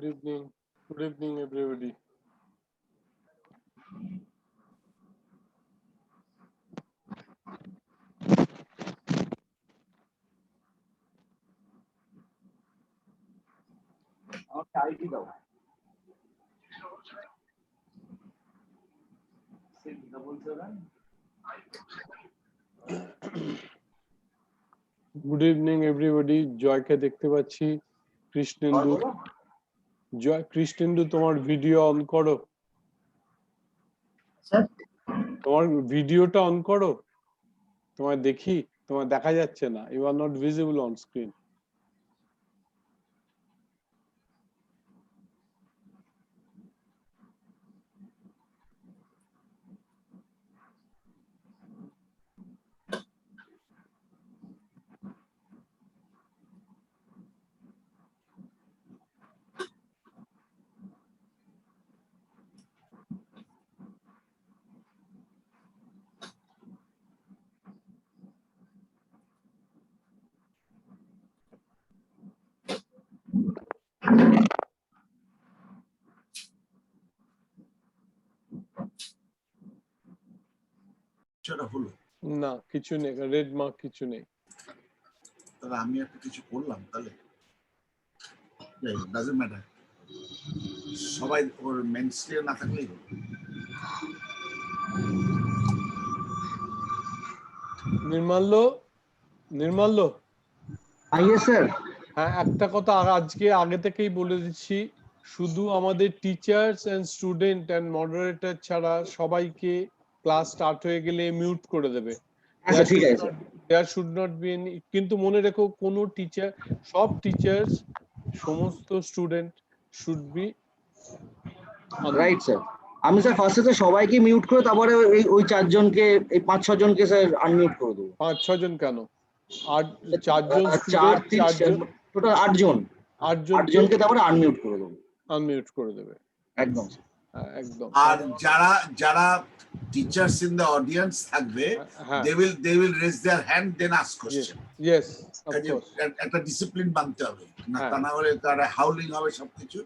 Good evening. Good evening, everybody. Good evening, everybody. জয়কে দেখতে পাচ্ছি। কৃষ্ণেন্দু, জয় কৃষ্ণেন্দু, তোমার ভিডিও অন করো। স্যার, তোমার ভিডিওটা অন করো। তোমার দেখি, তোমার দেখা যাচ্ছে না। You are not visible on screen. না, কিছু নেই, রেড মার্ক কিছু নেই। তাহলে আমি একটা কিছু করলাম, তাহলে ডাজন্ট ম্যাটার, সবাই ওর মেন স্ক্রিনে না থাকলেই হলো। নির্মাল্য, স্যার। হ্যাঁ, একটা কথা আগে থেকেই বলে দিচ্ছি, শুধু আমাদের teachers and student and moderator ছাড়া সবাইকে ক্লাস স্টার্ট হয়ে গেলে মিউট করে দেবে। আচ্ছা, ঠিক আছে। There should not be any, কিন্তু মনে রেখো কোন টিচার, সব টিচার্স, সমস্ত student should be right sir. আমি স্যার ফার্স্টে তো সবাইকে মিউট করে তারপরে ওই চারজনকে, এই 5-6 জনকে স্যার আনমিউট করে দেবো। 5-6 জন কেন? 4 জন চার স্টুডেন্ট, 4 জন, টোটাল 8 জন। 8 জনকে তারপরে আনমিউট করে দেবো। আনমিউট করে দেবে। একদম একদম। আর যারা টিচার্স ইন দ্য অডিয়েন্স থাকবে, they will raise their hand then ask question. Yes, of course. একটা ডিসিপ্লিন বানতে হবে, না তা না হলে তারা হাউলিং হবে সবকিছু।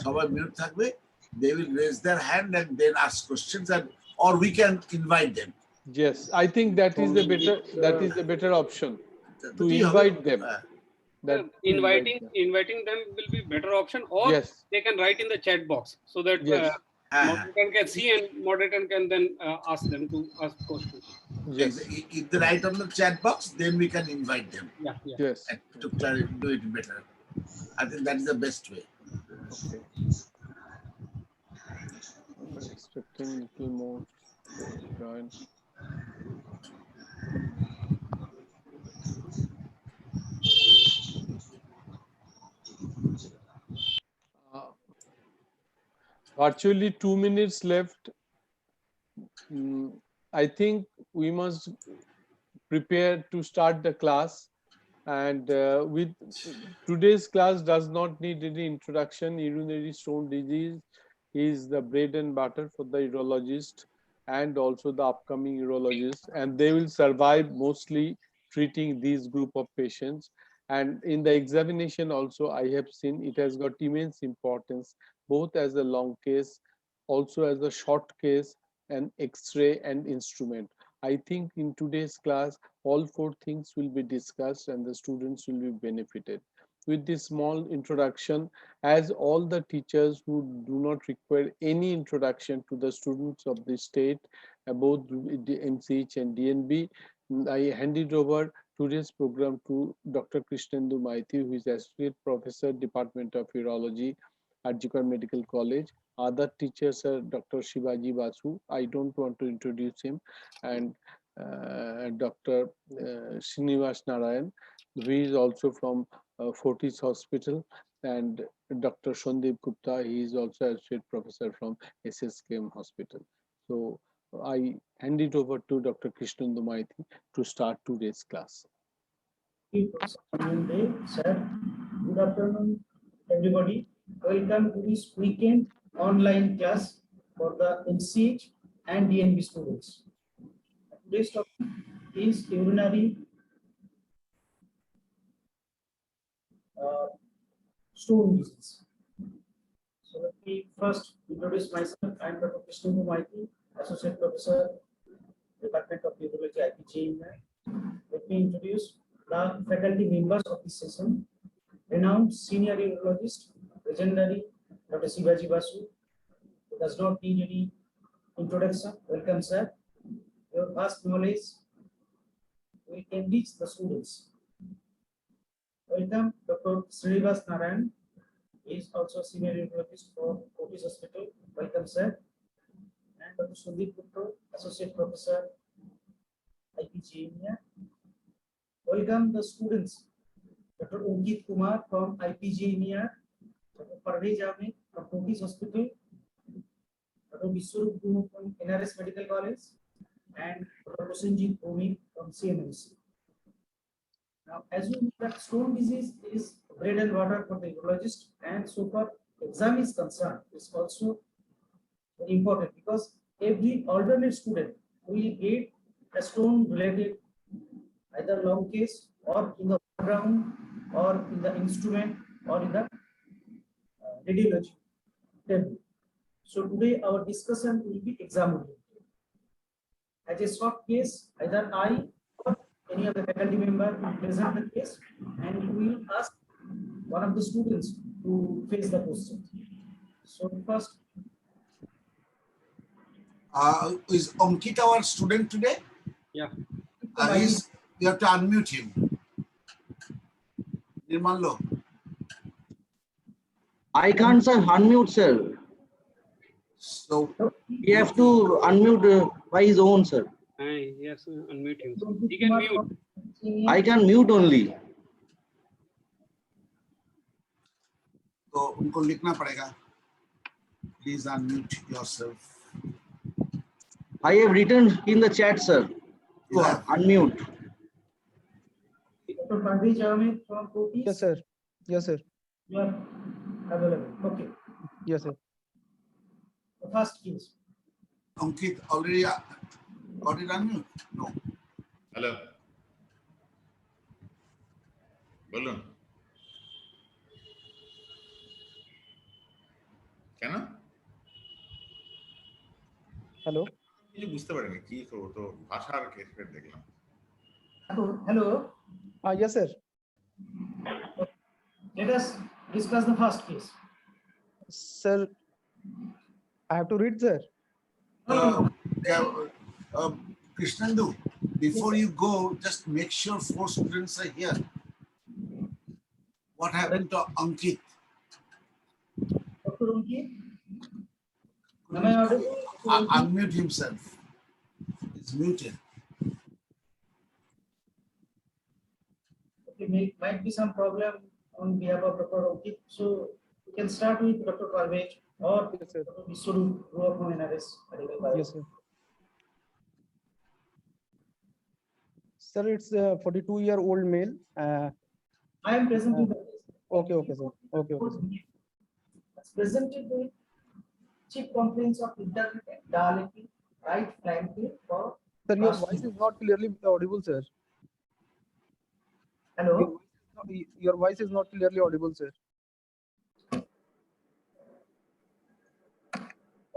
সবাই মিউট থাকবে, they will raise their hand and then ask questions, and or we can invite them. Yes, I think that is the better option, to invite them. Inviting them will be better option, or they can write in the chat box so that moderator can see and moderator can then ask them to ask questions. Yes, if they write on the chat box, then we can invite them. Yes, to do it better. I think that is the best way. Okay. I'm expecting a little more join. Virtually 2 minutes left. I think we must prepare to start the class, and with today's class does not need any introduction. Urinary stone disease is the bread and butter for the urologist and also the upcoming urologist, and they will survive mostly treating these group of patients. And in the examination also, I have seen it has got immense importance, both as a long case, also as a short case, and X-ray and instrument. I think in today's class, all 4 things will be discussed and the students will be benefited. With this small introduction, as all the teachers who do not require any introduction to the students of the state, both the MCH and DNB, I hand it over today's program to Dr. Krishnendu Maiti, who is Associate Professor, Department of Urology at Jikar Medical College. Other teachers are Dr. Shivaji Basu. I don't want to introduce him, and Dr. Srinivas Narayan, who is also from Fortis Hospital, and Dr. Sandeep Gupta. He is also Associate Professor from SSKM Hospital. So I hand it over to Dr. Krishnendu Maiti to start today's class. Sir, good afternoon, everybody. Welcome to this weekend online class for the MCH and DNB students. Today's topic is urinary stone disease. So let me first introduce myself. I am Dr. Krishnan Maiti, Associate Professor, Department of Urology, IPG. Let me introduce the faculty members of this session. Renowned senior urologist, legendary Dr. Sivaji Basu, who does not need any introduction. Welcome, sir. Your vast knowledge will enrich the students. Welcome, Dr. Srinivas Narayan. He is also senior urologist for Otis Hospital. Welcome, sir. And Dr. Sundeep Gupta, Associate Professor, IPG India. Welcome the students. Dr. Ankit Kumar from IPG India. Dr. Parvez Ahmed from Otis Hospital. Dr. Vishwarup Guru from NRS Medical College. And Dr. Prosenjit Bhumi from CMMC. Now, as you know, that stone disease is bread and water for the urologist, and so far exam is concerned, is also very important because every alternate student will get a stone related either long case or in the background or in the instrument or in the radiology table. So today our discussion will be exam oriented. As a short case, either I or any of the faculty member will present the case and we will ask one of the students to face the question. So first, is Ankit our student today? Yeah. You have to unmute him. Nirmallo. I can't, sir, unmute, sir. So he have to unmute by his own, sir. Yes, unmute him. He can mute. I can mute only. तो उनको लिखना पड़ेगा. Please unmute yourself. I have written in the chat, sir. To unmute. Dr. Parvez Ahmed from Otis. Yes, sir. Yes, sir. You are available. Okay. Yes, sir. The first case. Ankit already got it unmute? No. Hello. Bolun. কেন Hello. কিছু বুঝতে পারিনি কি করবো তো ভাষার কেসটা দেখলাম. Hello. Yes, sir. Let us discuss the first case. Sir, I have to read, sir. Krishnandu, before you go, just make sure 4 students are here. What happened to Ankit? Dr. Ankit? Am I audible? Unmute himself. It's muted. Okay, might be some problem on behalf of Dr. Ankit. So we can start with Dr. Parvez or Yes, sir. Dr. Vishwarup from NRS. Yes, sir. Sir, it's a 42-year-old male. I am presenting the case. Okay, okay, sir. Okay, okay, sir. It's presented with chief complaints of intermittent dilating right flank for. Sir, your voice is not clearly audible, sir. Hello. Your voice is not clearly audible, sir.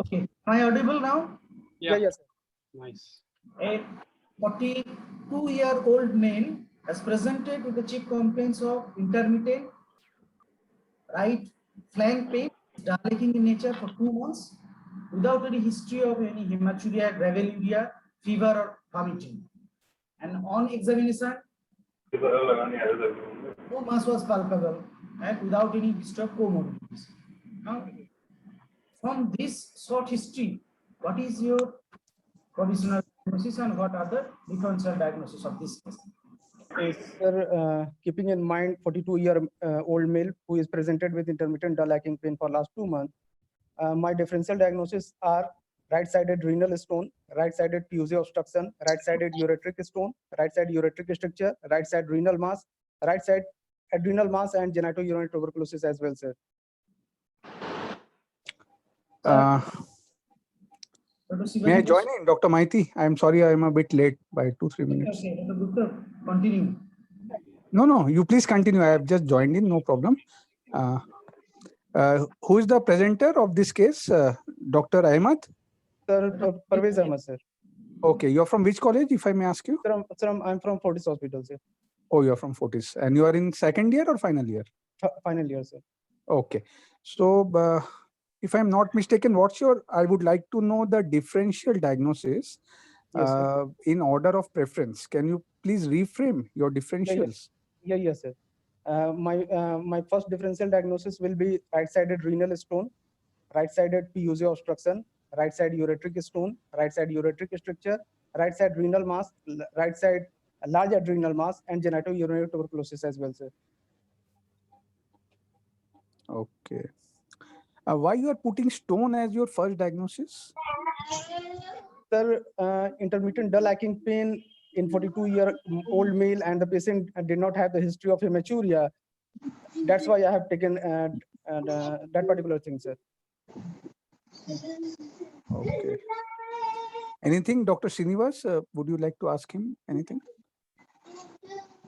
Okay. Am I audible now? Yeah. Yes, sir. Nice. A 42-year-old male has presented with the chief complaints of intermittent right flank pain, dilating in nature for 2 months, without any history of any hematuria, graveluria, fever, or vomiting. And on examination, no mass was palpable and without any history of comorbidities. Now, from this short history, what is your provisional diagnosis and what are the differential diagnosis of this case? Sir, keeping in mind 42-year-old male who is presented with intermittent dilating pain for last 2 months, my differential diagnosis are right-sided renal stone, right-sided PUC obstruction, right-sided ureteric stone, right-side ureteric stricture, right-side renal mass, right-side adrenal mass, and genitourinary tuberculosis as well, sir. May I join in, Dr. Maiti? I'm sorry, I'm a bit late by 2-3 minutes. Okay, Dr. Gupta, continue. No, you please continue. I have just joined in, no problem. Who is the presenter of this case? Dr. Ahmed? Sir, Parvez Ahmed, sir. Okay, you're from which college, if I may ask you? Sir, I'm from Fortis Hospital, sir. Oh, you're from Fortis. And you are in second year or final year? Final year, sir. Okay. So, if I'm not mistaken, I would like to know the differential diagnosis in order of preference. Can you please reframe your differentials? Yes, sir. My first differential diagnosis will be right-sided renal stone, right-sided PUZ obstruction, right side ureteric stone, right side ureteric stricture, right side renal mass, right side large adrenal mass, and genitourinary tuberculosis as well, sir. Okay. Why you are putting stone as your first diagnosis? Sir, intermittent dull aching pain in 42-year-old male, and the patient did not have the history of hematuria. That's why I have taken that particular thing, sir. Okay. Anything, Dr. Srinivas? Would you like to ask him anything?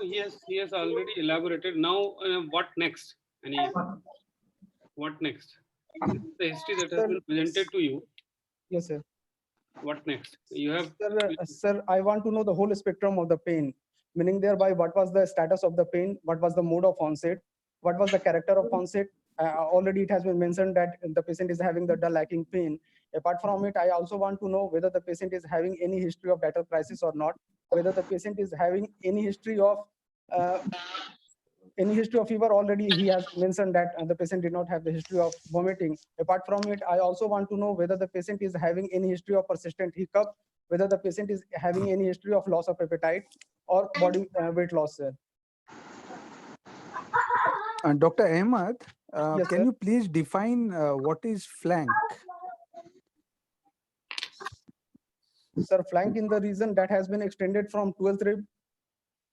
Yes, he has already elaborated. Now, what next? What next? The history that has been presented to you. Yes, sir. What next? You have. Sir, I want to know the whole spectrum of the pain, meaning thereby what was the status of the pain, what was the mode of onset, what was the character of onset. Already it has been mentioned that the patient is having the dull aching pain. Apart from it, I also want to know whether the patient is having any history of datal crisis or not, whether the patient is having any history of fever. Already he has mentioned that the patient did not have the history of vomiting. Apart from it, I also want to know whether the patient is having any history of persistent hiccup, whether the patient is having any history of loss of appetite or body weight loss, sir. Dr. Ahmed, yes, can you please define what is flank? Sir, flank in the region that has been extended from 12th rib,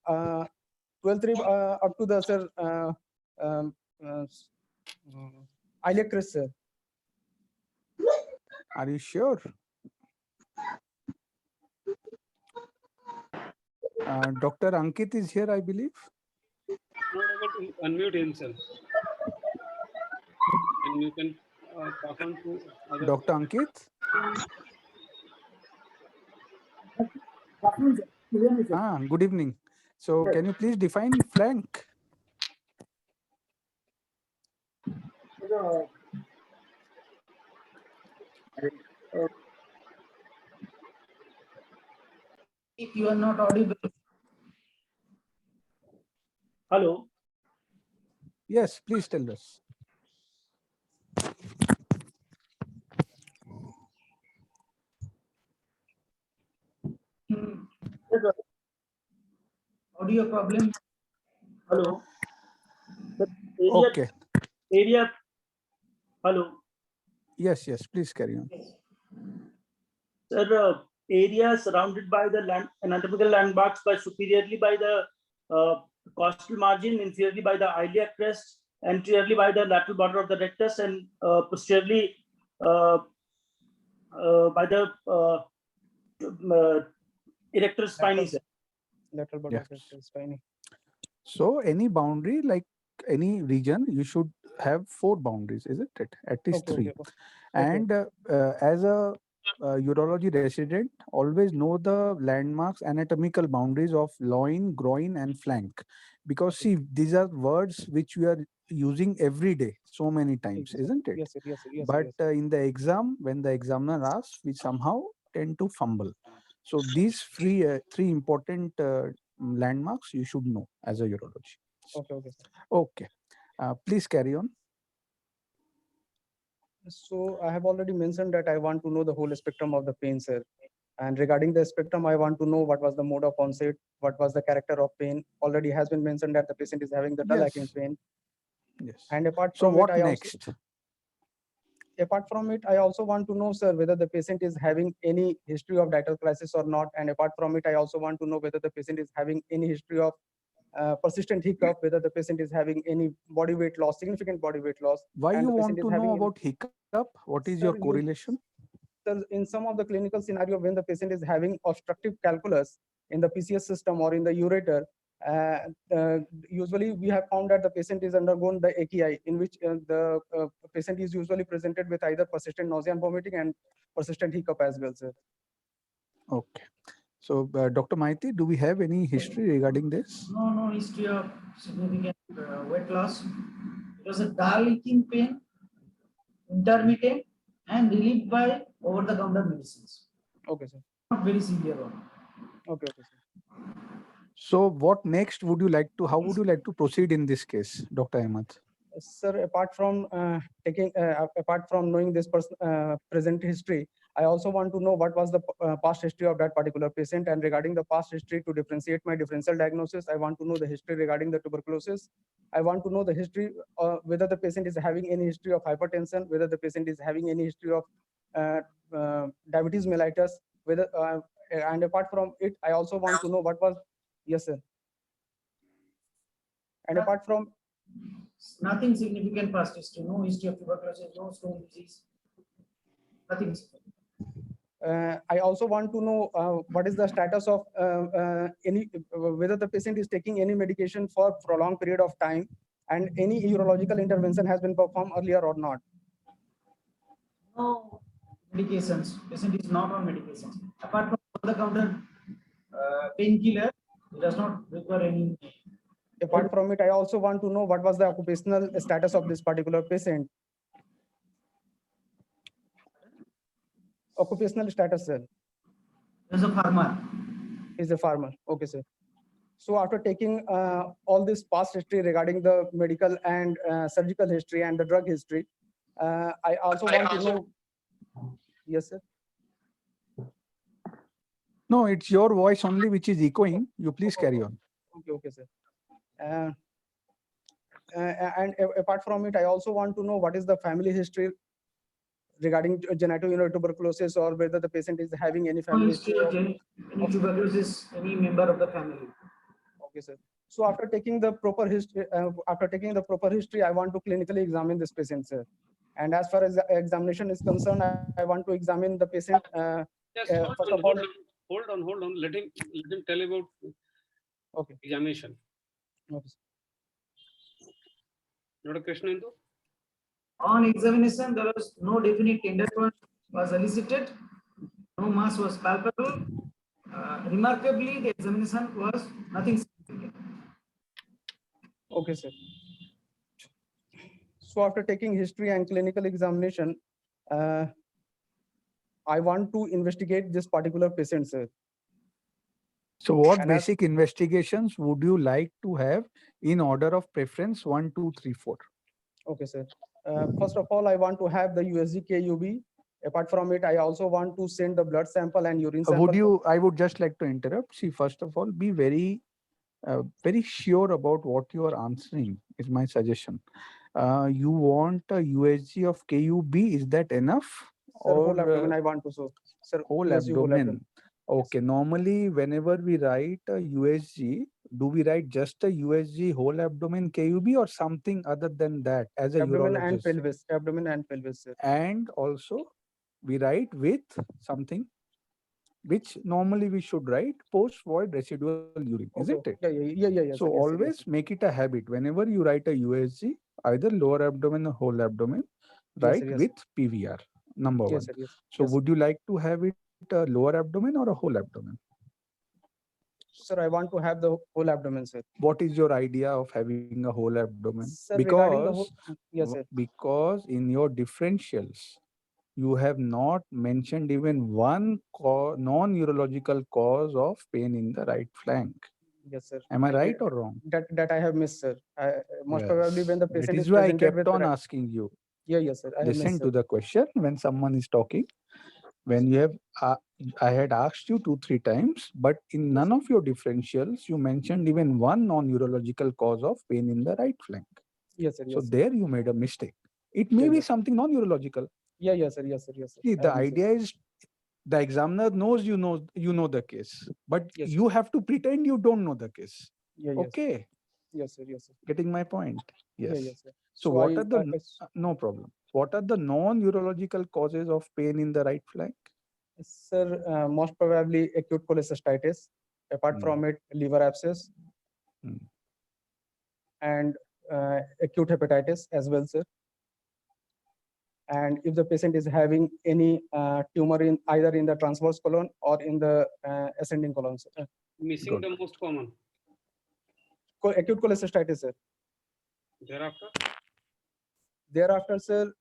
12th rib up to the, sir, iliac crest, sir. Are you sure? Dr. Ankit is here, I believe. Not able to unmute himself. And you can pass on to other. Dr. Ankit? Good evening. So can you please define flank? If you are not audible. Hello. Yes, please tell us. Audio problem. Hello. Okay. Area. Hello. Yes, please carry on. Sir, area surrounded by the anatomical landmarks by superiorly by the costal margin, inferiorly by the iliac crest, anteriorly by the lateral border of the rectus, and posteriorly by the erector spiny. Lateral border of the spiny. So any boundary, like any region, you should have 4 boundaries, isn't it? At least 3. And as a urology resident, always know the landmarks, anatomical boundaries of loin, groin, and flank. Because see, these are words which we are using every day, so many times, isn't it? Yes, sir. But in the exam, when the examiner asks, we somehow tend to fumble. So these 3 important landmarks you should know as a urology. Okay. Please carry on. So I have already mentioned that I want to know the whole spectrum of the pain, sir. And regarding the spectrum, I want to know what was the mode of onset, what was the character of pain. Already has been mentioned that the patient is having the dull aching pain. Yes. And apart So from what it, next? Apart from it, I also want to know, sir, whether the patient is having any history of datal crisis or not. And apart from it, I also want to know whether the patient is having any history of persistent hiccup, whether the patient is having any body weight loss, significant body weight loss. Why and you the want to know about hiccup? What is your Sir, correlation? Sir, in some of the clinical scenario, when the patient is having obstructive calculus in the PCS system or in the ureter, Usually we have found that the patient is undergone the AKI, in which the patient is usually presented with either persistent nausea and vomiting and persistent hiccup as well, sir. Okay. So, Dr. Maiti, do we have any history regarding this? No history of significant weight loss. It was a dull aching pain, intermittent, and relieved by over-the-counter medicines. Okay, sir. Not very severe one. Okay, sir. So, what next would you like to? How would you like to proceed in this case, Dr. Ahmed? Sir, apart from knowing this present history, I also want to know what was the past history of that particular patient. And regarding the past history, to differentiate my differential diagnosis, I want to know the history regarding the tuberculosis. I want to know the history, whether the patient is having any history of hypertension, whether the patient is having any history of diabetes mellitus, whether and apart from it, I also want to know what was. Yes, sir. And apart from nothing significant past history, no history of tuberculosis, no stone disease, nothing. I also want to know what is the status of whether the patient is taking any medication for prolonged period of time, and any urological intervention has been performed earlier or not. No medications. Patient is not on medications. Apart from over-the-counter painkiller, it does not require any. Apart from it, I also want to know what was the occupational status of this particular patient. Occupational status, sir. As a farmer. Is a farmer. Okay, sir. So after taking all this past history regarding the medical and surgical history and the drug history, I also want to know. Yes, sir. No, it's your voice only which is echoing. You please carry on. Okay, sir. And apart from it, I also want to know what is the family history regarding genitourinary tuberculosis, or whether the patient is having any family history of any tuberculosis, any member of the family. Okay, sir. So after taking the proper history, I want to clinically examine this patient, sir. And as far as the examination is concerned, I want to examine the patient. First of all, hold on. Let him tell about examination. Okay. Dr. Krishnendu? On examination, there was no definite tender was elicited, no mass was palpable. Remarkably, the examination was nothing significant. Okay, sir. So after taking history and clinical examination, I want to investigate this particular patient, sir. So what basic investigations would you like to have in order of preference 1, 2, 3, 4? Okay, sir. First of all, I want to have the USG KUB. Apart from it, I also want to send the blood sample and urine sample. I would just like to interrupt. See, first of all, be very sure about what you are answering is my suggestion. You want a USG of KUB, is that enough? Sir, whole abdomen I want to show. Sir, whole abdomen. Okay, normally whenever we write a USG, do we write just a USG whole abdomen KUB or something other than that as a abdomen urologist? And pelvis, abdomen and pelvis, sir. And also we write with something which normally we should write post-void residual urine, isn't it? Yeah. So always make it a habit. Whenever you write a USG, either lower abdomen or whole abdomen, write with PVR, number one. So would you like to have it a lower abdomen or a whole abdomen? Sir, I want to have the whole abdomen, sir. What is your idea of having a whole abdomen? Sir, because in your differentials, you have not mentioned even one non-urological cause of pain in the right flank. Yes, sir. Am I right or wrong? That I have missed, sir. Most probably when the patient is why I kept on asking you. Yes, sir. Listen to the question when someone is talking. When you have, I had asked you 2-3 times, but in none of your differentials, you mentioned even one non-urological cause of pain in the right flank. Yes, sir. So there you made a mistake. It may be something non-urological. Yes, sir. See, the idea is the examiner knows you know the case, but you have to pretend you don't know the case. Okay. Yes, sir. Getting my point? Yes. Yes, sir. So what are the no problem? What are the non-urological causes of pain in the right flank? Sir, most probably acute cholecystitis. Apart from it, liver abscess. and acute hepatitis as well, sir. And if the patient is having any tumor in either in the transverse colon or in the ascending colon, sir. Missing the most common. Acute cholecystitis, sir. Thereafter? Thereafter, sir,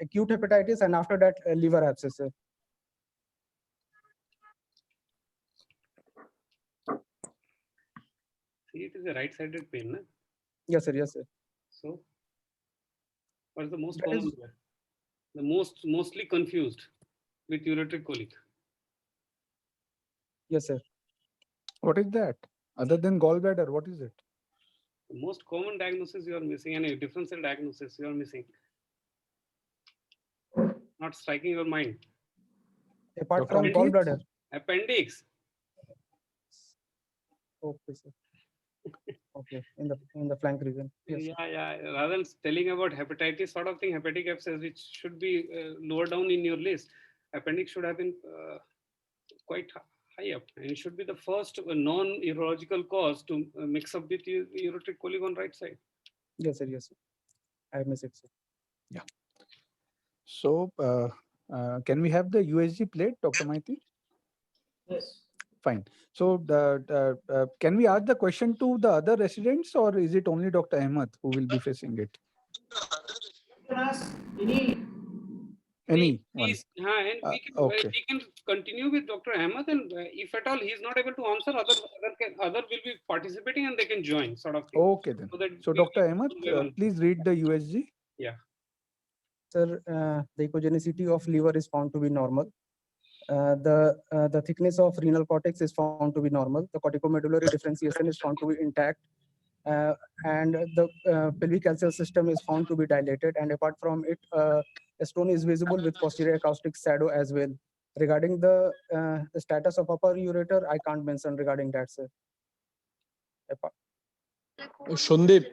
acute hepatitis, and after that, liver abscess, sir. See, it is a right-sided pain, na? Yes, sir. Yes, sir. So, what is the most common? The mostly confused with ureteric colic. Yes, sir. What is that? Other than gallbladder, what is it? The most common diagnosis you are missing, and a differential diagnosis you are missing. Not striking your mind. Apart from gallbladder. Appendix. Okay, sir. Okay, in the flank region. Yes, yeah. Rather than telling about hepatitis sort of thing, hepatic abscess, which should be lower down in your list, appendix should have been quite high up, and it should be the first non-urological cause to mix up with ureteric colic on right side. Yes, sir. Yes, sir. I missed it, sir. Yeah. So, can we have the USG plate, Dr. Maiti? Yes. Fine. So, can we ask the question to the other residents, or is it only Dr. Ahmed who will be facing it? You can ask any one. And we can continue with Dr. Ahmed, and if at all he is not able to answer, other will be participating and they can join, sort of thing. Okay then. So Dr. Ahmed, please read the USG. Yeah. Sir, the echogenicity of liver is found to be normal. The thickness of renal cortex is found to be normal. The corticomedullary differentiation is found to be intact. And the pelvic calcium system is found to be dilated, and apart from it, a stone is visible with posterior acoustic shadow as well. Regarding the status of upper ureter, I can't mention regarding that, sir. Shondeep,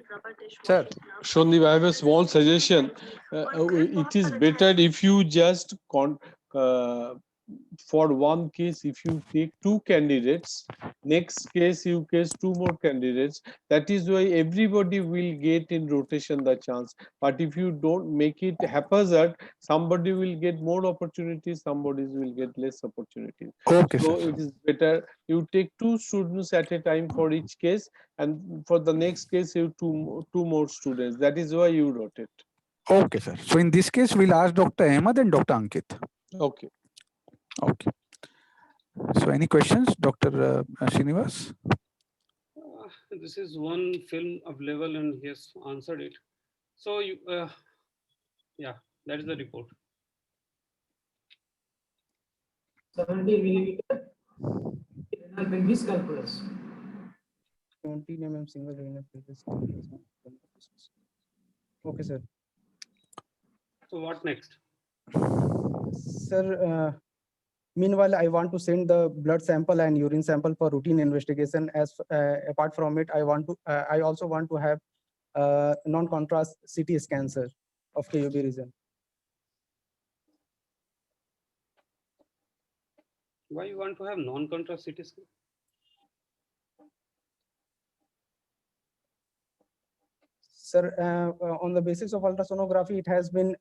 sir. Shondeep, I have a small suggestion. It is better if you just for one case, if you take two candidates, next case you case two more candidates. That is why everybody will get in rotation the chance. But if you don't make it haphazard, somebody will get more opportunities, somebody will get less opportunities. Okay, so sir. it is better you take two students at a time for each case, and for the next case you two more students. That is why you wrote it. Okay, sir. So in this case, we'll ask Dr. Ahmed and Dr. Ankit. Okay. Okay. So any questions, Dr. Srinivas? This is one film available and he has answered it. So you, yeah, that is the report. 70 millimeter renal pelvis calculus. 17 mm single renal pelvis calculus. Okay, sir. So what next? Sir, meanwhile, I want to send the blood sample and urine sample for routine investigation. As apart from it, I also want to have non-contrast CT scan, sir, of KUB region. Why you want to have non-contrast CT scan? Sir, on the basis of ultrasonography, it has been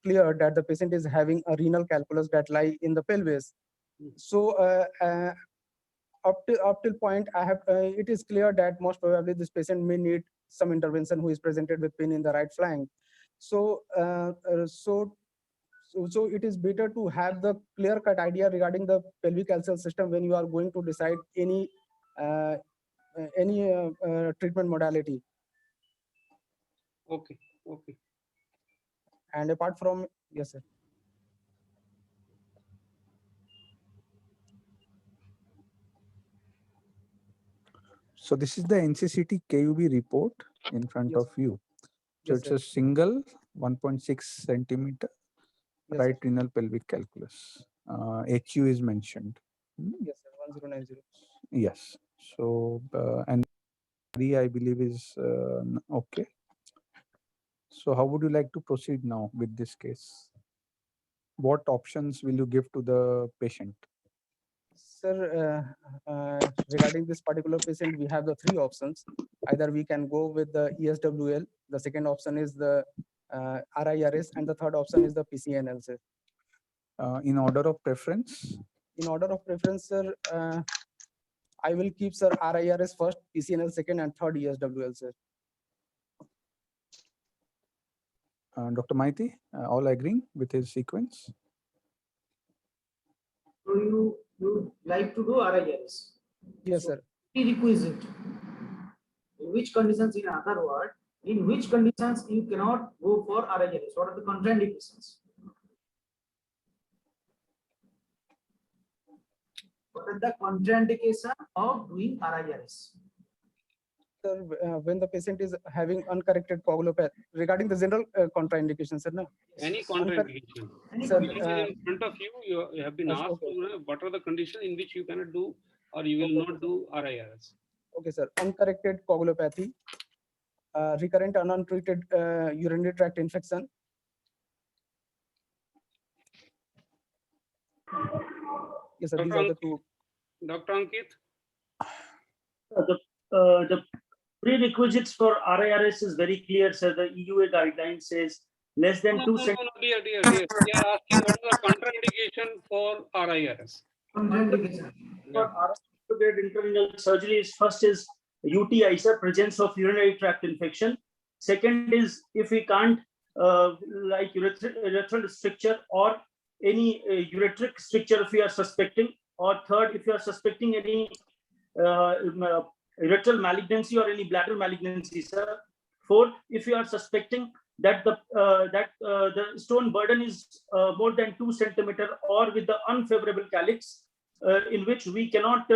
clear that the patient is having a renal calculus that lie in the pelvis. So up till point, it is clear that most probably this patient may need some intervention who is presented with pain in the right flank. So so it is better to have the clear-cut idea regarding the pelvic calcium system when you are going to decide any treatment modality. Okay. Okay. And apart from, yes, sir. So this is the NCCT KUB report in front of you. So it's a single 1.6 centimeter right renal pelvic calculus. HU is mentioned. Yes, sir, 1090. Yes. So and I believe is okay. So how would you like to proceed now with this case? What options will you give to the patient? sir, regarding this particular patient, we have the three options. Either we can go with the ESWL, the second option is the RIRS, and the third option is the PCNL, sir. In order of preference? In order of preference, sir, I will keep, sir, RIRS first, PCNL second, and third ESWL, sir. Dr. Maiti, all agreeing with his sequence? So you like to do RIRS? Yes, So, sir. Prerequisite. In which conditions, in other word, in which conditions you cannot go for RIRS? What are the contraindications? What are the contraindication of doing RIRS? Sir, when the patient is having uncorrected coagulopathy, regarding the general contraindications, sir, no? Any contraindication. Sir, Patient is in front of you, you have been asked okay. what are the conditions in which you cannot do or you will not do RIRS. Okay, sir. Uncorrected coagulopathy, recurrent and untreated urinary tract infection. Yes, sir. These are the two. Dr. Ankit? The prerequisites for RIRS is very clear, sir. The EUA guideline says less than No, 2 no, dear. We are asking what is the contraindication for RIRS? Contraindication. For RIRS internal surgery first is UTI, sir, presence of urinary tract infection. Second is if we can't like urethral stricture or any ureteric stricture if we are suspecting, or third if you are suspecting any urethral malignancy or any bladder malignancy, sir. Fourth, if you are suspecting that the stone burden is more than 2 centimeter or with the unfavorable calyx, in which we cannot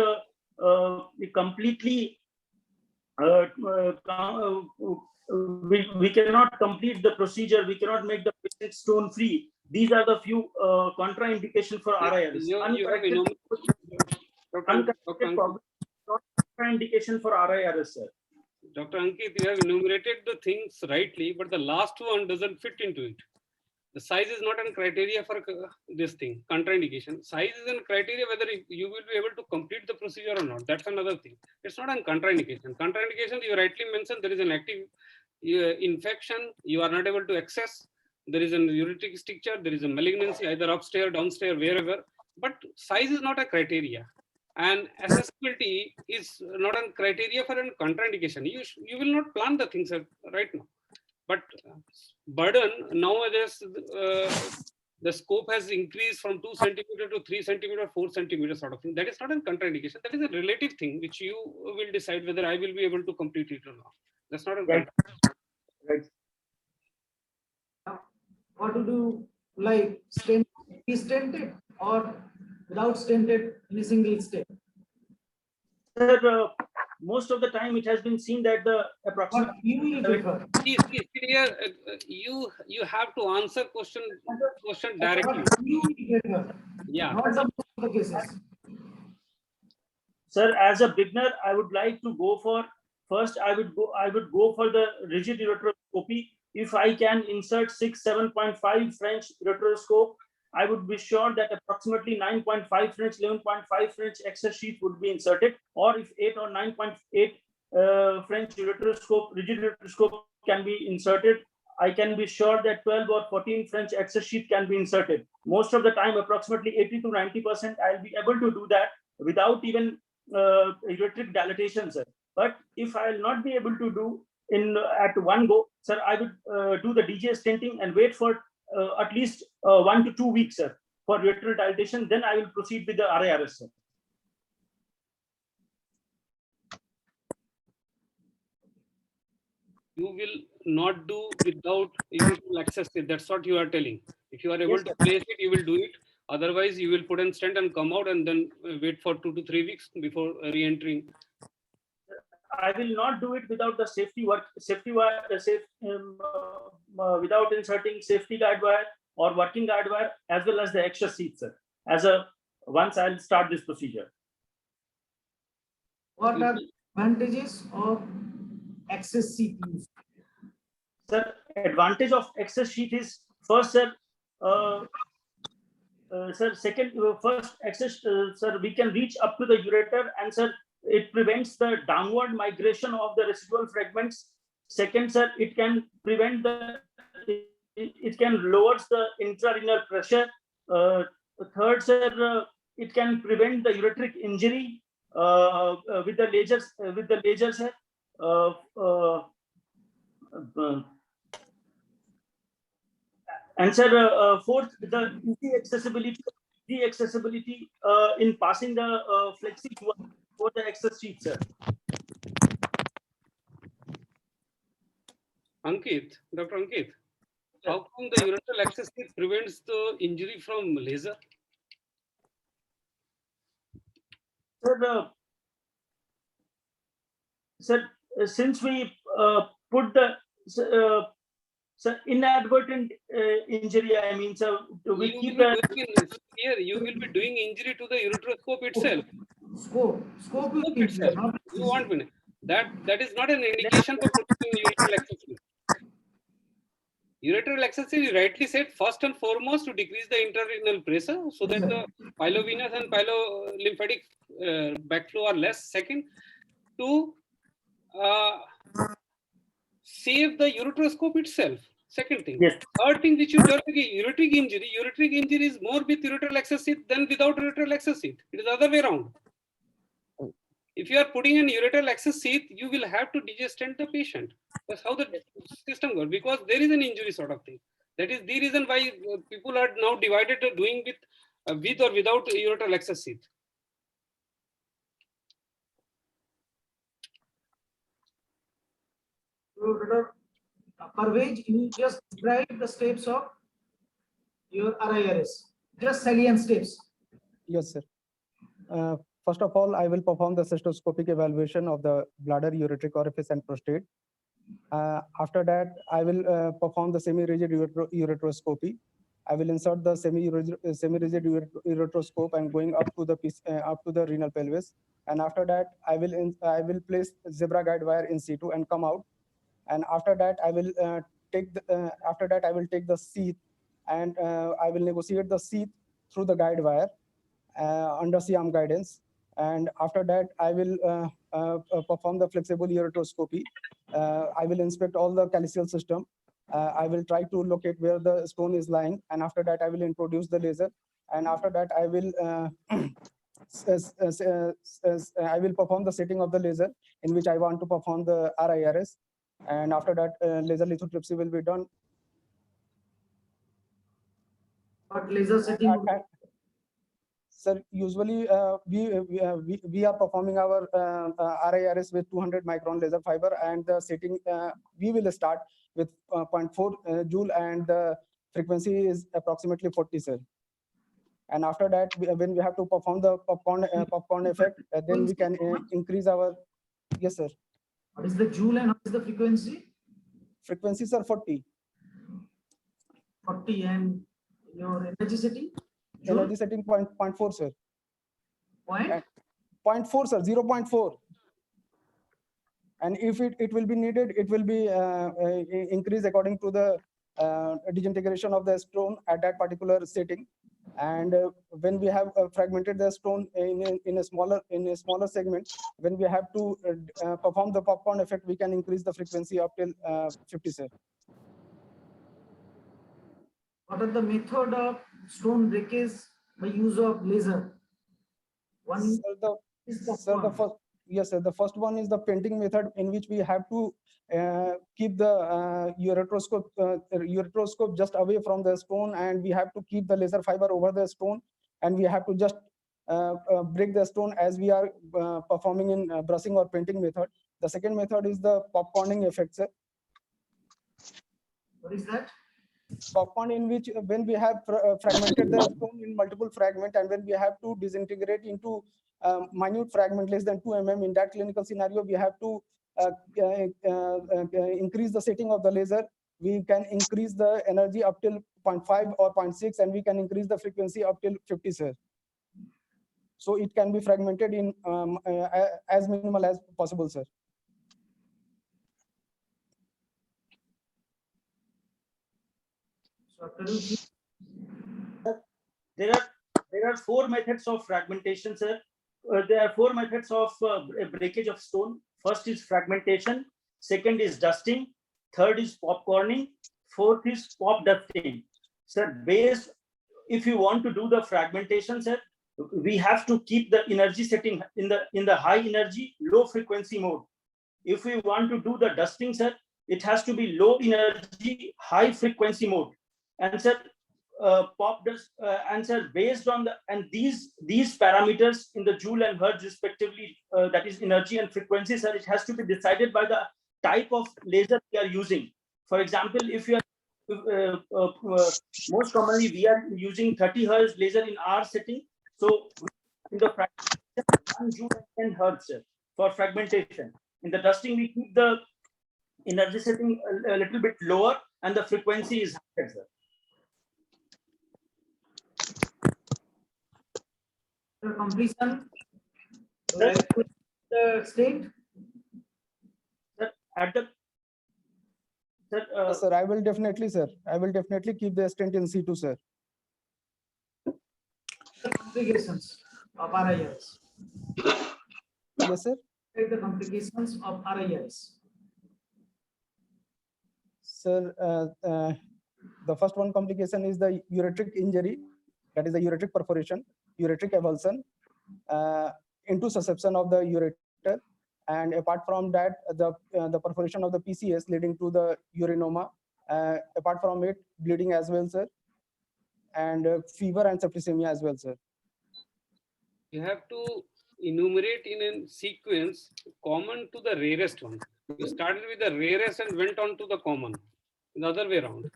completely we cannot complete the procedure, we cannot make the patient stone free. These are the few contraindication for RIRS. Contraindication for RIRS, sir. Dr. Ankit, you have enumerated the things rightly, but the last one doesn't fit into it. The size is not a criteria for this thing, contraindication. Size is a criteria whether you will be able to complete the procedure or not. That's another thing. It's not a contraindication. Contraindication, you rightly mentioned, there is an active infection, you are not able to access, there is a ureteric stricture, there is a malignancy, either upstairs, downstairs, wherever. But size is not a criteria. And accessibility is not a criteria for a contraindication. You will not plan the things right now. But burden, nowadays, the scope has increased from 2 centimeter to 3 centimeter, 4 centimeter sort of thing. That is not a contraindication. That is a relative thing which you will decide whether I will be able to complete it or not. That's not a right. What to do, like stented or without stented in a single step? Sir, most of the time it has been seen that the approximate. You have to answer question directly. Yeah. Sir, as a beginner, I would like to go for first. I would go for the rigid ureteroscopy. If I can insert 7.5 French ureteroscope, I would be sure that approximately 9.5 French, 11.5 French excess sheath would be inserted, or if 8 or 9.8 French ureteroscope, rigid ureteroscope can be inserted, I can be sure that 12 or 14 French excess sheath can be inserted. Most of the time, approximately 80 to 90%, I'll be able to do that without even ureteric dilatation, sir. But if I'll not be able to do at one go, sir, I would do the DJ stenting and wait for at least 1 to 2 weeks, sir, for ureteral dilatation. Then I will proceed with the RIRS, sir. You will not do without ureteral access. That's what you are telling. If you are able to place it, you will do it. Otherwise, you will put in stent and come out and then wait for 2 to 3 weeks before re-entering. I will not do it without the without inserting safety guide wire or working guide wire, as well as the extra sheath, sir. Once I'll start this procedure. What are advantages of excess sheath use? Sir, advantage of excess sheath is first, sir. sir, first access, sir, we can reach up to the ureter, and sir, it prevents the downward migration of the residual fragments. Second, sir, it can prevent it can lowers the intrarenal pressure. Third, sir, it can prevent the ureteric injury with the lasers, sir. And sir, fourth, the easy accessibility in passing the flexi for the access sheet, sir. Ankit, Dr. Ankit, how come the ureteral access sheet prevents the injury from laser? Sir, since we put the inadvertent injury, I mean, sir, we keep here you will be doing injury to the ureteroscope itself. Scope itself. You want me? That is not an indication for putting ureteral access sheet. Ureteral access sheet, you rightly said, first and foremost to decrease the intrarenal pressure so that the pylovenous and pylolymphatic backflow are less. Second, to save the ureteroscope itself. Second thing. Yes. Third thing which you tell me, ureteric injury. Ureteric injury is more with ureteral access sheet than without ureteral access sheet. It is the other way around. If you are putting an ureteral access sheath, you will have to degestent the patient. That's how the system goes, because there is an injury sort of thing. That is the reason why people are now divided doing with or without ureteral access sheath. Parvez, you just describe the steps of your RIRS, just salient steps. Yes, sir. First of all, I will perform the cystoscopic evaluation of the bladder, ureteric orifice, and prostate. After that, I will perform the semi-rigid ureteroscopy. I will insert the semi-rigid ureteroscope and going up to the renal pelvis. And after that, I will place zebra guide wire in situ and come out. And after that, I will take the sheath, and I will negotiate the sheath through the guide wire under C-arm guidance. And after that, I will perform the flexible ureteroscopy. I will inspect all the calyceal system. I will try to locate where the stone is lying, and after that, I will introduce the laser. And after that, I will I will perform the setting of the laser in which I want to perform the RIRS. And after that, laser lithotripsy will be done. What laser setting? Sir, usually we are performing our RIRS with 200 micron laser fiber, and the setting we will start with 0.4 joule, and the frequency is approximately 40, sir. And after that, when we have to perform the popcorn effect, then we can increase our. Yes, sir. What is the joule and what is the frequency? Frequencies are 40. 40, and your energy setting? Joule? Energy setting 0.4, sir. Point? 0.4, sir. 0.4. And if it will be needed, it will be increased according to the disintegration of the stone at that particular setting. And when we have fragmented the stone in a smaller segment, when we have to perform the popcorn effect, we can increase the frequency up till 50, sir. What are the method of stone breakage by use of laser? One is popcorn. Yes, sir. The first one is the painting method, in which we have to keep the ureteroscope just away from the stone, and we have to keep the laser fiber over the stone, and we have to just break the stone as we are performing in brushing or painting method. The second method is the popcorning effect, sir. What is that? Popcorn, in which when we have fragmented the stone in multiple fragments, and when we have to disintegrate into minute fragment less than 2 mm, in that clinical scenario, we have to increase the setting of the laser. We can increase the energy up till 0.5 or 0.6, and we can increase the frequency up till 50, sir. So it can be fragmented in as minimal as possible, sir. there are 4 methods of fragmentation, sir. There are 4 methods of breakage of stone. First is fragmentation, second is dusting, third is popcorning, fourth is pop dusting. Sir, if you want to do the fragmentation, sir, we have to keep the energy setting in the high energy, low frequency mode. If we want to do the dusting, sir, it has to be low energy, high frequency mode. And sir, pop dust answer based on these parameters in the joule and hertz respectively, that is energy and frequency, sir, it has to be decided by the type of laser we are using. For example, if you are most commonly we are using 30 hertz laser in our setting, so in the fragmentation 1 joule and 10 hertz, sir, for fragmentation. In the dusting we keep the energy setting a little bit lower and the frequency is higher, sir. The completion, the state. Sir, at the sir, Yes, sir, I will definitely, sir. I will definitely keep the stent in C2, sir. The complications of RIRS. Yes, sir. The complications of RIRS. Sir, the first one complication is the ureteric injury, that is the ureteric perforation, ureteric avulsion, into susception of the ureter, and apart from that, the perforation of the PCS leading to the urinoma. Apart from it, bleeding as well, sir, and fever and septicemia as well, sir. You have to enumerate in a sequence common to the rarest one. You started with the rarest and went on to the common. The other way around.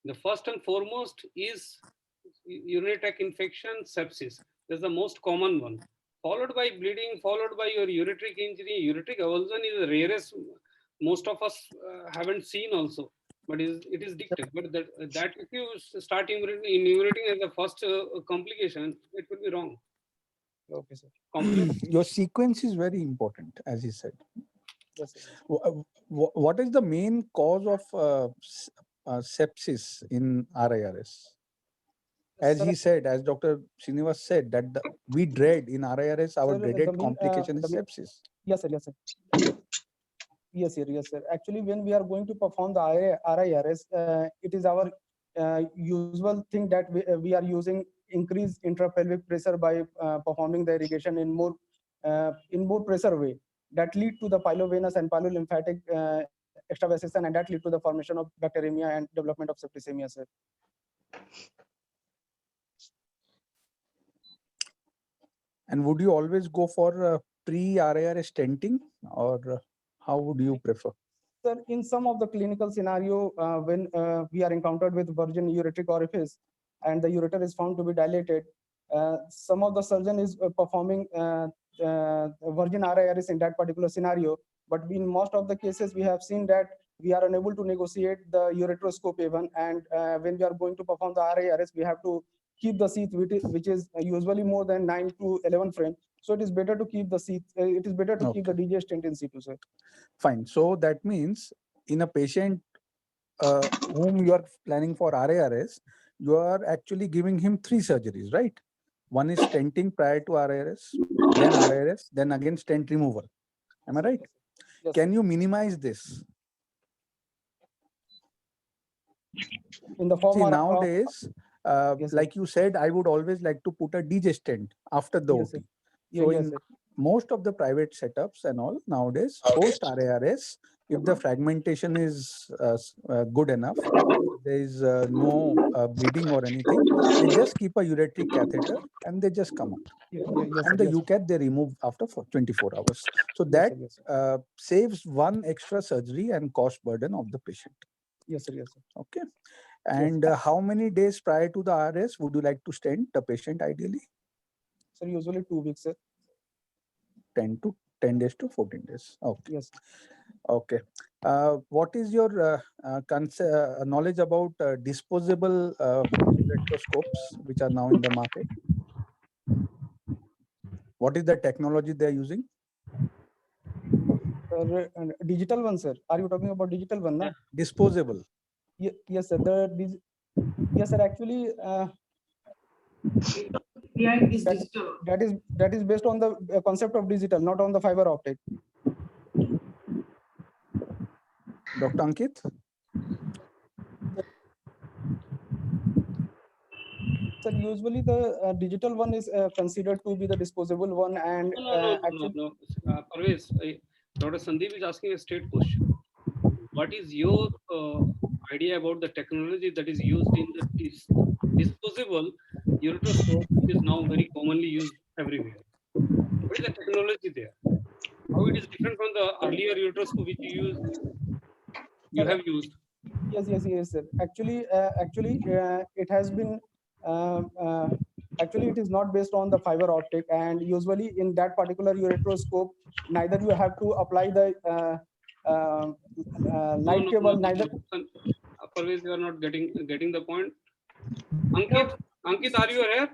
The first and foremost is urinary tract infection, sepsis. That's the most common one. Followed by bleeding, followed by your ureteric injury. Ureteric avulsion is the rarest. Most of us haven't seen also, but it is dictated. But that if you start enumerating as the first complication, it will be wrong. Okay, sir. Your sequence is very important, as he said. Yes, sir. What is the main cause of sepsis in RIRS? As he said, as Dr. Srinivas said, that we dread in RIRS, our Sir, dreaded the main, complication is sepsis. Yes, sir. Yes, sir. Yes, sir. Yes, sir. Actually, when we are going to perform the RIRS, it is our usual thing that we are using increased intrapelvic pressure by performing the irrigation in more pressure way, that lead to the pylovenous and pylolymphatic extravasation, and that lead to the formation of bacteremia and development of septicemia, sir. And would you always go for pre-RIRS stenting, or how would you prefer? Sir, in some of the clinical scenario, when we are encountered with virgin ureteric orifice and the ureter is found to be dilated, some of the surgeon is performing virgin RIRS in that particular scenario. But in most of the cases, we have seen that we are unable to negotiate the ureteroscope even, and when we are going to perform the RIRS, we have to keep the sheath, which is usually more than 9 to 11 frames. So it is better to keep the sheath. It is better to keep the DJ stent in situ, sir. Fine. So that means in a patient whom you are planning for RIRS, you are actually giving him 3 surgeries, right? One is stenting prior to RIRS, then RIRS, then again stent removal. Am I right? Yes, Can you minimize this? In the form See, of nowadays, yes, like you said, I would always like to put a DJ stent after the yes, OT. Yeah, So yes, in sir. most of the private setups and all nowadays, post RIRS, if the fragmentation is good enough, there is no bleeding or anything, they just keep a ureteric catheter and they just come out. Yes, And the UCAT they remove after 24 hours. So Yes, that sir, saves one extra surgery and cost burden of the patient. yes, sir. Yes, sir. Okay. And how many days prior to the RS would you like to stent the patient ideally? So usually 2 weeks, sir. 10 days to 14 days. Okay. Yes. Okay. What is your knowledge about disposable ureteroscopes which are now in the market? What is the technology they are using? Digital one, sir. Are you talking about digital one? Na? Disposable. Yes, sir. Yes, sir. Actually, Behind this digital. That is based on the concept of digital, not on the fiber optic. Dr. Ankit? So usually the digital one is considered to be the disposable one, and no. Parvez, Dr. Sandeep is asking a straight question. What is your idea about the technology that is used in the disposable ureteroscope, which is now very commonly used everywhere? What is the technology there? How it is different from the earlier ureteroscope which you have used? Yes, sir. Actually, it has been actually it is not based on the fiber optic, and usually in that particular ureteroscope, neither you have to apply the light cable, neither. Parvez, you are not getting the point. Ankit, are you here?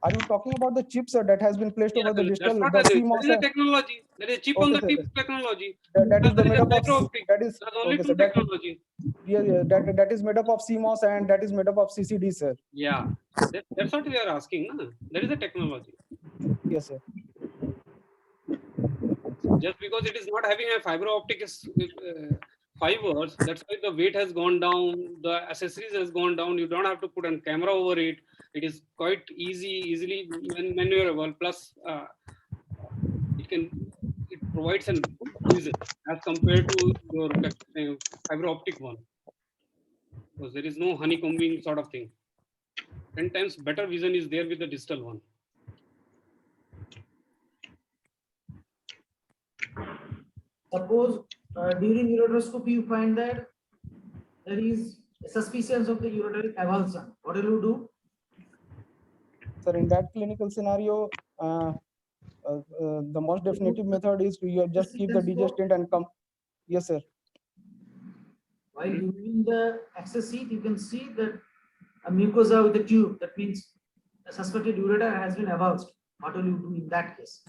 Are you talking about the chip, sir, that has been placed over the distal, the CMOS? That is a technology. There is a chip on the tip technology. That is the made up of that is only two technology. That is made up of CMOS and that is made up of CCD, sir. Yeah, that's what we are asking. No? That is a technology. Yes, sir. Just because it is not having a fiber optic fibers, that's why the weight has gone down, the accessories has gone down. You don't have to put a camera over it. It is quite easily maneuverable. Plus, it provides a good vision as compared to your fiber optic one, because there is no honeycombing sort of thing. 10 times better vision is there with the digital one. Suppose during ureteroscopy you find that there is suspicions of the urinary avulsion. What will you do? Sir, in that clinical scenario, the most definitive method is to just keep the digestant and come. Yes, sir. While using the access seat, you can see that a mucosa with a tube. That means a suspected ureter has been avulsed. What will you do in that case?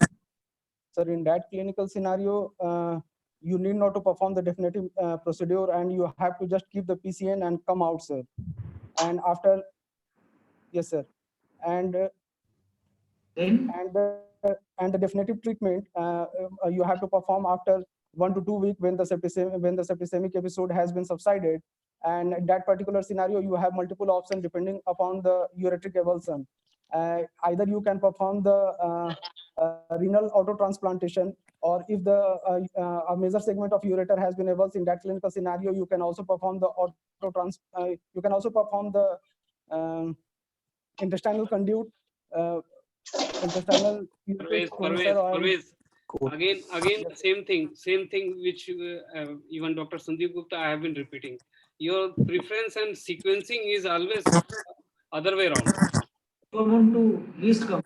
Sir, in that clinical scenario, you need not to perform the definitive procedure, and you have to just keep the PCN and come out, sir. And after, yes, sir. And then and the definitive treatment you have to perform after 1 to 2 weeks when the septicemic episode has been subsided. And in that particular scenario, you have multiple options depending upon the ureteric avulsion. Either you can perform the renal autotransplantation, or if the a major segment of ureter has been avulsed in that clinical scenario, you can also perform the you can also perform the intestinal conduit. Intestinal Parvez. Again, the same thing which even Dr. Sandeep Gupta I have been repeating. Your preference and sequencing is always other way around. Common to least common.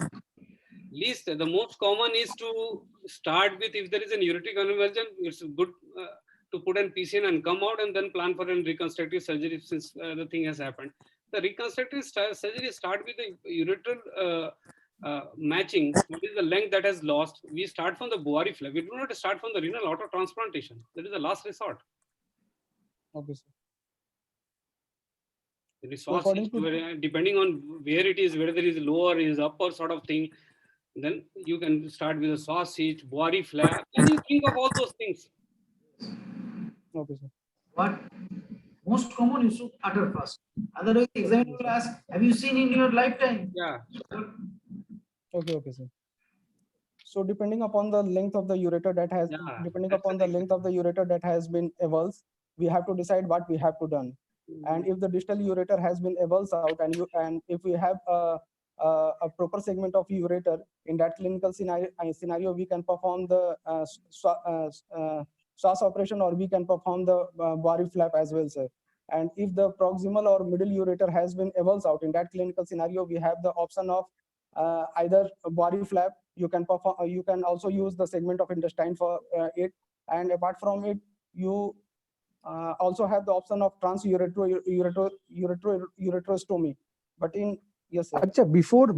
The most common is to start with, if there is an ureteric avulsion, it's good to put an PCN and come out and then plan for a reconstructive surgery since the thing has happened. The reconstructive surgery start with the ureteral matching. What is the length that has lost? We start from the Bovary flap. We do not start from the renal autotransplantation. That is the last resort. Okay, sir. Depending on where it is, whether it is lower, is upper sort of thing, then you can start with a sausage, Bovary flap, and you think of all those things. Okay, sir. What most common you should utter first. Otherwise, the examiner will ask, have you seen in your lifetime? Yeah. Okay, sir. So depending upon the length of the ureter that has, length of the ureter that has been avulsed, we have to decide what we have to done. And if the distal ureter has been avulsed out, and if we have a proper segment of ureter in that clinical scenario, we can perform the SAS operation, or we can perform the Bovary flap as well, sir. And if the proximal or middle ureter has been avulsed out, in that clinical scenario, we have the option of either Bovary flap. You can perform. You can also use the segment of intestine for it. And apart from it, you also have the option of transureterostomy. But in yes, sir. Achha, before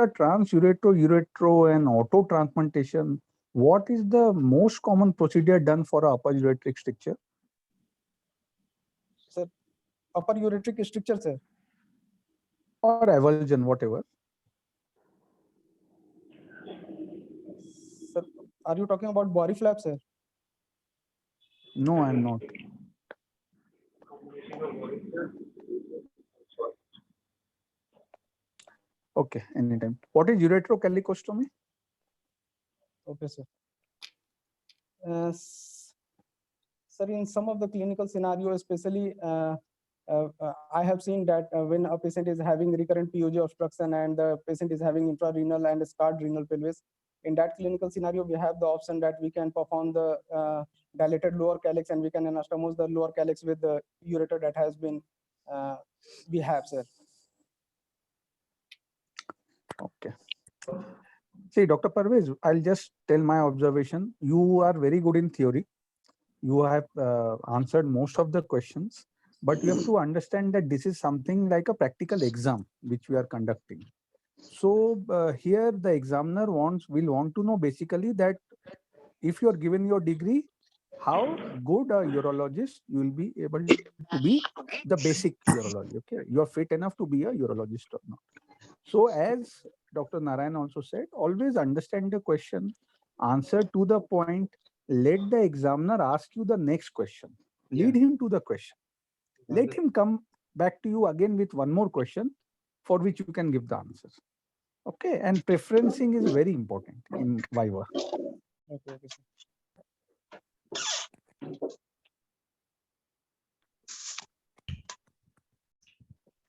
a transuretero and auto transplantation, what is the most common procedure done for a upper ureteric stricture? Sir, upper ureteric stricture, sir. Or avulsion, whatever. Are you talking about body flap, sir? No, I'm not. Okay, anytime. What is ureterocalicostomy? Okay, sir. Sir, in some of the clinical scenario, especially I have seen that when a patient is having recurrent POG obstruction and the patient is having intrarenal and scarred renal pelvis, in that clinical scenario, we have the option that we can perform the dilated lower calyx and we can anastomose the lower calyx with the ureter that has been we have, sir. Okay. See, Dr. Parvez, I'll just tell my observation. You are very good in theory. You have answered most of the questions, but you have to understand that this is something like a practical exam which we are conducting. So here the examiner will want to know basically that if you are given your degree, how good a urologist you will be able to be the basic urology. Okay, you are fit enough to be a urologist or not. So as Dr. Narayan also said, always understand the question, answer to the point, let the examiner ask you the next question, lead him to the question, let him come back to you again with one more question for which you can give the answers. Okay, and preferencing is very important in Viva. Okay, okay, sir.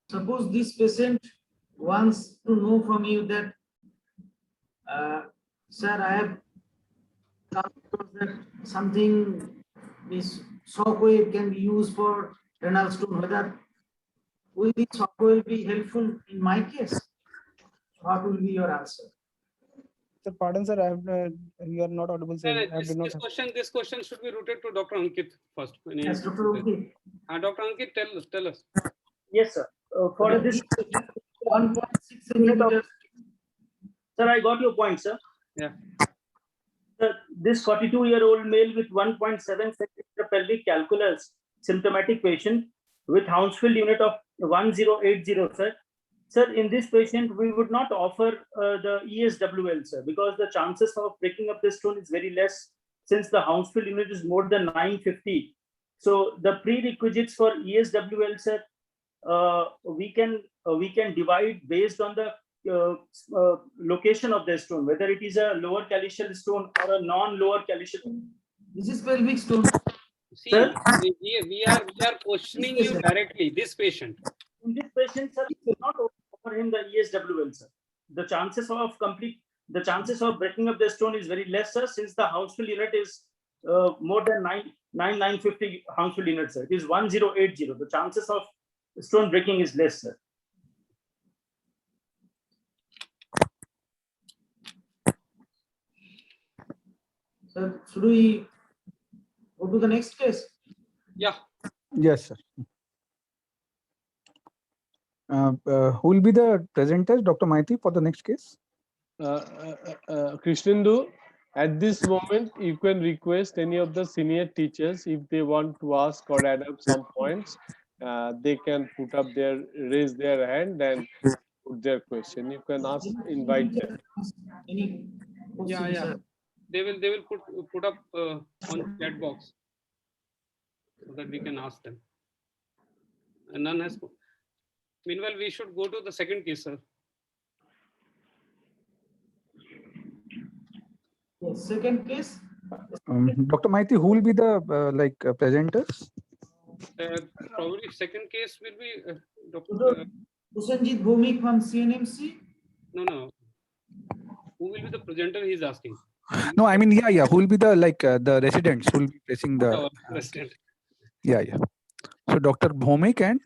Suppose this patient wants to know from you that, sir, I have come across that something, this shockwave can be used for renal stone. Whether will this shockwave be helpful in my case? What will be your answer? Sir, pardon, sir. You are not audible, sir. This question should be routed to Dr. Ankit first. Yes, Dr. Ankit. Dr. Ankit, tell us. Yes, sir. For this 1.6 centimeters. Sir, I got your point, sir. Yeah. This 42-year-old male with 1.7 centimeter pelvic calculus symptomatic patient with Hounsfield unit of 1080, sir. Sir, in this patient, we would not offer the ESWL, sir, because the chances of breaking up the stone is very less since the Hounsfield unit is more than 950. So the prerequisites for ESWL, sir, we can divide based on the location of the stone, whether it is a lower calycial stone or a non-lower calycial. This is pelvic stone. See, we are questioning you directly. This patient. In this patient, sir, we not offer him the ESWL, sir. The chances of breaking up the stone is very less, sir, since the Hounsfield unit is more than 950 Hounsfield units, sir. It is 1080. The chances of stone breaking is less, sir. Sir, should we go to the next case? Yeah. Yes, sir. Who will be the presenters, Dr. Maiti, for the next case? Krishnendu, at this moment, you can request any of the senior teachers if they want to ask or add up some points. They can raise their hand and put their question. You can ask, invite them. Any Yeah, questions, yeah. sir? They will put up on chat box so that we can ask them. And none has. Meanwhile, we should go to the second case, sir. Yes, second case. Dr. Maiti, who will be the presenters? Probably second case will be Dr. Kusanjit Bhumik from CNMC. No. Who will be the presenter? He's asking. No, I mean, yeah. Who will be the the residents who will be facing the resident? Yeah. So Dr. Bhomik and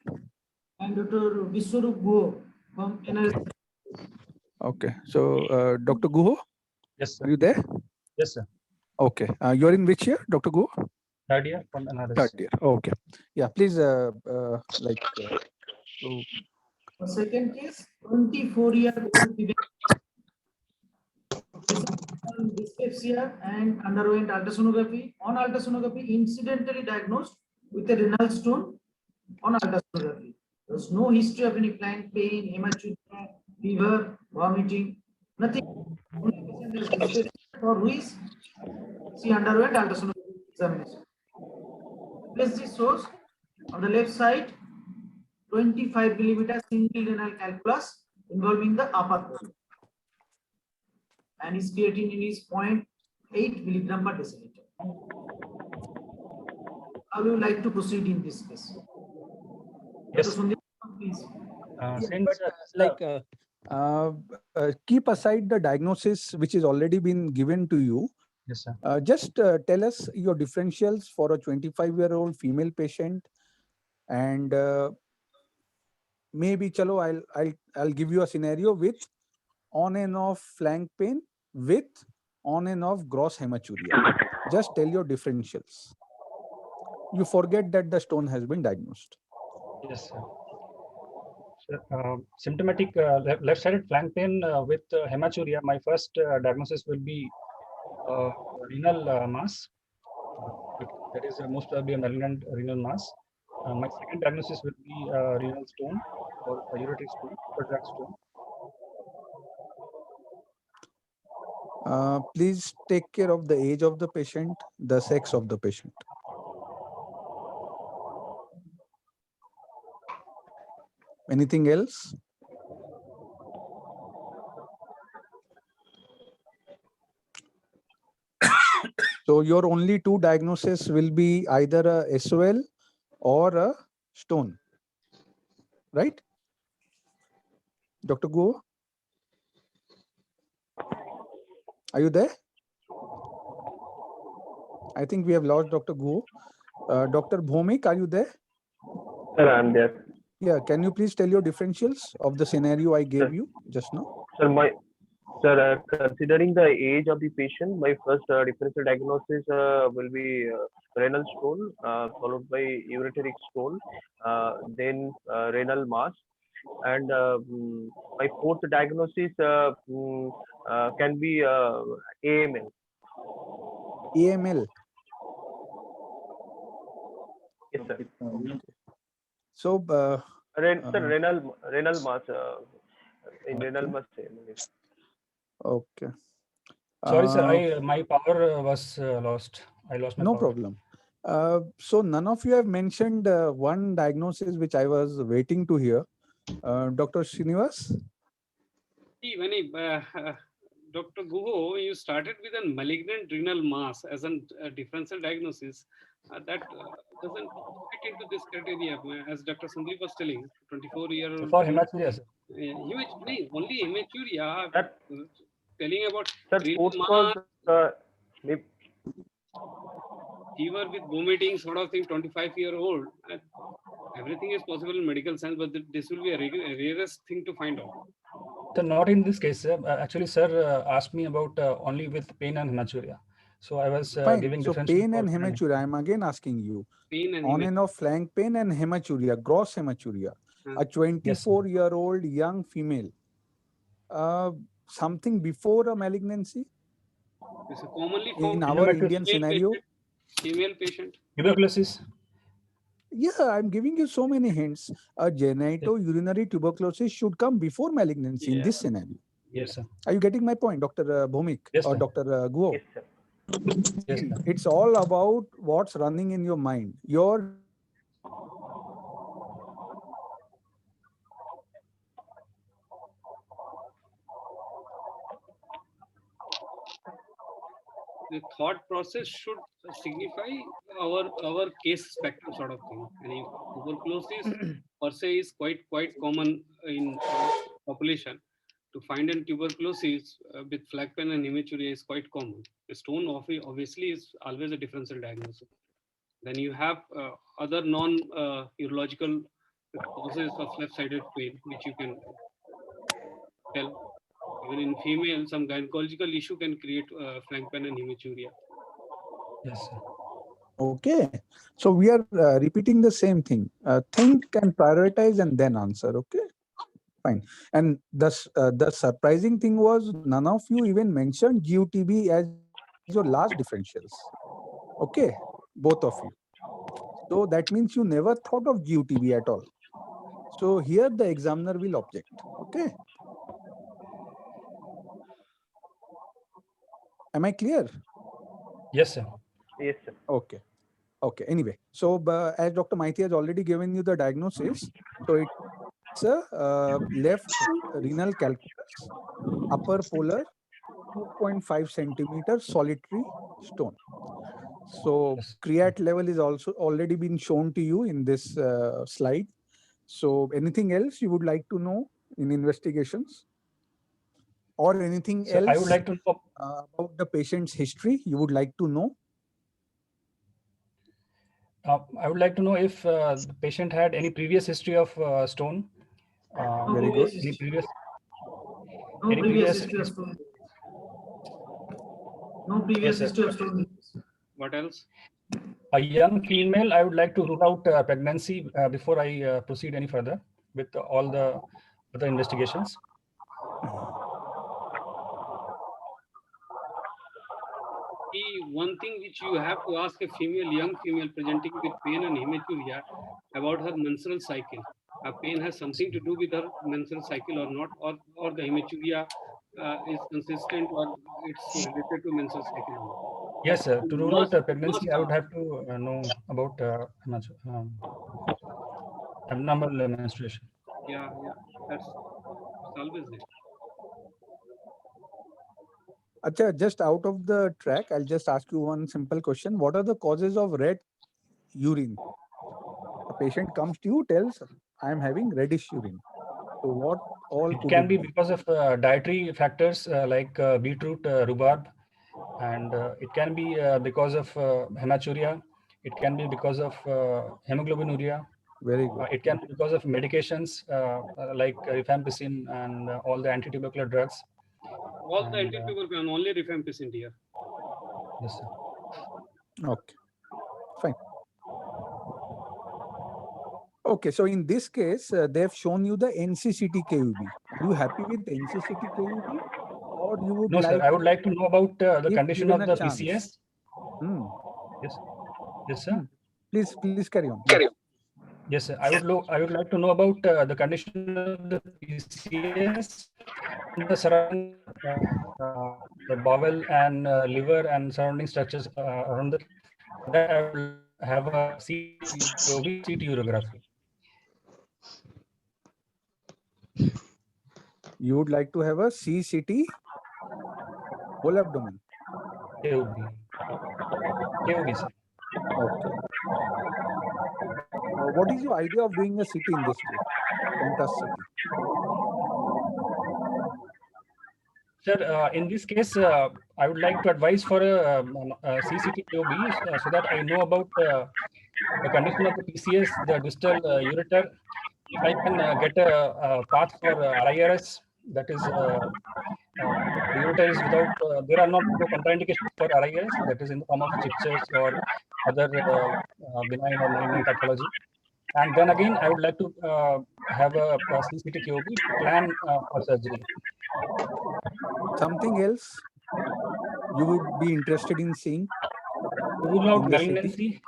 Dr. Vishwarup Guho from NRS. Okay. So Dr. Guho? Yes, sir. Are you there? Yes, sir. Okay. You're in which year, Dr. Guho? Third year from NRS. Third year. Okay. Yeah. Please, The second case, 24-year-old dyspepsia and underwent ultrasonography. On ultrasonography, incidentally diagnosed with a renal stone on ultrasonography. There's no history of any flank pain, hematuria, fever, vomiting, nothing. Only patient has dyspepsia for which See underwent ultrasonography examination. Place the source on the left side, 25 millimeter single renal calculus involving the upper body. And his creatinine is 0.8 milligram per deciliter. How do you like to proceed in this case? Yes. Dr. Sundar, please. Since keep aside the diagnosis which is already been given to you. yes, sir. Just tell us your differentials for a 25-year-old female patient, and maybe chalo I'll give you a scenario with on and off flank pain with on and off gross hematuria. Just tell your differentials. You forget that the stone has been diagnosed. Yes, sir. Symptomatic left-sided flank pain with hematuria. My first diagnosis will be renal mass. That is most probably a malignant renal mass. My second diagnosis will be renal stone or a ureteric stone, upper tract stone. Please take care of the age of the patient, the sex of the patient. Anything else? So your only two diagnoses will be either a SOL or a stone, right? Dr. Guo? Are you there? I think we have lost Dr. Guo. Dr. Bhomik, are you there? Sir, I'm there. Yeah, can you please tell your differentials of the scenario I gave you just now? Sir, considering the age of the patient, my first differential diagnosis will be renal stone, followed by ureteric stone, then renal mass, and my fourth diagnosis can be AML. AML. Yes, sir. Okay. So, renal mass. In renal mass. Okay. Sorry, sir. My power was lost. I lost my no power. problem. So none of you have mentioned one diagnosis which I was waiting to hear. Dr. Srinivas? See, Dr. Guho, you started with a malignant renal mass as a differential diagnosis. That doesn't fit into this criteria, as Dr. Sandeep was telling. 24-year-old. For hematuria, sir. Only hematuria. Telling about sir, renal mass, fever with vomiting, sort of thing. 25-year-old. Everything is possible in medical science, but this will be a rarest thing to find out. So not in this case, sir. Actually, sir asked me about only with pain and hematuria. So I was giving so pain and hematuria. I'm again asking you. Pain and on and off flank pain and hematuria, gross hematuria. A 24-year-old young female. Something before a malignancy? It's a commonly in our Indian scenario. Female patient. Tuberculosis. Yeah, I'm giving you so many hints. A genitourinary tuberculosis should come before malignancy in this scenario. Yes, sir. Are you getting my point, Dr. Bhomik or Dr. Guo? Yes, sir. Yes, sir. It's all about what's running in your mind. The thought process should signify our case spectrum sort of thing. And if tuberculosis per se is quite common in population, to find in tuberculosis with flank pain and hematuria is quite common. The stone obviously is always a differential diagnosis. Then you have other non-urological causes of left-sided pain, which you can tell. Even in female, some gynecological issue can create flank pain and hematuria. Yes, sir. Okay. So we are repeating the same thing. Think and prioritize and then answer. Okay. Fine. And the surprising thing was none of you even mentioned GUTB as your last differentials. Okay. Both of you. So that means you never thought of GUTB at all. So here the examiner will object. Okay. Am I clear? Yes, sir. Yes, sir. Okay. Okay. Anyway, so as Dr. Maiti has already given you the diagnosis, so it's a left renal calculus, upper polar, 2.5 centimeter solitary stone. So creat level is also already been shown to you in this slide. So anything else you would like to know in investigations, or anything So I would else like to know about the patient's history you would like to know? I would like to know if the patient had any previous history of stone. No Very good. previous Any history. previous, No any previous previous. history of stone. No Yes, previous sir. history of stone. What else? A young female, I would like to rule out pregnancy before I proceed any further with all the other investigations. One thing which you have to ask a young female presenting with pain and hematuria about her menstrual cycle. A pain has something to do with her menstrual cycle or not, or the hematuria is consistent or it's related to menstrual cycle or not. Yes, sir. To rule out pregnancy, I would ask. have to know about abnormal menstruation. Yeah, that's always there. Acha, just out of the track, I'll just ask you one simple question. What are the causes of red urine? A patient comes to you, tells, I am having reddish urine. So what all It could can it be be? because of dietary factors like beetroot, rhubarb, and it can be because of hematuria. It can be because of hemoglobinuria. Very good. It can be because of medications like rifampicin and all the anti-tubercular drugs. All the And, antitubercular, only rifampicin here. yes, sir. Okay, fine. Okay, so in this case, they've shown you the NCCT KUB. Are you happy with NCCT KUB, or you would No, sir. like, I would like to know about the if condition given of a the chance? PCS. Hmm. Yes, yes, sir. Please carry on. Yes. Yes, sir. I would like to know about the condition of the PCS and the surrounding the bowel and liver and surrounding structures around the. For that, I would like to have a CT urography. You would like to have a CCT whole abdomen. KOB. KOB, sir. Okay. What is your idea of doing a CT in this case? Contrast CT. Sir, in this case, I would like to advise for a CCT KOB so that I know about the condition of the PCS, the distal ureter. If I can get a path for RIRS, that is, the ureter is without, there are no contraindications for RIRS, that is in the form of strictures or other benign or malignant pathology. And then again, I would like to have a CCT KOB to plan for surgery. Something else you would be interested in seeing To rule out in the CT? malignancy,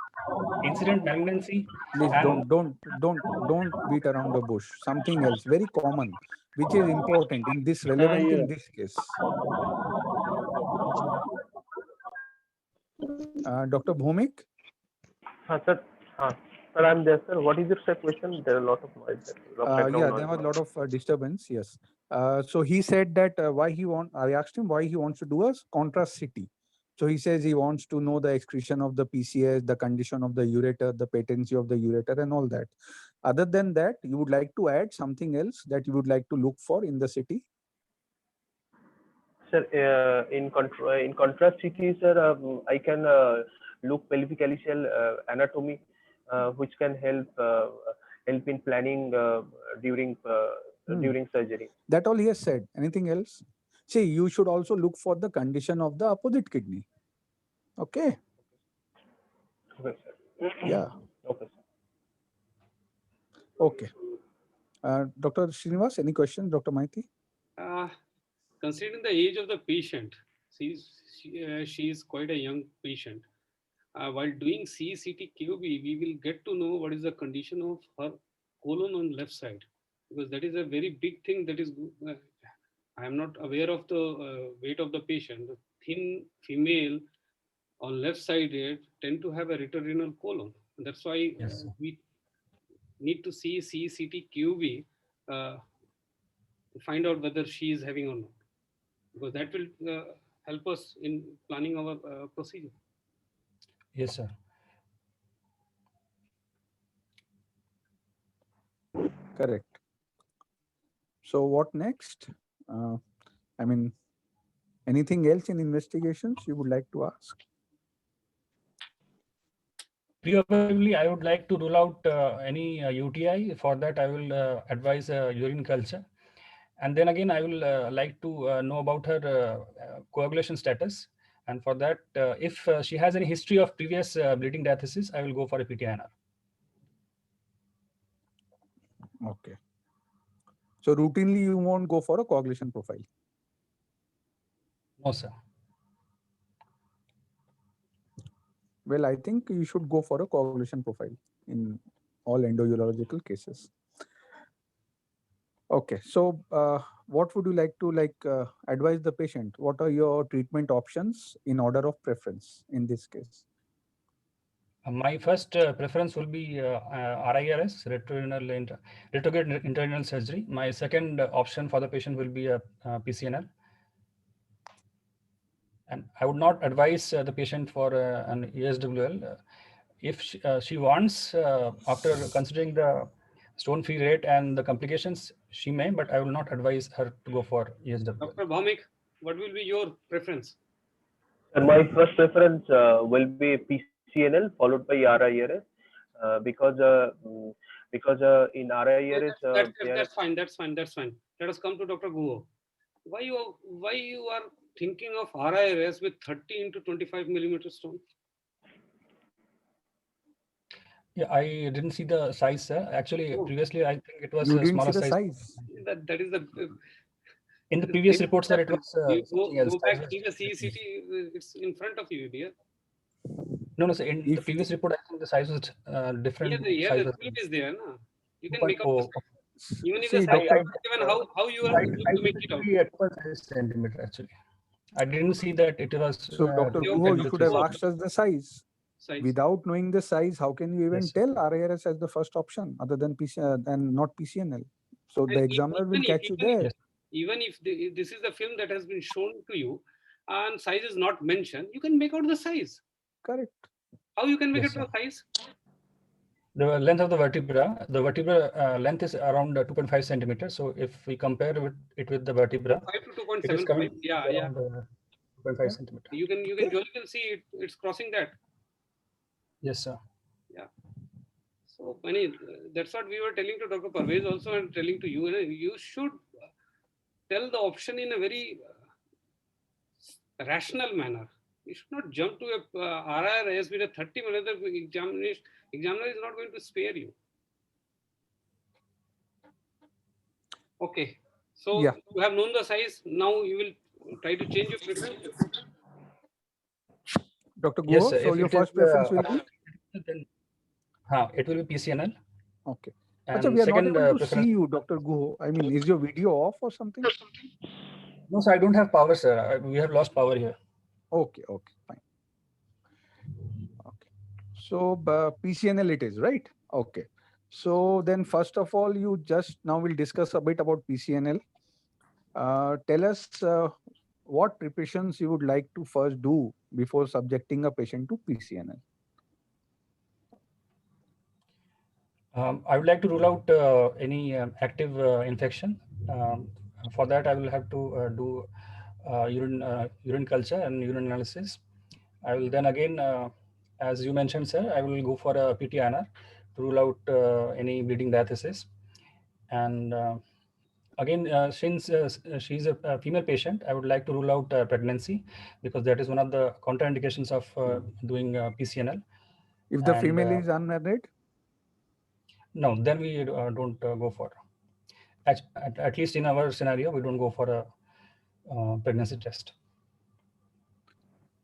incident malignancy. Please And don't beat around the bush. Something else very common, which is important in this, relevant in this case. Dr. Bhomik? Sir, sir, I'm there, sir. What is your sir, question? There are a lot of noise, background Yeah, noise. there was a lot of disturbance. Yes. So he said that I asked him why he wants to do a contrast CT. So he says he wants to know the excretion of the PCS, the condition of the ureter, the patency of the ureter, and all that. Other than that, you would like to add something else that you would like to look for in the CT? Sir, in contrast CT, sir, I can look pelvic calyceal anatomy, which can help in planning during surgery. That all he has said. Anything else? See, you should also look for the condition of the opposite kidney. Okay. Okay, sir. Yeah. Okay, sir. Okay. Dr. Srinivas, any questions, Dr. Maiti? Considering the age of the patient, she is quite a young patient. While doing CCT QB, we will get to know what is the condition of her colon on left side, because that is a very big thing. That is, I am not aware of the weight of the patient. The thin female on left sided tend to have a retrorenal colon. And that's why Yes. we need to see CCT QB to find out whether she is having or not, because that will help us in planning our procedure. Yes, sir. Correct. So what next? I mean, anything else in investigations you would like to ask? Preoperatively, I would like to rule out any UTI. For that, I will advise urine culture. And then again, I will like to know about her coagulation status. And for that, if she has any history of previous bleeding diathesis, I will go for a PTINR. Okay. So routinely you won't go for a coagulation profile? No, sir. Well, I think you should go for a coagulation profile in all endourological cases. Okay, so what would you like to advise the patient? What are your treatment options in order of preference in this case? My first preference will be RIRS, retrograde intestinal surgery. My second option for the patient will be a PCNL. And I would not advise the patient for an ESWL. If she wants, after considering the stone-free rate and the complications, she may, but I will not advise her to go for ESWL. Dr. Bhaumik, what will be your preference? And my first preference will be PCNL followed by RIRS because in RIRS That's fine. That's fine. That's fine. Let us come to Dr. Guho. Why you are thinking of RIRS with 30 into 25 millimeter stone? Yeah, I didn't see the size, sir. Actually, previously I think it was you a didn't see smaller the size. That is the. In the previous reports, sir, it was you something else. go back, see the CCT. It's in front of you, dear. No, sir. In the previous report, I think the size was different. Yeah, size the was film is there, no? You can make up. Even if See, the size Dr. is given, how you are going to make it out? At 2.5 centimeter actually. I didn't see that it was. So, Dr. Guho, you should have asked us the size. Without knowing the size, how can you even tell RIRS as the first option other than and not PCNL? So the examiner will catch you there. Even if this is the film that has been shown to you and size is not mentioned, you can make out the size. Correct. How you can make it the size? The length of the vertebra length is around 2.5 centimeters. So if we compare it with the vertebra, 5 to it is 2.75. coming Yeah. around 2.5 centimeters. You can see it. It's crossing that. Yes, sir. Yeah. So, that's what we were telling to Dr. Parvez also and telling to you. You should tell the option in a very rational manner. You should not jump to a RIRS with a 30 minute examiner is not going to spare you. Okay. So you have known the size. Now you will try to change your preference. Dr. Guho, Yes, sir. so your first preference will be? Then, it will be PCNL. Okay. And we are not second, able to see you, Dr. Guho. I mean, is your video off or something? No, sir, I don't have power, sir. We have lost power here. Okay, fine. Okay. So PCNL it is, right? Okay. So then first of all, now we'll discuss a bit about PCNL. Tell us what preparations you would like to first do before subjecting a patient to PCNL. I would like to rule out any active infection. For that, I will have to do urine culture and urine analysis. I will then again, as you mentioned, sir, I will go for a PTINR to rule out any bleeding diathesis. And again, since she's a female patient, I would like to rule out pregnancy because that is one of the contraindications of doing PCNL. If the female is unmarried? No, then we don't go for. At least in our scenario, we don't go for a pregnancy test.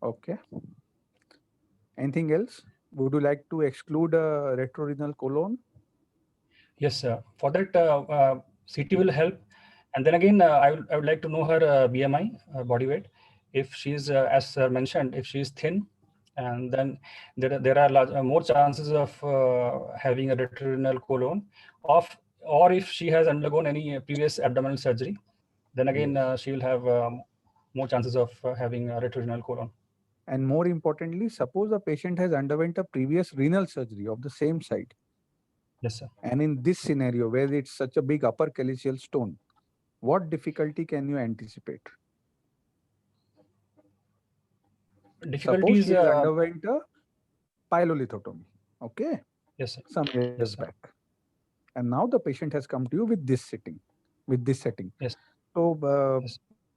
Okay. Anything else? Would you like to exclude a retrorenal colon? Yes, sir. For that, CT will help. And then again, I would like to know her BMI, body weight. If she's, as sir mentioned, if she's thin, And then there are more chances of having a retrorenal colon, or if she has undergone any previous abdominal surgery, then again she will have more chances of having a retrorenal colon. And more importantly, suppose a patient has underwent a previous renal surgery of the same side. Yes, sir. And in this scenario, where it's such a big upper calyceal stone, what difficulty can you anticipate? Suppose she has underwent a pyelolithotomy, okay? Yes, sir. Some years back. And now the patient has come to you with this setting. Yes. So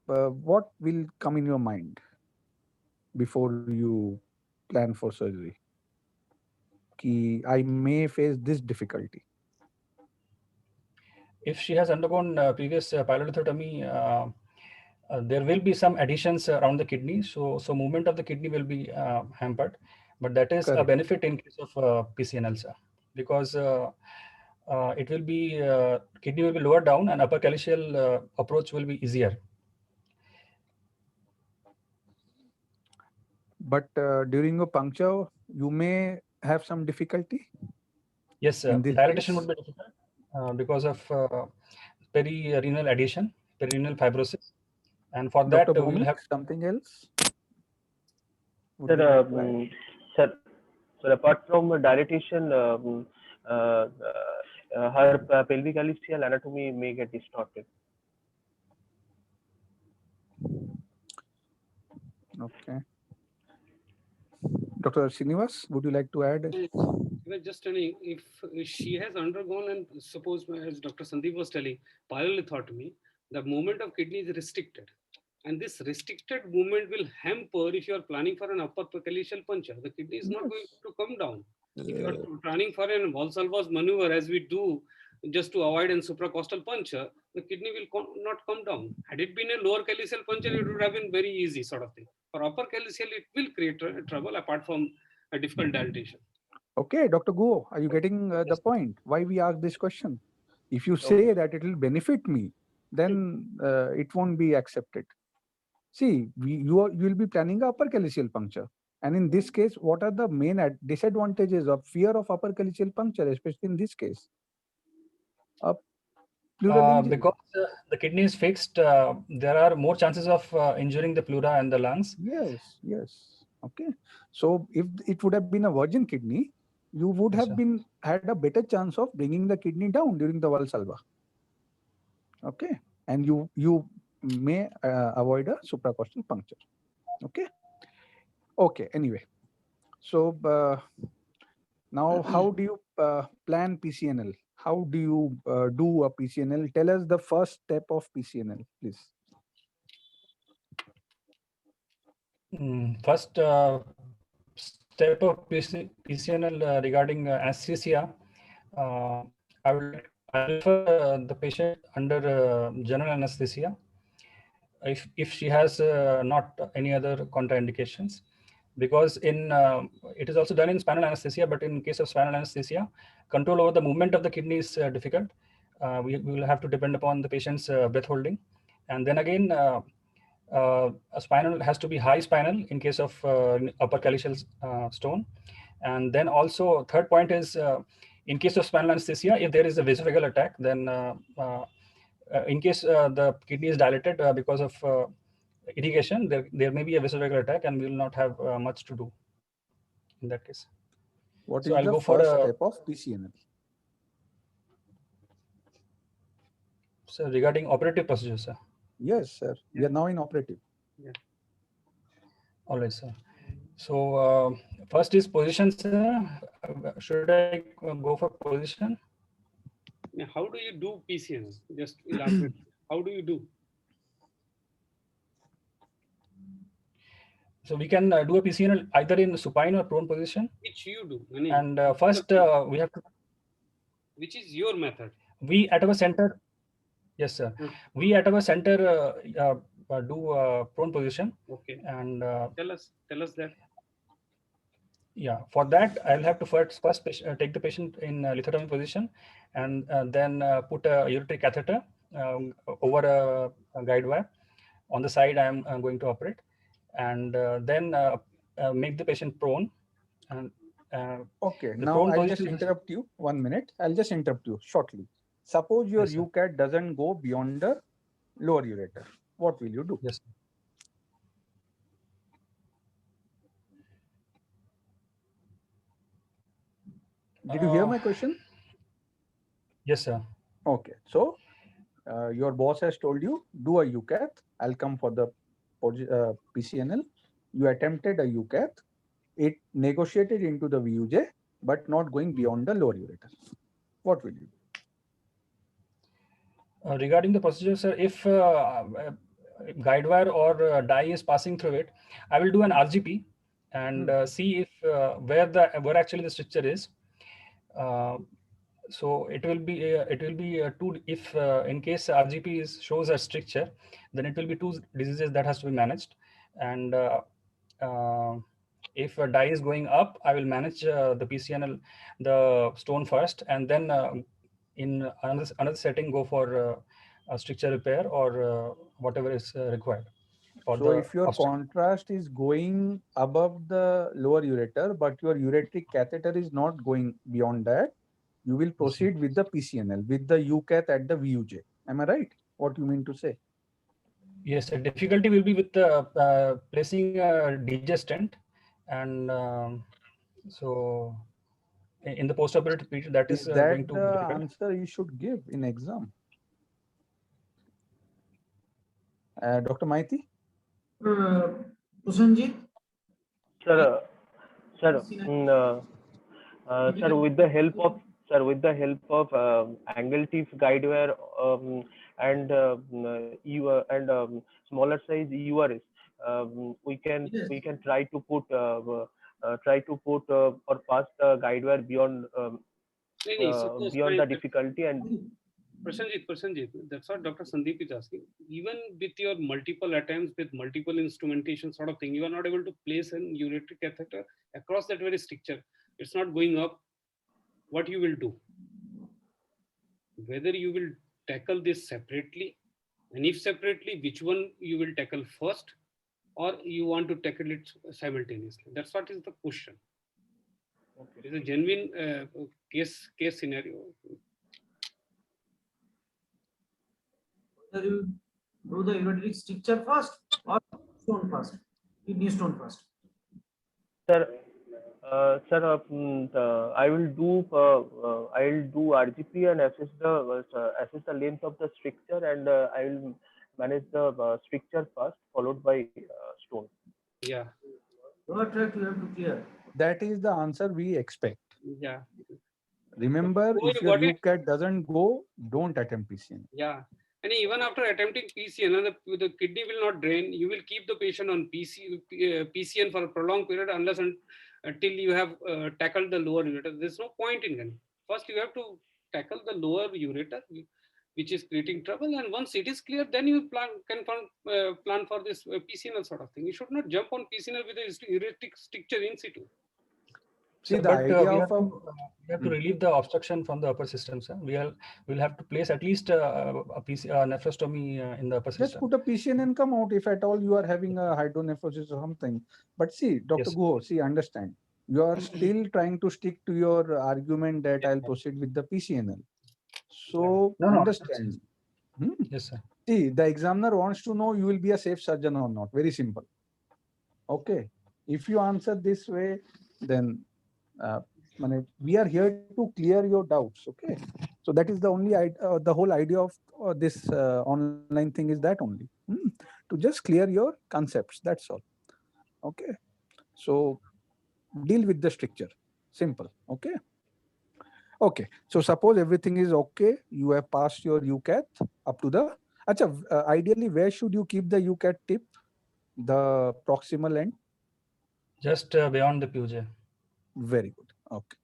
what will come in your mind before you plan for surgery? I may face this difficulty. If she has undergone previous pyelolithotomy, there will be some additions around the kidney, so movement of the kidney will be hampered, but that is a benefit in case of PCNL, sir, because it will be kidney will be lower down and upper calyceal approach will be easier. But during a puncture, you may have some difficulty. Yes, sir. Dilatation would be difficult because of perirenal adhesion, perirenal fibrosis, and for that we will have something else. Sir, apart from dilatation, her pelvic calyceal anatomy may get distorted. Okay. Dr. Srinivas, would you like to add? Just telling, if she has undergone, and suppose as Dr. Sandeep was telling, pyelolithotomy, the movement of kidney is restricted. And this restricted movement will hamper if you are planning for an upper calyceal puncture. The kidney is not going to come down. If you are planning for an Valsalva's maneuver, as we do, just to avoid an supracostal puncture, the kidney will not come down. Had it been a lower calyceal puncture, it would have been very easy sort of thing. For upper calyceal, it will create trouble apart from a difficult dilatation. Okay, Dr. Guo, are you getting the point? Why we ask this question? If you say that it will benefit me, then it won't be accepted. See, you will be planning upper calyceal puncture. And in this case, what are the main disadvantages of fear of upper calyceal puncture, especially in this case? Because the kidney is fixed, there are more chances of injuring the pleura and the lungs. Yes. Okay. So if it would have been a virgin kidney, you would have had a better chance of bringing the kidney down during the Valsalva. Okay. And you may avoid a supracostal puncture. Okay. Anyway. So now how do you plan PCNL? How do you do a PCNL? Tell us the first step of PCNL, please. First step of PCNL regarding anesthesia, I will refer the patient under general anesthesia if she has not any other contraindications, because it is also done in spinal anesthesia, but in case of spinal anesthesia, control over the movement of the kidney is difficult. We will have to depend upon the patient's breath holding, and then again a spinal has to be high spinal in case of upper calyceal stone. And then also third point is in case of spinal anesthesia, if there is a vasovagal attack, then in case the kidney is dilated because of irrigation, there may be a vasovagal attack and we will not have much to do in that case. What is the first step of PCNL? So regarding operative procedure, sir. Yes, sir. We are now in operative. Yeah. All right, sir. So first is position, sir. Should I go for position? How do you do PCNL? Just elaborate. How do you do? So we can do a PCNL either in supine or prone position. Which you do. And first we have to. Which is your method? We at our center. Yes, sir. We at our center do prone position. Okay. And tell us that. Yeah, for that I'll have to first take the patient in lithotomy position, and then put a ureteric catheter over a guide wire. On the side I'm going to operate, and then make the patient prone. And okay, the now prone I'll just position is, interrupt you 1 minute. I'll just interrupt you shortly. Suppose your yes, sir. UCAT doesn't go beyond the lower ureter. What will you do? Yes. Did you hear my question? Yes, sir. Okay, so your boss has told you do a UCAT. I'll come for the PCNL. You attempted a UCAT. It negotiated into the VUJ, but not going beyond the lower ureter. What will you do? Regarding the procedure, sir, if guide wire or dye is passing through it, I will do an RGP and see if where actually the stricture is. So it will be two. If in case RGP shows a stricture, then it will be two diseases that has to be managed. And if a dye is going up, I will manage the PCNL, the stone first, and then in another setting go for a stricture repair or whatever is required for So the if your obstacle. contrast is going above the lower ureter, but your ureteric catheter is not going beyond that, you will proceed with the PCNL, with the UCAT at the VUJ. Am I right? What you mean to say? Yes, the difficulty will be with placing a digestant, and so in the post-operative period, that is Is going that to be the difficult. answer you should give in exam? Dr. Maiti? Prasenjit? Sir, sir, sir, with the help of angle tip guide wire and smaller size URS, Yes. we can try to put or pass the guide wire beyond Suppose beyond the difficulty. And Prasenjit, that's what Dr. Sandeep is asking. Even with your multiple attempts with multiple instrumentation sort of thing, you are not able to place an ureteric catheter across that very stricture. It's not going up. What you will do? Whether you will tackle this separately, and if separately, which one you will tackle first, or you want to tackle it simultaneously? That's what is the question. It is a genuine case scenario. Whether you do the ureteric stricture first or stone first, kidney stone first. sir, I will do RGP and assess the length of the stricture, and I will manage the stricture first, followed by stone. Yeah. Lower tract you have to clear. That is the answer we expect. Yeah. Remember, if your UCAT doesn't go, don't attempt PCN. Yeah. And even after attempting PCN, the kidney will not drain. You will keep the patient on PCN for a prolonged period until you have tackled the lower ureter. There's no point in that. First, you have to tackle the lower ureter, which is creating trouble. And once it is clear, then you plan for this PCNL sort of thing. You should not jump on PCNL with a ureteric stricture in situ. See, So, the but idea we of have to relieve the obstruction from the upper system, sir. We'll have to place at least a nephrostomy in the upper just system. put a PCN and come out if at all you are having a hydronephrosis or something. But see, Dr. Yes. Guho, see, understand. You are still trying to stick to your argument that I'll proceed with the PCNL. So No, understand. Yes, sir. See, the examiner wants to know you will be a safe surgeon or not. Very simple. Okay. If you answer this way, then we are here to clear your doubts. Okay. So that is the only the whole idea of this online thing is that only to just clear your concepts. That's all. Okay. So deal with the stricture. Simple. Okay. Okay. So suppose everything is okay. You have passed your UCAT up to the. Ideally, where should you keep the UCAT tip? The proximal end? Just beyond the puja. Very good. Okay.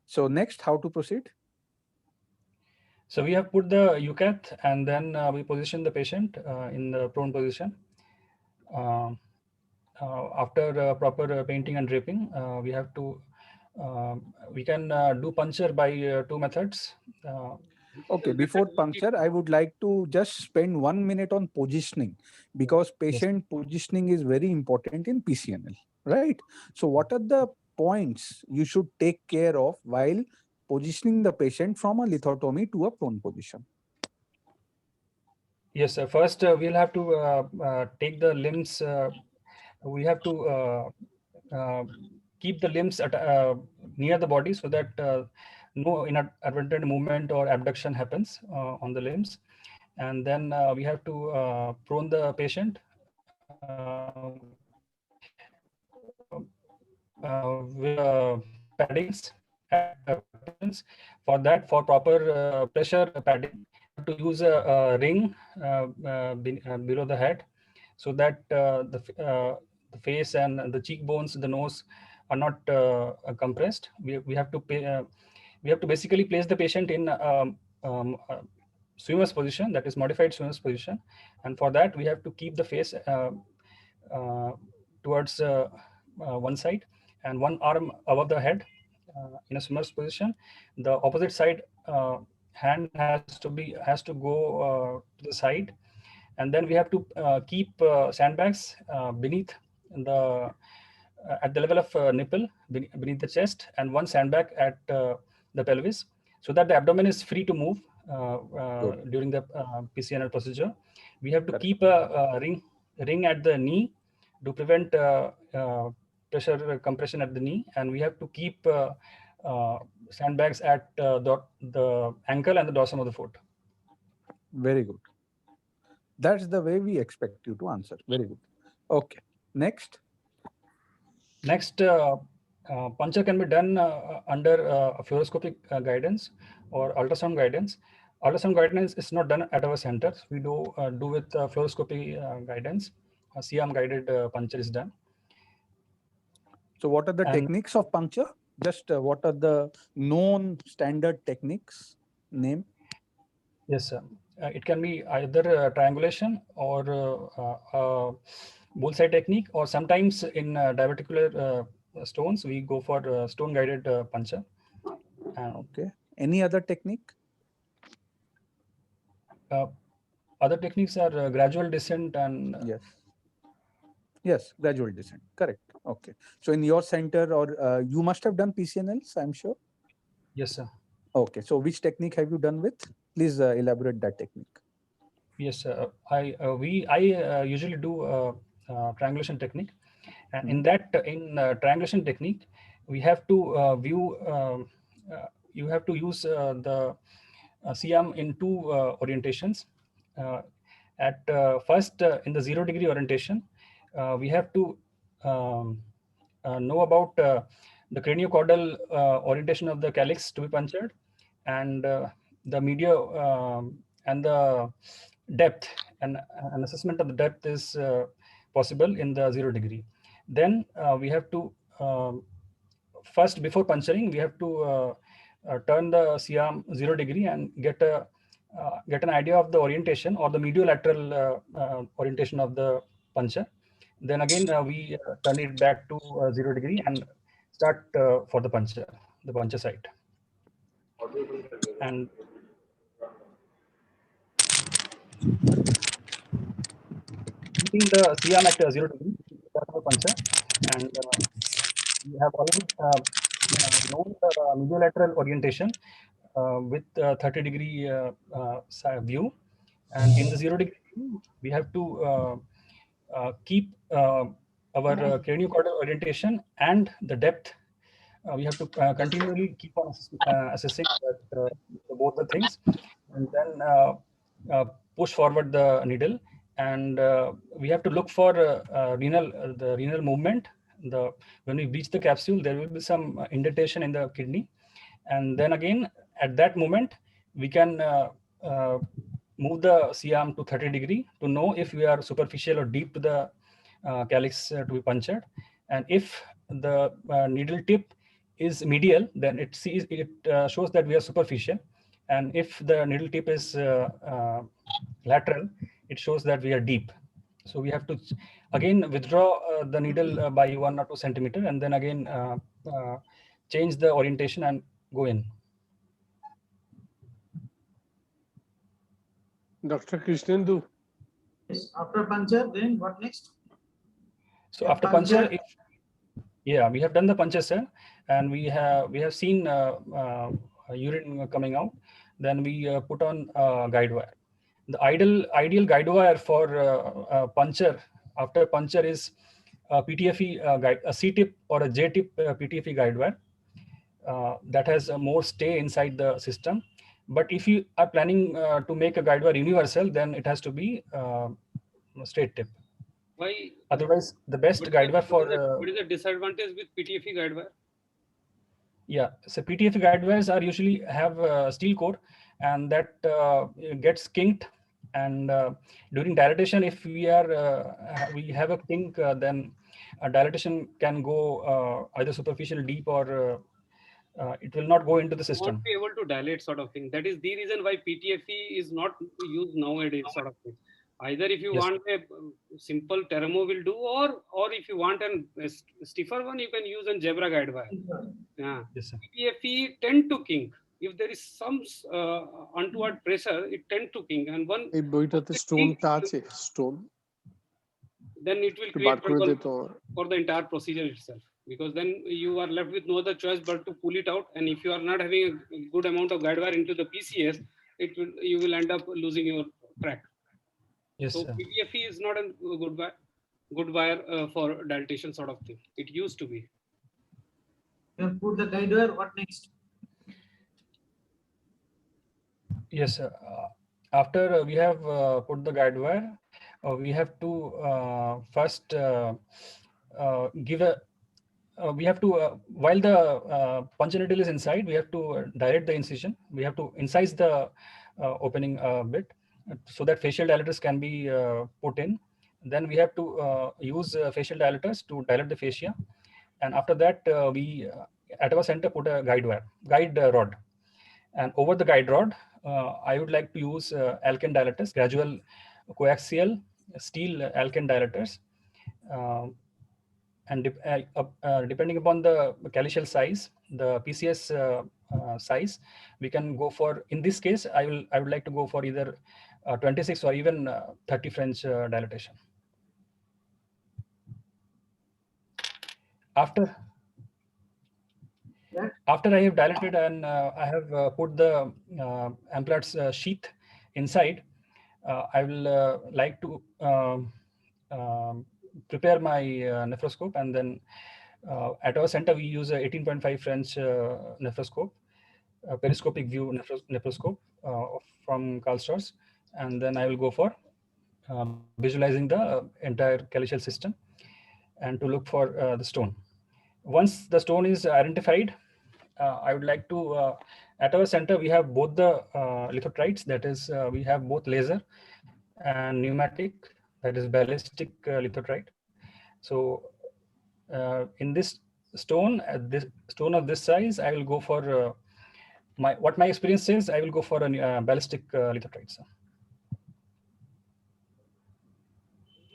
So next, how to proceed? So we have put the UCAT and then we position the patient in the prone position. After proper painting and draping, we have to we can do puncture by two methods. Okay, before puncture, I would like to just spend 1 minute on positioning, because patient positioning is very important in PCNL, right? So what are the points you should take care of while positioning the patient from a lithotomy to a prone position? Yes, first we'll have to take the limbs. We have to keep the limbs near the body so that no inadvertent movement or abduction happens on the limbs. And then we have to prone the patient with paddings positions. For that, for proper pressure padding, we have to use a ring below the head, so that the face and the cheekbones, the nose are not compressed. We have to basically place the patient in swimmer's position, that is modified swimmer's position, and for that we have to keep the face towards one side and one arm above the head in a swimmer's position. The opposite side hand has to go to the side, and then we have to keep sandbags beneath the at the level of nipple beneath the chest, and one sandbag at the pelvis, so that the abdomen is free to move during the PCNL procedure. We have to keep a ring at the knee to prevent pressure compression at the knee, and we have to keep sandbags at the ankle and the dorsum of the foot. Very good. That's the way we expect you to answer. Very good. Okay. Next. Next, puncture can be done under fluoroscopic guidance or ultrasound guidance. Ultrasound guidance is not done at our center. We do with fluoroscopy guidance. CM guided puncture is done. So what are the techniques of puncture? Just what are the known standard techniques? Name? Yes, sir. It can be either triangulation or bullseye technique, or sometimes in diverticular stones, we go for stone guided puncture. Okay. Any other technique? Other techniques are gradual descent and Yes, gradual descent. Correct. Okay. So in your center, or you must have done PCNLs, I'm sure. Yes, sir. Okay. So which technique have you done with? Please elaborate that technique. Yes, I usually do triangulation technique, and in triangulation technique, we have to view. You have to use the CM in two orientations. At first, in the 0 degree orientation, we have to know about the craniocaudal orientation of the calyx to be punctured, and the media and the depth, and an assessment of the depth is possible in the 0 degree. Then we have to first, before puncturing, we have to turn the CM 0 degree and get an idea of the orientation or the mediolateral orientation of the puncture. Then again we turn it back to 0 degree and start for the puncture site. And keeping the CM at 0 degree for puncture, and we have already known the mediolateral orientation with 30 degree view, and in the 0 degree view, we have to keep our craniocaudal orientation and the depth. We have to continually keep on assessing both the things, and then push forward the needle, and we have to look for the renal movement. When we breach the capsule, there will be some indentation in the kidney, and then again at that moment we can move the C-arm to 30 degree to know if we are superficial or deep to the calyx to be punctured. And if the needle tip is medial, then it shows that we are superficial. And if the needle tip is lateral, it shows that we are deep. So we have to again withdraw the needle by 1 or 2 centimeter, and then again change the orientation and go in. Dr. Krishnendu. Yes, after puncture, then what next? So Yeah, after puncture, yeah, we have done the puncture, sir, and we have seen urine coming out. Then we put on guide wire. The ideal guide wire for puncture after puncture is a PTFE guide, a C-tip or a J-tip PTFE guide wire that has more stay inside the system. But if you are planning to make a guide wire universal, then it has to be straight tip. Why? Otherwise, the best guide wire for what is the disadvantage with PTFE guide wire? Yeah, so PTFE guide wires are usually have steel core, and that gets kinked. And during dilatation, if we have a kink, then dilatation can go either superficial, deep, or it will not go into the system. Won't be able to dilate, sort of thing. That is the reason why PTFE is not used nowadays, sort of thing. Either if you want a simple Teramo will do, or if you want a stiffer one, you can use a zebra guide wire. Yeah. Yes, sir. PTFE tend to kink. If there is some untoward pressure, it tend to kink. And one stone. Then it will create trouble for the entire procedure itself, because then you are left with no other choice but to pull it out. And if you are not having a good amount of guide wire into the PCS, you will end up losing your track. Yes, so sir. PTFE is not a good wire for dilatation, sort of thing. It used to be. You have put the guide wire. What next? Yes, sir. After we have put the guide wire, we have to first give a. We have to, while the puncture needle is inside, we have to dilate the incision. We have to incise the opening bit so that facial dilators can be put in. Then we have to use facial dilators to dilate the fascia. And after that, we at our center put a guide rod. And over the guide rod, I would like to use alkane dilators, gradual coaxial steel alkane dilators. And depending upon the calycial size, the PCS size, we can go for, in this case, I would like to go for either 26 or even 30 French dilatation. After I have dilated and I have put the Amplat's sheath inside, I will like to prepare my nephroscope, and then at our center we use a 18.5 French nephroscope, periscopic view nephroscope from Karl Storz, and then I will go for visualizing the entire calycial system and to look for the stone. Once the stone is identified, I would like to, at our center, we have both the lithotrites, that is, we have both laser and pneumatic, that is ballistic lithotrite. So in this stone, of this size, I will go for, what my experience says, I will go for a ballistic lithotrite. So.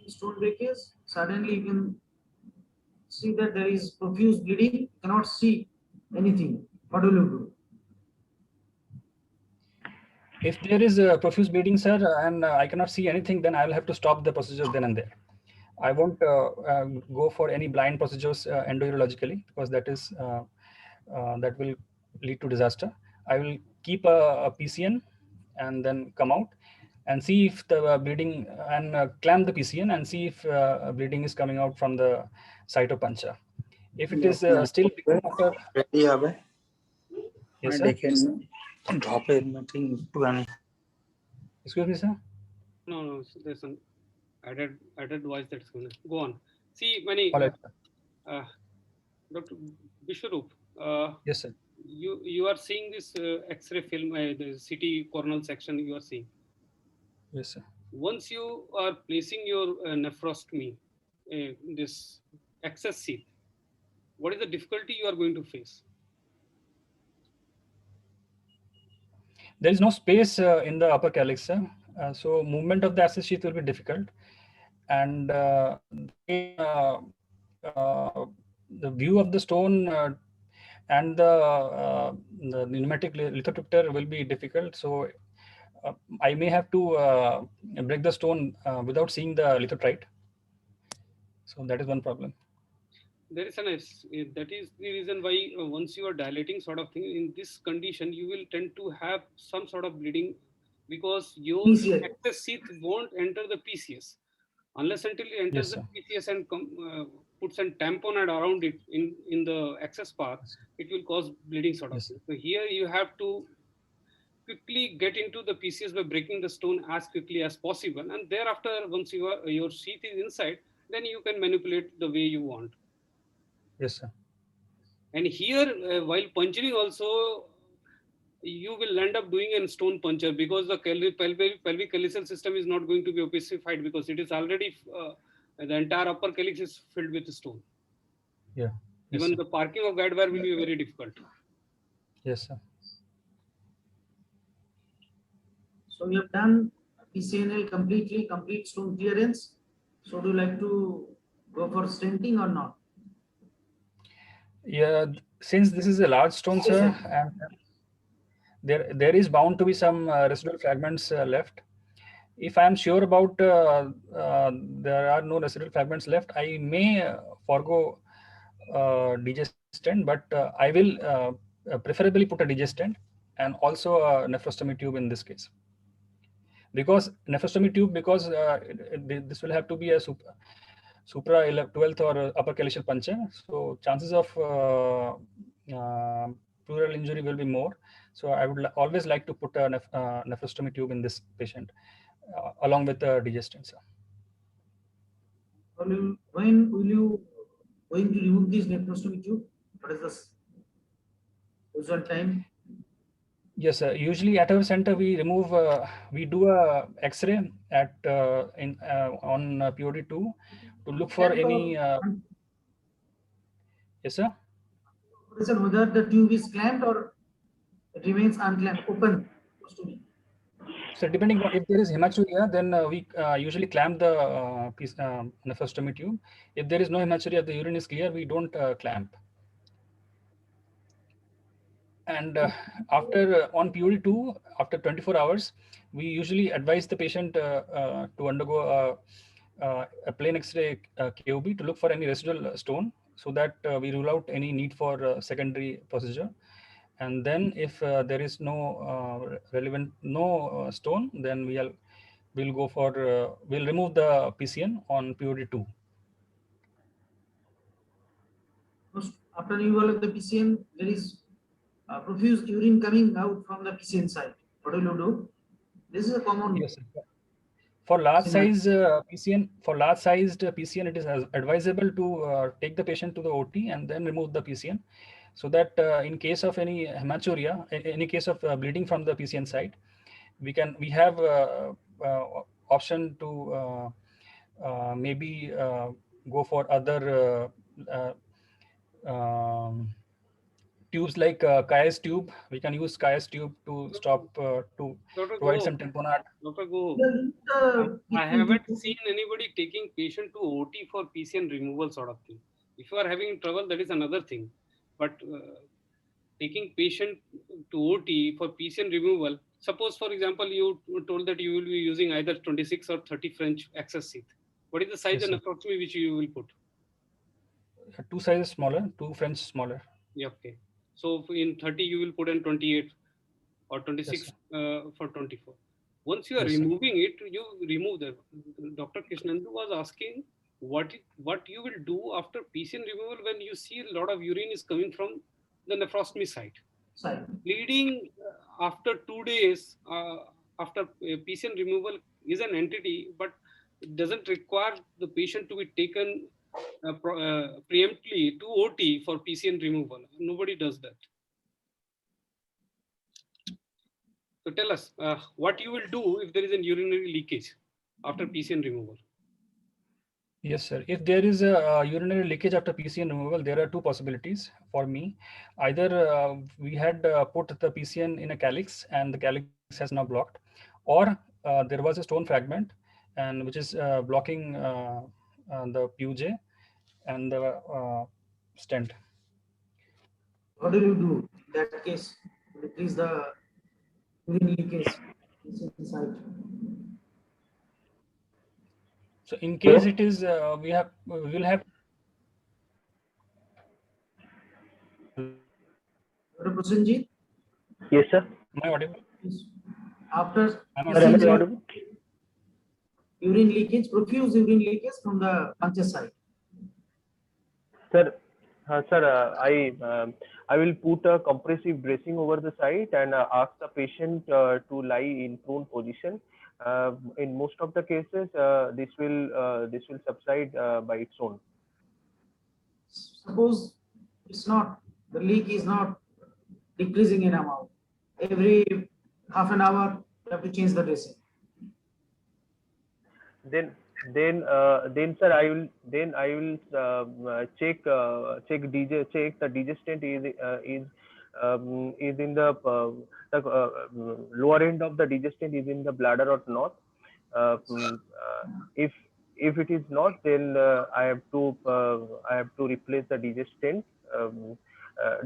Stone breakage, suddenly you can see that there is profuse bleeding, cannot see anything. What will you do? If there is a profuse bleeding, sir, and I cannot see anything, then I will have to stop the procedure then and there. I won't go for any blind procedures endourologically, because that is that will lead to disaster. I will keep a PCN and then come out and see if the bleeding, and clamp the PCN and see if bleeding is coming out from the site of puncture. If it is still after, yes, sir. Excuse me, sir. No, so there's an added voice that's going to go on. See, many. Dr. Bishwarup, yes, sir. You are seeing this X-ray film, the CT coronal section you are seeing. Yes, sir. Once you are placing your nephrostomy, this access sheath, what is the difficulty you are going to face? There is no space in the upper calyx, sir. So movement of the access sheath will be difficult. And again, the view of the stone and the pneumatic lithotripter will be difficult. So I may have to break the stone without seeing the lithotrite. So that is one problem. There is that is the reason why once you are dilating sort of thing, in this condition, you will tend to have some sort of bleeding because your PCL. excess sheath won't enter the PCS. Unless until it enters Yes, the sir. PCS and puts a tampon and around it in the access path, it will cause bleeding sort of Yes. thing. So here you have to quickly get into the PCS by breaking the stone as quickly as possible. And thereafter, once your sheath is inside, then you can manipulate the way you want. Yes, sir. And here, while puncturing also, you will end up doing a stone puncture because the pelvic calyceal system is not going to be opacified because it is already, the entire upper calyx is filled with stone. Yeah. Yes, Even sir. the parking of guide wire will be very difficult. Yes, sir. So you have done PCNL completely, complete stone clearance. So do you like to go for stenting or not? Yeah, since this is a large stone, sir, and there is bound to be some residual fragments left. If I am sure about there are no residual fragments left, I may forego degestant, but I will preferably put a degestant and also a nephrostomy tube in this case. Because nephrostomy tube, because this will have to be a supra 12th or upper calyceal puncture, so chances of pleural injury will be more. So I would always like to put a nephrostomy tube in this patient along with the digestant, sir. When will you going to remove this nephrostomy tube? What is the usual time? Yes, sir. Usually at our center we remove, we do a X-ray at on POD2 to look for any. Yes, sir. Listen, whether the tube is clamped or it remains unclamped, open. So depending on if there is hematuria, then we usually clamp the nephrostomy tube. If there is no hematuria, the urine is clear, we don't clamp. And after on POD2, after 24 hours, we usually advise the patient to undergo a plain X-ray KOB to look for any residual stone, so that we rule out any need for secondary procedure. And then if there is no relevant stone, then we'll go for we'll remove the PCN on POD2. After removal of the PCN, there is profuse urine coming out from the PCN side. What will you do? This is a common. Yes, sir. For large size PCN, for large sized PCN, it is advisable to take the patient to the OT and then remove the PCN, so that in case of any hematuria, any case of bleeding from the PCN side, we have option to maybe go for other tubes like Kai's tube. We can use Kai's tube to stop to Dr. provide Go, some tamponade. Dr. Go, I haven't seen anybody taking patient to OT for PCN removal sort of thing. If you are having trouble, that is another thing. But taking patient to OT for PCN removal, suppose for example, you told that you will be using either 26 or 30 French access sheath. What is the size Yes, and approximately which you will put? Two sizes smaller, two French smaller. Yeah, okay. So in 30, you will put in 28 or 26 Yes, for 24. Once you are Yes, sir. removing it, you remove the. Dr. Krishnendu was asking what you will do after PCN removal when you see a lot of urine is coming from the nephrostomy site. Bleeding after 2 days after PCN removal is an entity, but it doesn't require the patient to be taken preemptly to OT for PCN removal. Nobody does that. So tell us what you will do if there is a urinary leakage after PCN removal. Yes, sir. If there is a urinary leakage after PCN removal, there are two possibilities for me. Either we had put the PCN in a calyx and the calyx has now blocked, or there was a stone fragment and which is blocking the PUJ and the stent. What do you do in that case? Increase the urine leakage. inside. So in case it is, we will have. Dr. Prasenjit? Yes, sir. Am I audible? After Am Sir, am I seeing audible? urine leakage, profuse urine leakage from the puncture side. Sir, I will put a compressive dressing over the site and ask the patient to lie in prone position. In most of the cases, this will subside by its own. Suppose the leak is not decreasing in amount. Every half an hour, you have to change the dressing. Then sir, I will check the digestant is in lower end of the digestant is in the bladder or not. If it is not, then I have to replace the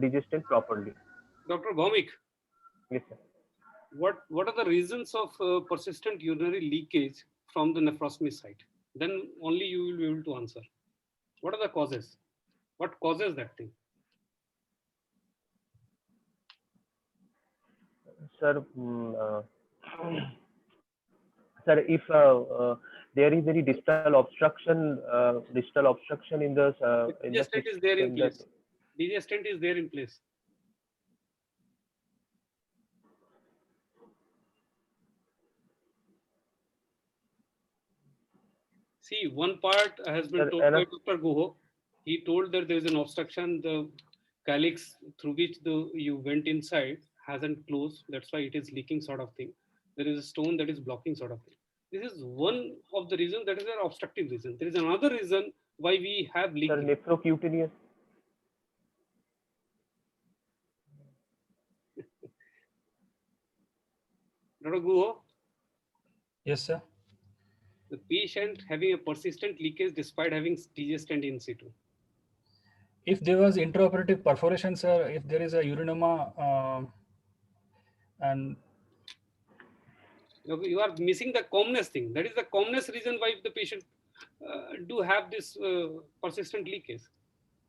digestant properly. Dr. Bhaumik, Yes, sir. what are the reasons of persistent urinary leakage from the nephrostomy site? Then only you will be able to answer. What are the causes? What causes that thing? Sir, sir, if there is any distal obstruction in the Digestant is there in place. Digestant is there in place. See, one part has been told by Dr. Guho. He told that there is an obstruction. The calyx through which you went inside hasn't closed. That's why it is leaking, sort of thing. There is a stone that is blocking, sort of thing. This is one of the reasons. That is an obstructive reason. There is another reason why we have leak. Sir, nephrocutaneous. Dr. Guho? Yes, sir. The patient having a persistent leakage despite having digestant in situ. If there was intraoperative perforation, sir, if there is a urinoma and you are missing the commonest thing. That is the commonest reason why the patient do have this persistent leakage.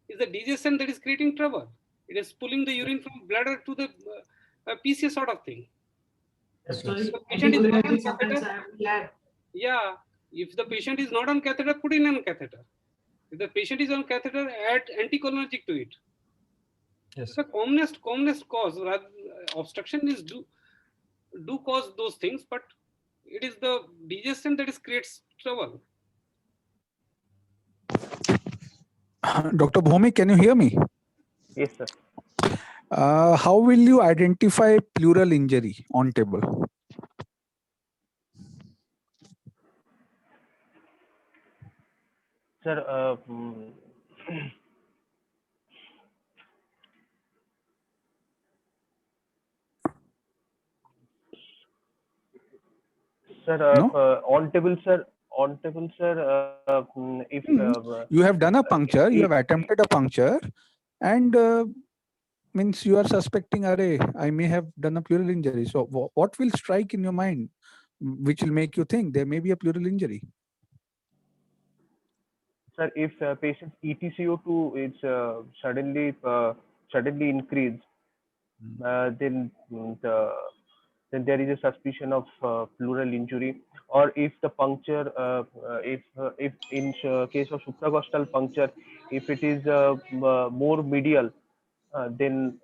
Is the digestion that is creating trouble. It is pulling the urine from bladder to the PCA, sort of thing. Sorry, the patient is not on catheter, yeah, if the patient is not on catheter, put in a catheter. If the patient is on catheter, add anticholinergic to it. Yes. The commonest cause. Obstruction is do cause those things, but it is the digestion that is creates trouble. Dr. Bhumi, can you hear me? Yes, sir. How will you identify pleural injury on table? Sir, on table, sir. If you have done a puncture, you have attempted a puncture, and means you are suspecting, I may have done a pleural injury. So what will strike in your mind, which will make you think there may be a pleural injury? Sir, if patient's ETCO2 is suddenly increased, then there is a suspicion of pleural injury. Or if the puncture, if in case of supracostal puncture, if it is more medial, then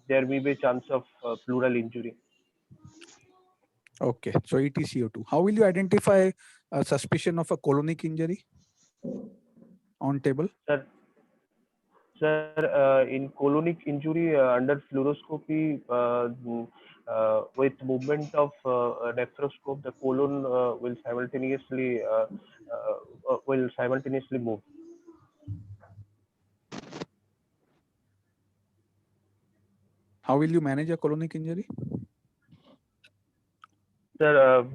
there may be a chance of pleural injury. Okay, so ETCO2. How will you identify a suspicion of a colonic injury on table? Sir, in colonic injury under fluoroscopy, with movement of nephroscope, the colon will simultaneously move. How will you manage a colonic injury? Sir,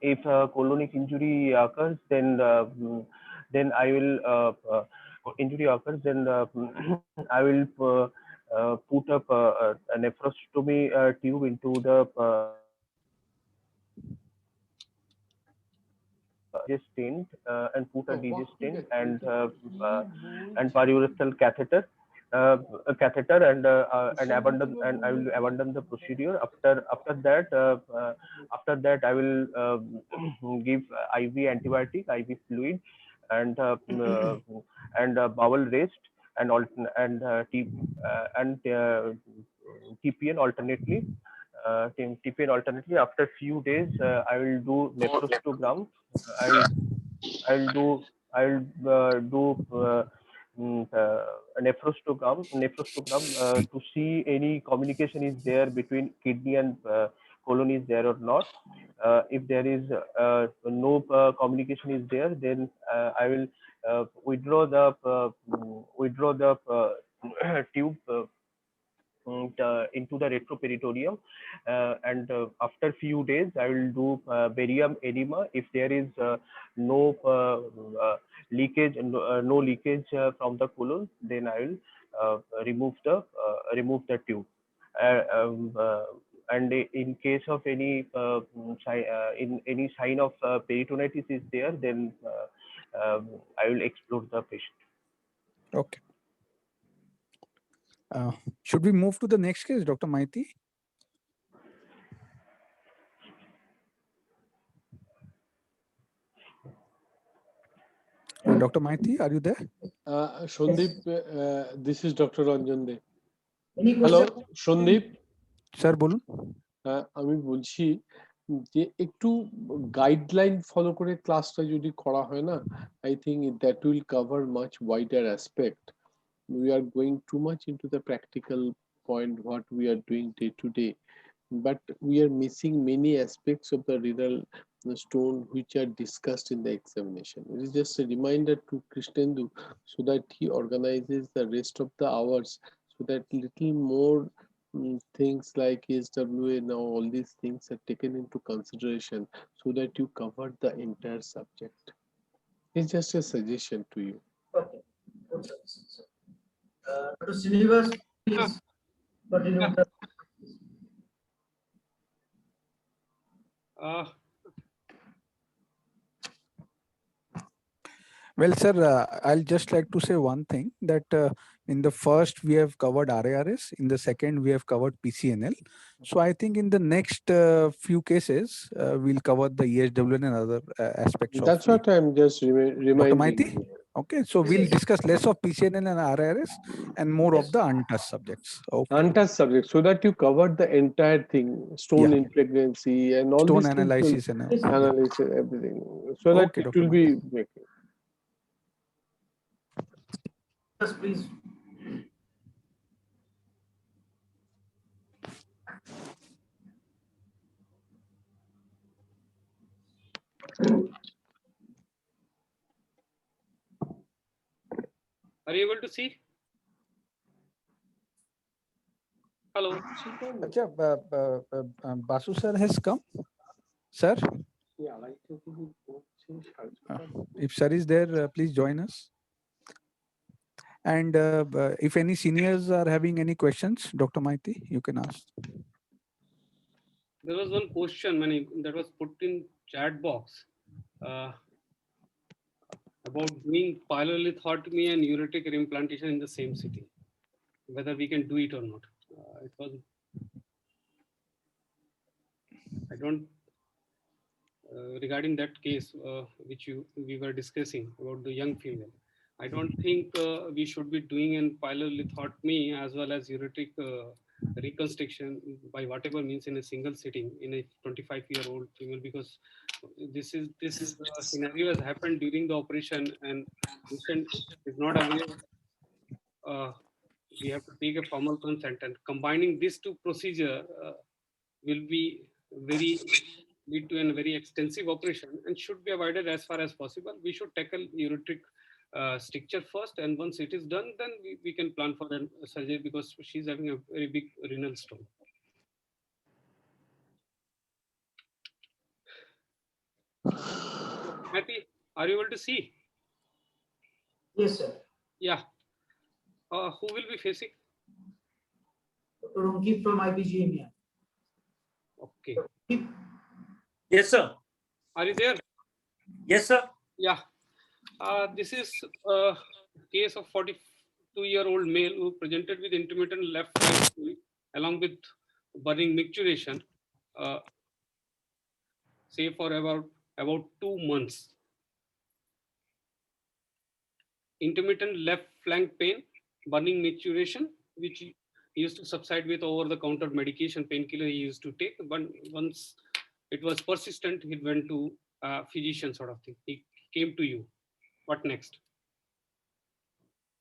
if colonic injury occurs, then I will I will put up a nephrostomy tube into the stent and put a DG stent and periurethral catheter. A catheter and abandon, and I will abandon the procedure. After that I will give IV antibiotic, IV fluid, and bowel rest and TPN alternately. TPN alternately. After few days, I will do nephrostogram. I'll I'll do a nephrostogram to see any communication is there between kidney and colon is there or not. If there is no communication is there, then I will withdraw the tube into the retroperitoneum, and after few days I will do barium enema. If there is no leakage, no leakage from the colon, then I will remove the tube. And in case of any any sign of peritonitis is there, then I will explore the patient. Okay. Should we move to the next case, Dr. Maiti? Dr. Maiti, are you there? Shondeep, this is Dr. Ranjan De. Any Hello, question? Shondeep. Sir, bolun. আমি বলছি যে একটু guideline follow করে ক্লাসটা যদি করা হয় না, I think that will cover much wider aspect. We are going too much into the practical point, what we are doing day to day, but we are missing many aspects of the renal stone which are discussed in the examination. It is just a reminder to Krishnendu so that he organizes the rest of the hours, so that little more things like SWA now, all these things are taken into consideration so that you cover the entire subject. It's just a suggestion to you. Okay. Good suggestion, sir. Dr. Srinivas, please continue with the Well, sir, I'll just like to say one thing, that in the first we have covered RARS, in the second we have covered PCNL. So I think in the next few cases, we'll cover the ESWN and other aspects That's of what I'm just reminding. Dr. Maiti? Okay, so we'll discuss less of PCNL and RARS and more of the untouched subjects. Okay. Untouched subjects, so that you covered the entire thing, stone in pregnancy and all Stone these analysis things, and analysis, everything, so that Okay, it Dr. will be making. Yes, please. Are you able to see? Hello. Basu sir has come. Sir? If sir is there, please join us. And if any seniors are having any questions, Dr. Maiti, you can ask. There was one question that was put in chat box about doing pyelolithotomy and ureteric reimplantation in the same city, whether we can do it or not. It was, I don't, regarding that case which we were discussing about the young female, I don't think we should be doing an pyelolithotomy as well as ureteric reconstruction by whatever means in a single sitting in a 25-year-old female, because this scenario has happened during the operation and patient is not aware. We have to take a formal consent, and combining these two procedure will be lead to a very extensive operation and should be avoided as far as possible. We should tackle ureteric stricture first, and once it is done, then we can plan for a surgery, because she's having a very big renal stone. Happy, are you able to see? Yes, sir. Yeah. Who will be facing? Dr. Ankit from IPGMER. Okay. Yes, sir. Are you there? Yes, sir. Yeah. This is a case of 42-year-old male who presented with intermittent left flank pain along with burning micturition, say for about 2 months. Intermittent left flank pain, burning micturition, which he used to subside with over-the-counter medication, painkiller he used to take. But once it was persistent, he went to a physician sort of thing. He came to you. What next?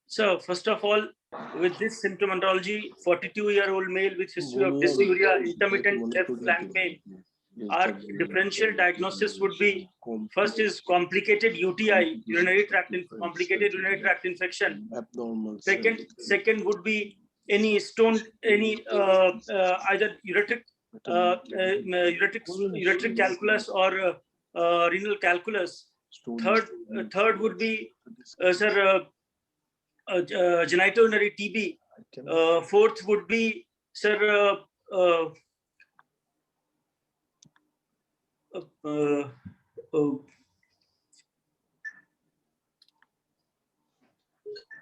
So first of all, with this symptomatology, 42-year-old male with history of dysuria, intermittent left flank pain, our differential diagnosis would be, first is complicated UTI, complicated urinary tract infection. Second would be any stone, any either ureteric calculus or renal calculus. Third would be, sir, genitourinary TB. Fourth would be, sir,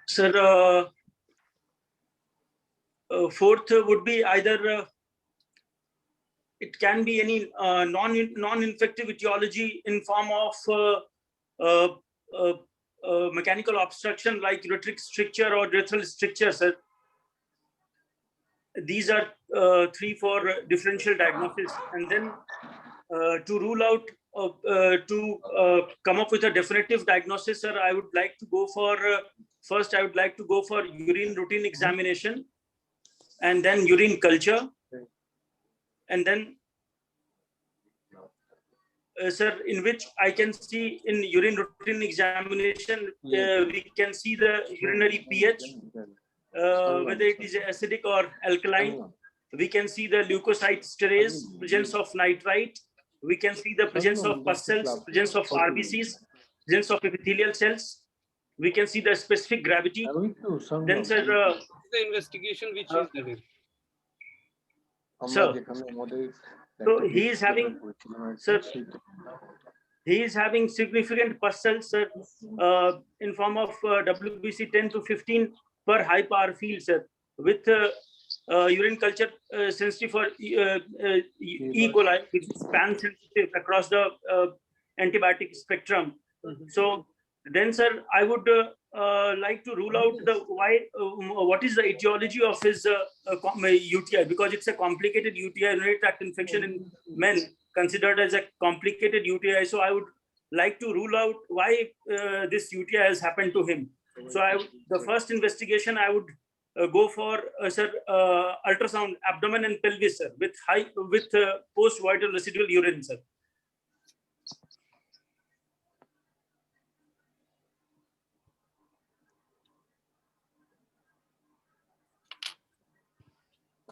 sir, fourth would be either it can be any non-infective etiology in form of mechanical obstruction like ureteric stricture or urethral stricture, sir. These are 3-4 differential diagnosis, and then to rule out come up with a definitive diagnosis, sir, I would like to go for first I would like to go for urine routine examination, and then urine culture, and then sir, in which I can see in urine routine examination, we can see the urinary pH, whether it is acidic or alkaline. We can see the leukocyte sterase, presence of nitrite. We can see the presence of pus cells, presence of RBCs, presence of epithelial cells. We can see the specific gravity. Then, sir, the investigation which is there. Sir, so he is having, sir, he is having significant pus cells, sir, in form of WBC 10 to 15 per high power field, sir, with urine culture sensitive for E. coli, which is pan sensitive across the antibiotic spectrum. So then, sir, I would like to rule out the what is the etiology of his UTI, because it's a complicated UTI, urinary tract infection in men, considered as a complicated UTI. So I would like to rule out why this UTI has happened to him. So the first investigation I would go for, sir, ultrasound abdomen and pelvis, sir, with post-vital residual urine, sir.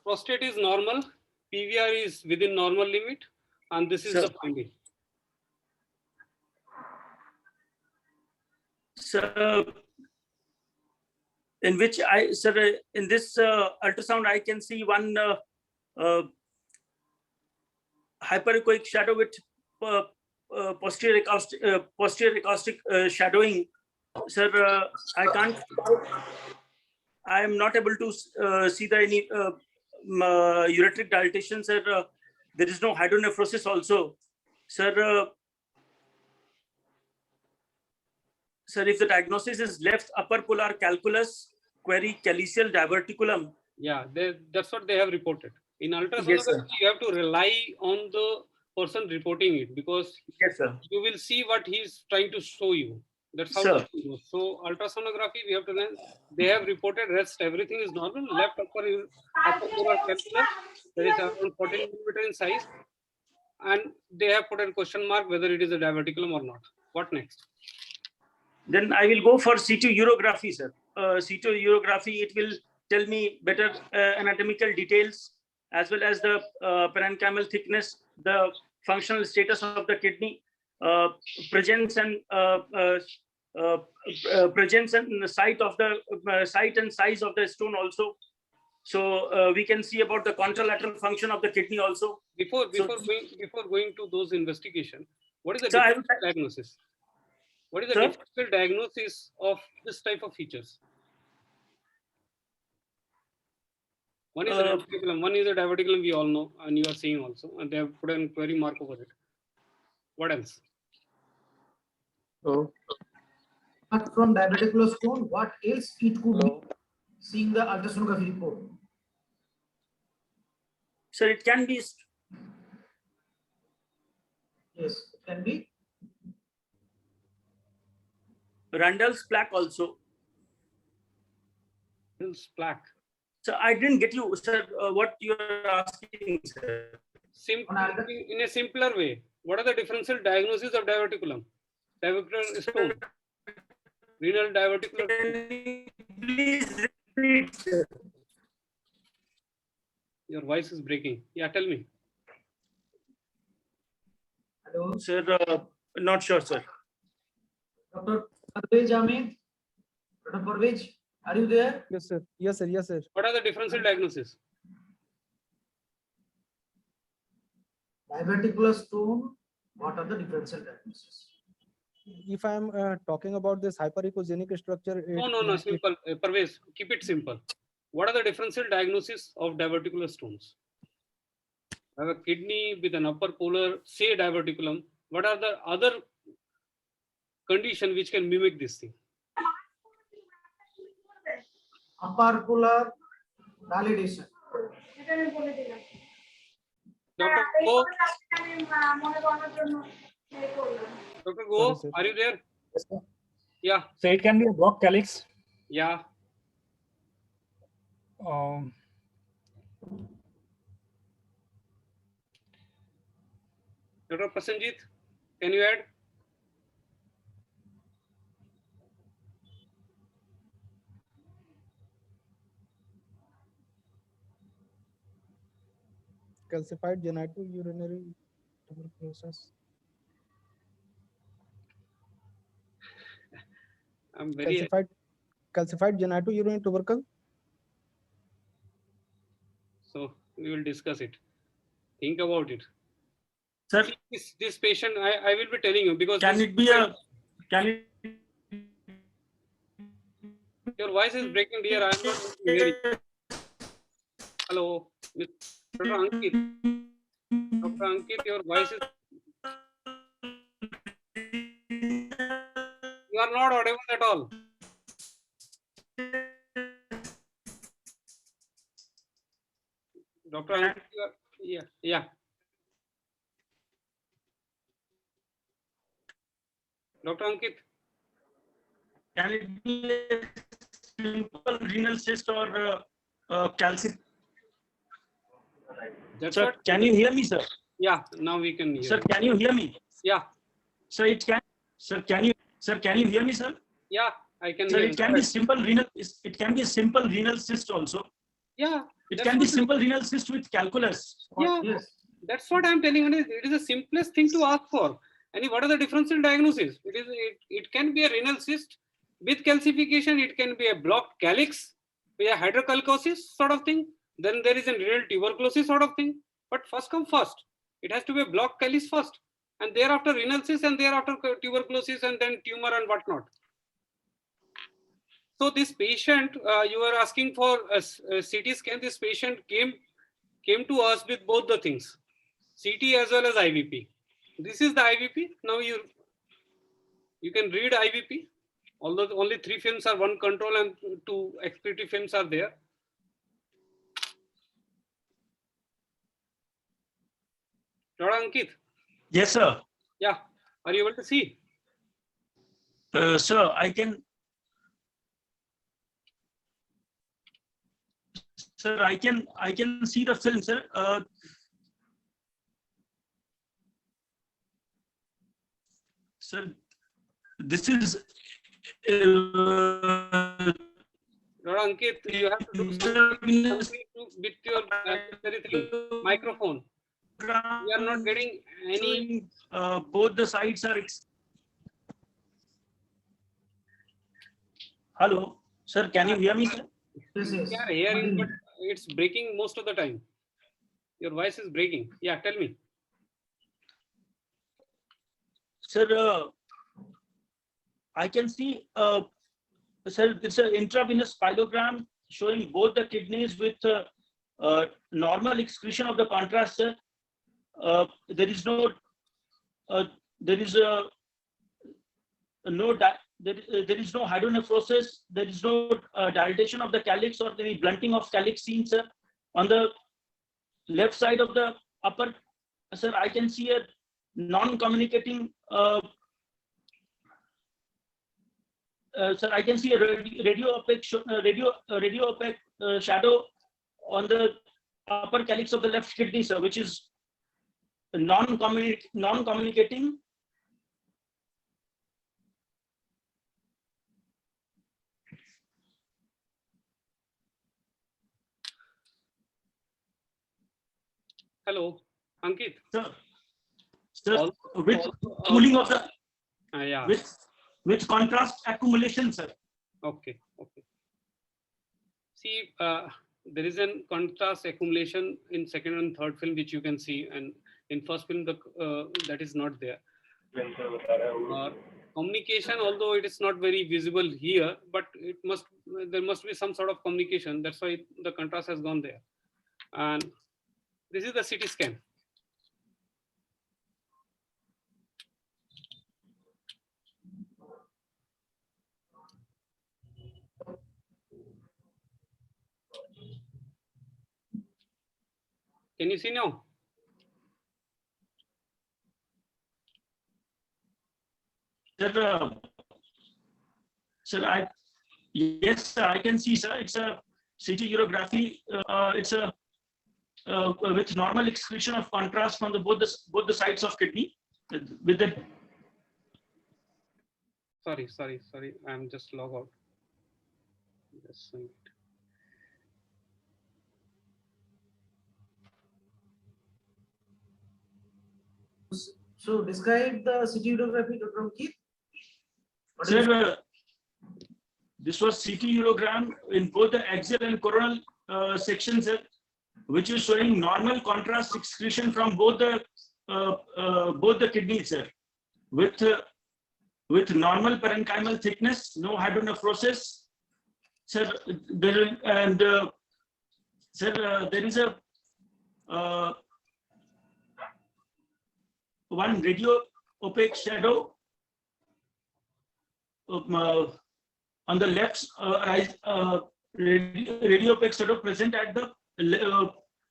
Prostate is normal, PVR is within normal limit, and this is the finding. So, in which sir, in this ultrasound, I can see one hyperechoic shadow with posterior acoustic shadowing. Sir, I am not able to see any ureteric dilatation, sir. There is no hydronephrosis also, sir. Sir, if the diagnosis is left upper polar calculus, query calyceal diverticulum. Yeah, that's what they have reported. In ultrasound, yes, you have to rely on the person reporting it, because yes, sir, you will see what he's trying to show you. That's how sir. it goes. So ultrasonography, we have to learn. They have reported rest, everything is normal. Left upper polar calculus, there is around 14 millimeter in size, and they have put a question mark whether it is a diverticulum or not. What next? Then I will go for C2 urography, sir. C2 urography, it will tell me better anatomical details, as well as the parenchymal thickness, the functional status of the kidney, presence and site and size of the stone also. So we can see about the contralateral function of the kidney also. Before going to those investigation, what is the So differential diagnosis? What is the Sir? differential diagnosis of this type of features? One is a diverticulum. One is a diverticulum. We all know, and you are seeing also, and they have put a query mark over it. What else? Oh, Apart from diverticular stone, what else it could be? Seeing the ultrasonography report. So it can be. Yes, it can be. Randall's plaque also. Randall's plaque. So I didn't get you, sir. What you are asking, sir? In a simpler way, what are the differential diagnoses of diverticulum? Diverticular stone. Renal diverticular stone. Please repeat, sir. Your voice is breaking. Yeah, tell me. Hello, sir. Not sure, sir. Dr. Parvez Ahmed. Dr. Parvez, are you there? Yes, sir. Yes, sir. Yes, sir. What are the differential diagnoses? Diverticular stone. What are the differential diagnoses? If I am talking about this hyperechogenic structure, No. Simple. Parvez, keep it simple. What are the differential diagnoses of diverticular stones? I have a kidney with an upper polar, say diverticulum. What are the other conditions which can mimic this thing? Upper polar validation. Dr. Go. Dr. Go, are you there? Yes, sir. Yeah. So it can be a block calyx. Yeah. Dr. Prasenjit, can you add? calcified genitourinary tuberculosis. I'm very calcified genitourinary tubercle. So we will discuss it. Think about it. Sir, see, this patient, I will be telling you because can it be a? Can it? Your voice is breaking, dear. I am not hearing. Hello, Dr. Ankit. Dr. Ankit, your voice is. You are not audible at all. Dr. Ankit, yeah. Dr. Ankit. Can it be a simple renal cyst or calcium? Sir, can you hear me, sir? Yeah, now we can hear. Sir, can you hear me? Yeah. Sir, it can. Sir, can you hear me, sir? Yeah, I can. Sir, hear it can be simple renal. It can be a simple renal cyst also. Yeah. It can be simple renal cyst with calculus. Yeah. Yes. That's what I'm telling you. It is the simplest thing to ask for. And what are the differential diagnoses? It can be a renal cyst with calcification. It can be a blocked calyx with a hydrocalcosis sort of thing. Then there is a renal tuberculosis sort of thing. But first come first. It has to be a blocked calyx first, and thereafter renal cyst, and thereafter tuberculosis, and then tumor and whatnot. So this patient, you are asking for a CT scan. This patient came to us with both the things, CT as well as IVP. This is the IVP. Now you can read IVP. Although only 3 films are one control and 2 expletive films are there. Dr. Ankit. Yes, sir. Yeah. Are you able to see? Sir, I can. Sir, I can see the film, sir. Sir, this is. Dr. Ankit, you have to do something with your microphone. We are not getting any. Both the sides are. Hello, sir. Can you hear me, sir? Yes. We are hearing, but it's breaking most of the time. Your voice is breaking. Yeah, tell me. Sir, I can see, sir, it's an intravenous spielogram showing both the kidneys with normal excretion of the contrast, sir. There is no, there is no there is no hydronephrosis, there is no dilatation of the calyx or any blunting of calyx seen, sir. On the left side of the upper, sir, I can see a non-communicating, sir, I can see a radio opaque shadow on the upper calyx of the left kidney, sir, which is non-communicating. Hello, Ankit. Sir, with cooling of the, yeah. with contrast accumulation, sir. Okay. See, there is a contrast accumulation in second and third film, which you can see, and in first film, that is not there. Communication, although it is not very visible here, but there must be some sort of communication. That's why the contrast has gone there. And this is the CT scan. Can you see now? Sir, yes, sir, I can see, sir. It's a CT urography. It's a with normal excretion of contrast from both the sides of kidney. With the Sorry. I'm just log out. Just a minute. So describe the CT urography, Dr. Ankit. Sir, this was CT urogram in both the axial and coronal sections, sir, which is showing normal contrast excretion from both the kidneys, sir, with normal parenchymal thickness, no hydronephrosis, sir. There is a one radio opaque shadow on the left, radio opaque shadow present at the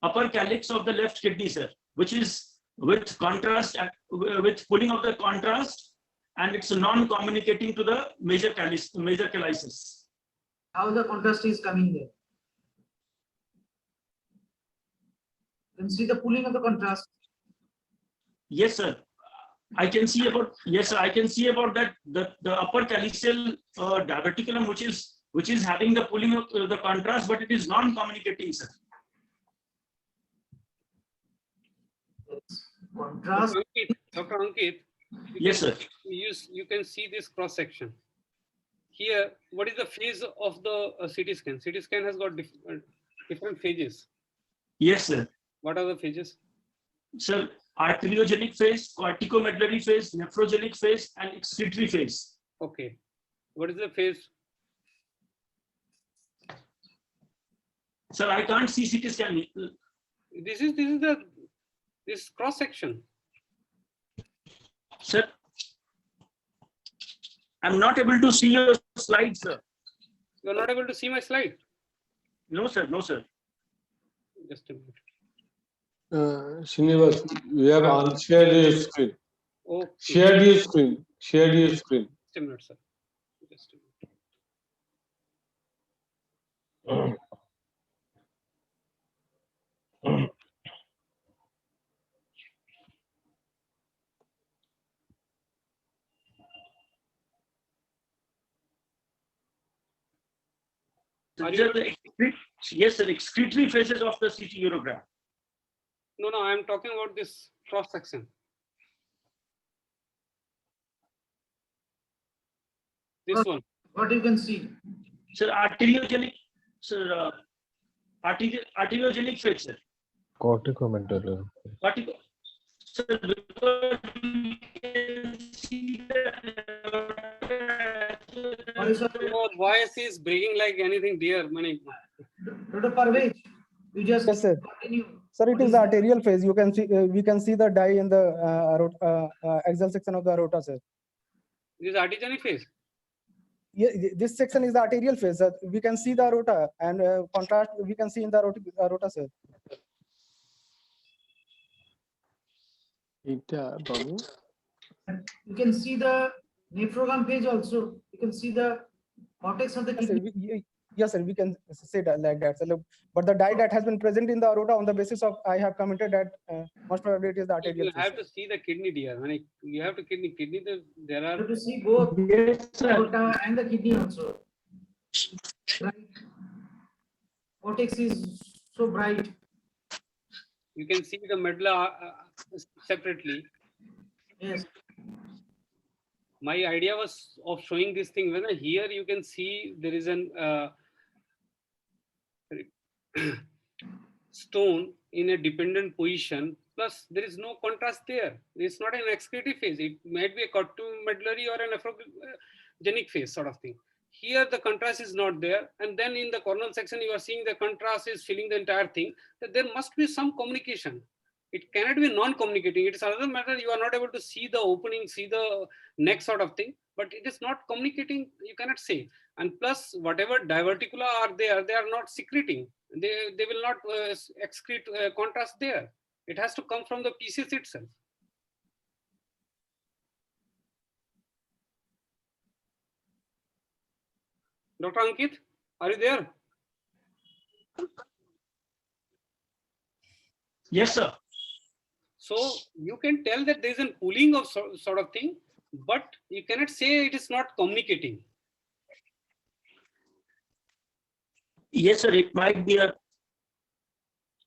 upper calyx of the left kidney, sir, which is with contrast, with pulling of the contrast, and it's non-communicating to the major calyces. How the contrast is coming there? You can see the pulling of the contrast. Yes, sir. I can see about, yes, sir, I can see about that the upper calyceal diverticulum, which is having the pulling of the contrast, but it is non-communicating, sir. Contrast. Dr. Ankit, yes, sir. You can see this cross section. Here, what is the phase of the CT scan? CT scan has got different phases. Yes, sir. What are the phases? Sir, arteriogenic phase, corticomedullary phase, nephrogenic phase, and excretory phase. Okay. What is the phase? Sir, I can't see CT scan. This is this cross section. Sir, I'm not able to see your slide, sir. You are not able to see my slide? No, sir. No, sir. Just a minute. Srinivas, you have unshared your screen. Okay. Share your screen. Share your screen. Just a minute, sir. Just a minute. Yes, sir. Excretory phases of the CT urogram. No, I am talking about this cross section. This one. What you can see? Sir, arteriogenic. Sir, arteriogenic phase, sir. Corticomedullary. Sir, because we can see Your voice is breaking like anything, dear. Dr. Parvez, you just Yes, sir. continue. Sir, it is the arterial phase. You can see, we can see the dye in the axial section of the aorta, sir. This is arteriogenic phase. Yeah, this section is the arterial phase. Sir. We can see the aorta, and contrast we can see in the aorta, sir. You can see the nephrogram page also. You can see the cortex of the kidney. Yes, sir, we can say that like that. So, but the dye that has been present in the aorta on the basis of I have commented that most probably it is the arterial You phase. have to see the kidney, dear. You have to kidney. There are. You have to see both aorta and the kidney also. Right. Cortex is so bright. You can see the medulla separately. Yes. My idea was of showing this thing. When here you can see there is an stone in a dependent position. Plus, there is no contrast there. It's not an excretive phase. It might be a corticomedullary or an nephrogenic phase sort of thing. Here, the contrast is not there. And then in the coronal section, you are seeing the contrast is filling the entire thing. That there must be some communication. It cannot be non-communicating. It is another matter. You are not able to see the opening, see the neck sort of thing, but it is not communicating. You cannot say. And plus, whatever diverticula are there, they are not secreting. They will not excrete contrast there. It has to come from the pieces itself. Dr. Ankit, are you there? Yes, sir. So you can tell that there is a pooling of sort of thing, but you cannot say it is not communicating. Yes, sir. It might be a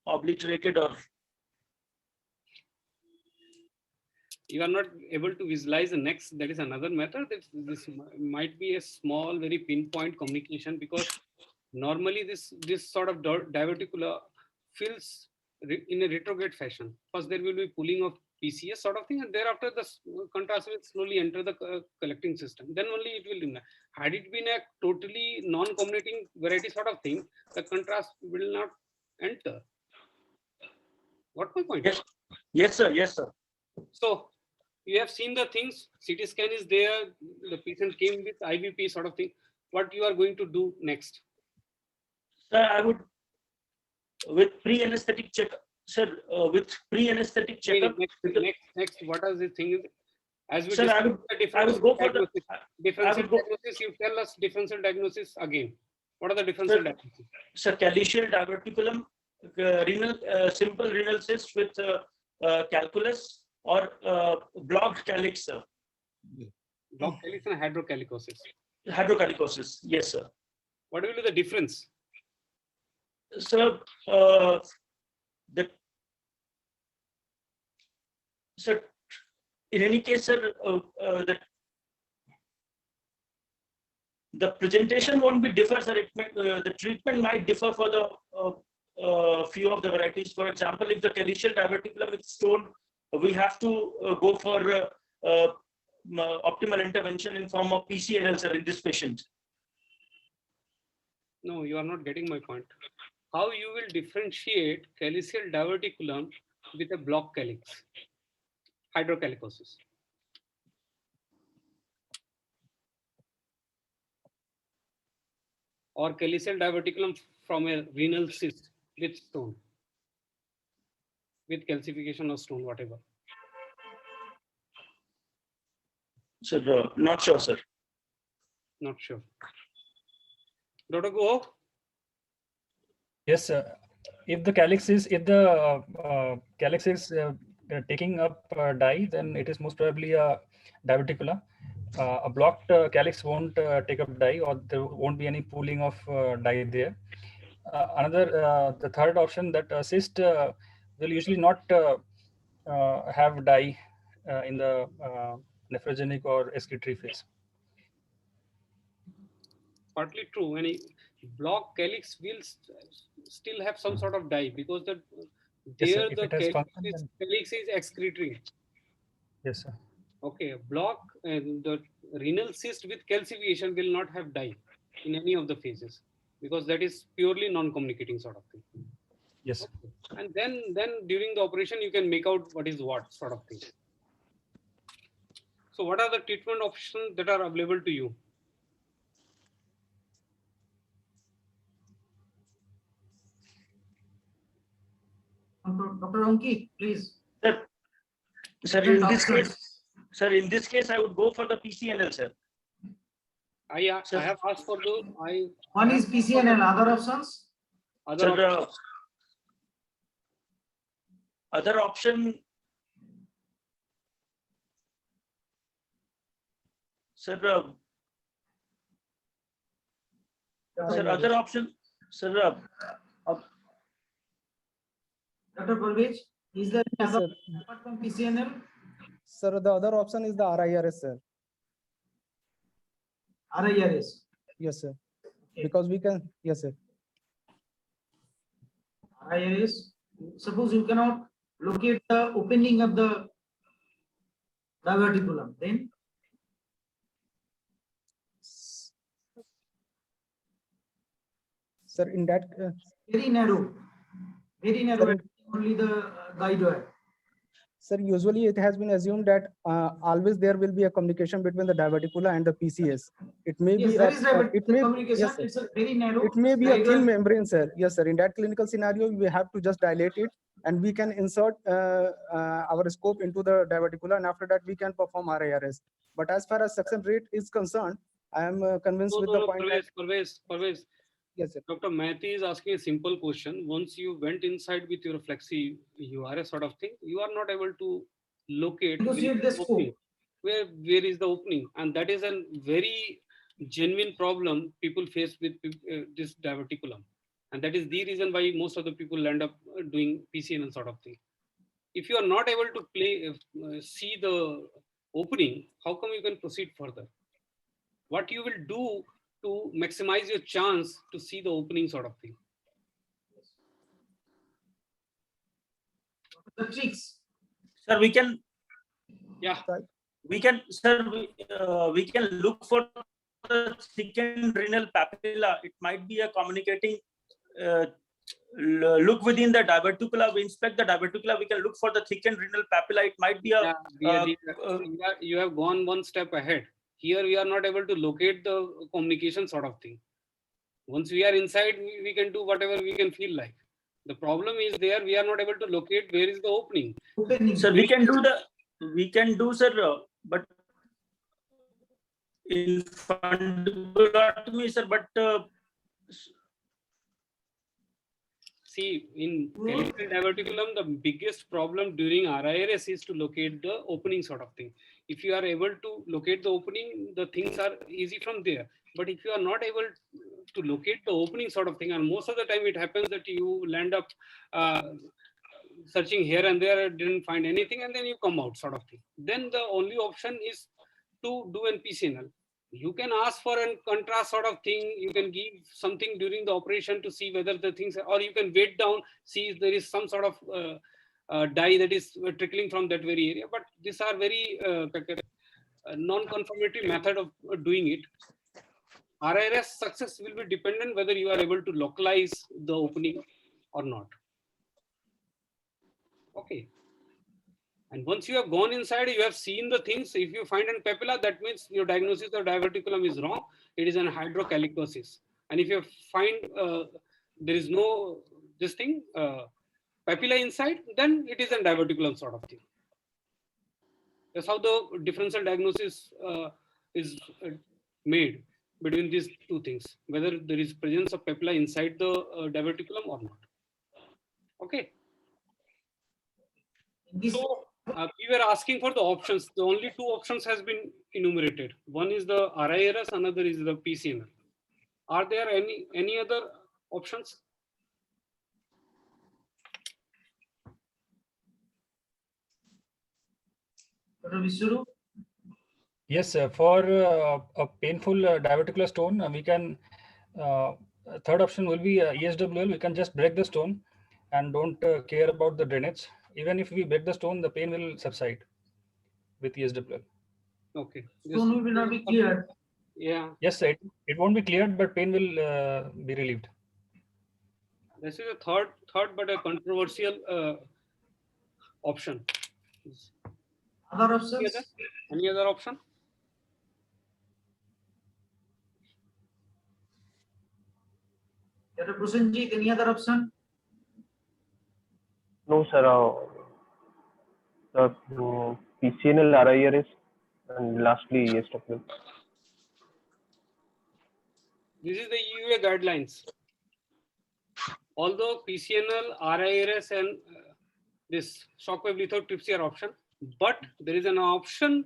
obliterated or. You are not able to visualize the next. That is another matter. This might be a small, very pinpoint communication, because normally this sort of diverticula fills in a retrograde fashion. First, there will be pooling of PCS sort of thing, and thereafter the contrast will slowly enter the collecting system. Then only it will diminish. Had it been a totally non-communicating variety sort of thing, the contrast will not enter. What my point? Yes, yes, sir. Yes, sir. So you have seen the things. CT scan is there. The patient came with IVP sort of thing. What you are going to do next? Sir, I would, with pre-anesthetic checkup, sir, with pre-anesthetic checkup. Next, what are the things? As we sir, I would go for the differential diagnosis. You tell us differential diagnosis again. What are the differential diagnoses? Sir, calicial diverticulum, renal, simple renal cyst with calculus, or blocked calyx, sir. Blocked calyx and hydrocalicosis. Hydrocalicosis, yes, sir. What will be the difference? Sir, sir, in any case, sir, the presentation won't be differ, sir. It may, the treatment might differ for the few of the varieties. For example, if the calicial diverticulum is stone, we have to go for optimal intervention in form of PCNL, sir, in this patient. No, you are not getting my point. How you will differentiate calicial diverticulum with a block calyx, hydrocalicosis? Or calicial diverticulum from a renal cyst with stone, with calcification of stone, whatever. Sir, not sure, sir. Not sure. Dr. Guho? Yes, sir. If the calyx is taking up dye, then it is most probably a diverticula. A blocked calyx won't take up dye, or there won't be any pooling of dye there. The third option, that cyst will usually not have dye in the nephrogenic or excretory phase. Partly true. When block calyx will still have some sort of dye because the Yes, sir. there If the it has function, then calyx is excretory. yes, sir. Okay, block and the renal cyst with calcification will not have dye in any of the phases because that is purely non-communicating sort of thing. Yes. Okay. And then during the operation you can make out what is what sort of thing. So what are the treatment options that are available to you? Dr. Ankit, please. Sir, in this case, I would go for the PCNL, sir. I have asked for those. One is PCNL. Other options? Other option. Sir, other option, sir. Dr. Parvez, is there any other apart from PCNL? Sir, the other option is the RIRS, sir. RIRS? Yes, sir. Okay. Because we can, yes, sir. RIRS, suppose you cannot locate the opening of the diverticulum, then? Sir, in that very narrow, sir, only the guide wire. Sir, usually it has been assumed that always there will be a communication between the diverticula and the PCS. It may be communication. Yes, it's a very narrow. It may be a thin membrane, sir. Yes, sir. In that clinical scenario, we have to just dilate it, and we can insert our scope into the diverticula, and after that we can perform RIRS. But as far as success rate is concerned, I am convinced with the point. Parvez. Yes, sir. Dr. Mahathi is asking a simple question. Once you went inside with your flexi URS sort of thing, you are not able to locate where is the opening, and that is a very genuine problem people face with this diverticulum, and that is the reason why most of the people end up doing PCNL sort of thing. If you are not able to see the opening, how come you can proceed further? What you will do to maximize your chance to see the opening sort of thing? The tricks. Sir, we can. Yeah. We can, sir. We can look for the thickened renal papilla. It might be a communicating. Look within the diverticula. We inspect the diverticula. We can look for the thickened renal papilla. It might be a. You have gone one step ahead. Here we are not able to locate the communication sort of thing. Once we are inside, we can do whatever we can feel like. The problem is there, we are not able to locate where is the opening. Sir, we can do, sir, but in fundibulotomy, sir, but see, in diverticulum, the biggest problem during RIRS is to locate the opening sort of thing. If you are able to locate the opening, the things are easy from there. But if you are not able to locate the opening sort of thing, and most of the time it happens that you land up searching here and there, didn't find anything, and then you come out sort of thing. Then the only option is to do an PCNL. You can ask for a contrast sort of thing. You can give something during the operation to see whether the things, or you can wait down, see if there is some sort of dye that is trickling from that very area. But these are very non-conformatory method of doing it. RIRS success will be dependent whether you are able to localize the opening or not. Okay. And once you have gone inside, you have seen the things. If you find an papilla, that means your diagnosis of diverticulum is wrong. It is an hydrocalicosis. And if you find there is no this thing papilla inside, then it is a diverticulum sort of thing. That's how the differential diagnosis is made between these two things, whether there is presence of papilla inside the diverticulum or not. Okay. So we were asking for the options. The only two options has been enumerated. One is the RIRS, another is the PCNL. Are there any other options? Yes, for a painful diverticular stone, we can third option will be ESWL. We can just break the stone and don't care about the drainage. Even if we break the stone, the pain will subside with ESWL. Okay. Stone will not be cleared. Yeah. Yes, it won't be cleared, but pain will be relieved. This is a third but a controversial option. Other options? Any other option? Dr. Prosenjit, any other option? No, sir. The PCNL, RIRS, and lastly ESWL. This is the EUA guidelines. Although PCNL, RIRS, and this shockwave lithotripsy are option, but there is an option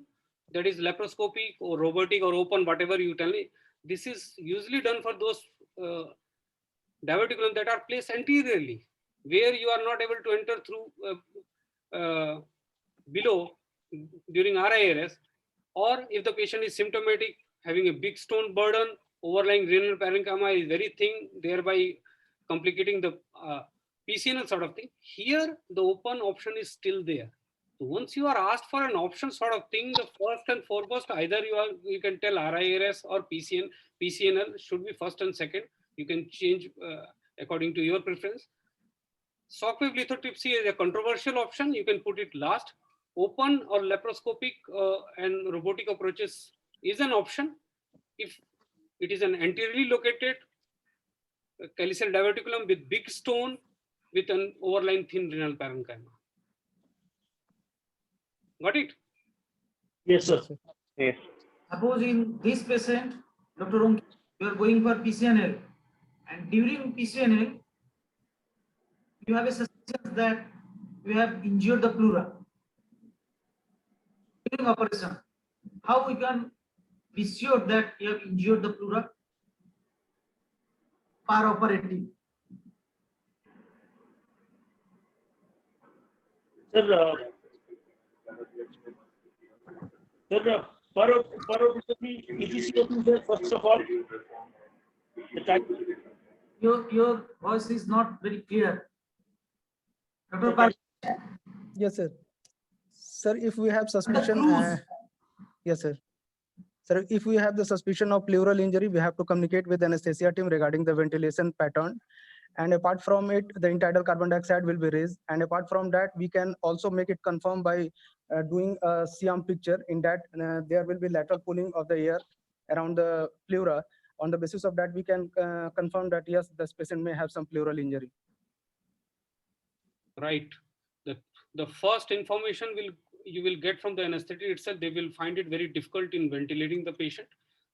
that is laparoscopic or robotic or open, whatever you tell me. This is usually done for those diverticulum that are placed anteriorly, where you are not able to enter through below during RIRS, or if the patient is symptomatic, having a big stone burden, overlying renal parenchyma is very thin, thereby complicating the PCNL sort of thing. Here, the open option is still there. So once you are asked for an option sort of thing, the first and foremost, either you can tell RIRS or PCNL should be first and second. You can change according to your preference. Shockwave lithotripsy is a controversial option. You can put it last. Open or laparoscopic and robotic approaches is an option if it is an anteriorly located calyceal diverticulum with big stone with an overlying thin renal parenchyma. Got it? Yes, sir. Yes. Suppose in this patient, Dr. Ronki, you are going for PCNL, and during PCNL, you have a suspicion that you have injured the pleura during operation. How we can be sure that you have injured the pleura per operative? Sir, operatively, ETCOP is there first of all. Your voice is not very clear. Dr. Park. Yes, sir. Sir, if we have suspicion, yes, sir. Sir, if we have the suspicion of pleural injury, we have to communicate with the anesthesia team regarding the ventilation pattern. And apart from it, the intidal carbon dioxide will be raised. And apart from that, we can also make it confirm by doing a CM picture. In that, there will be lateral pulling of the air around the pleura. On the basis of that, we can confirm that yes, this patient may have some pleural injury. Right. The first information you will get from the anesthetic itself. They will find it very difficult in ventilating the patient.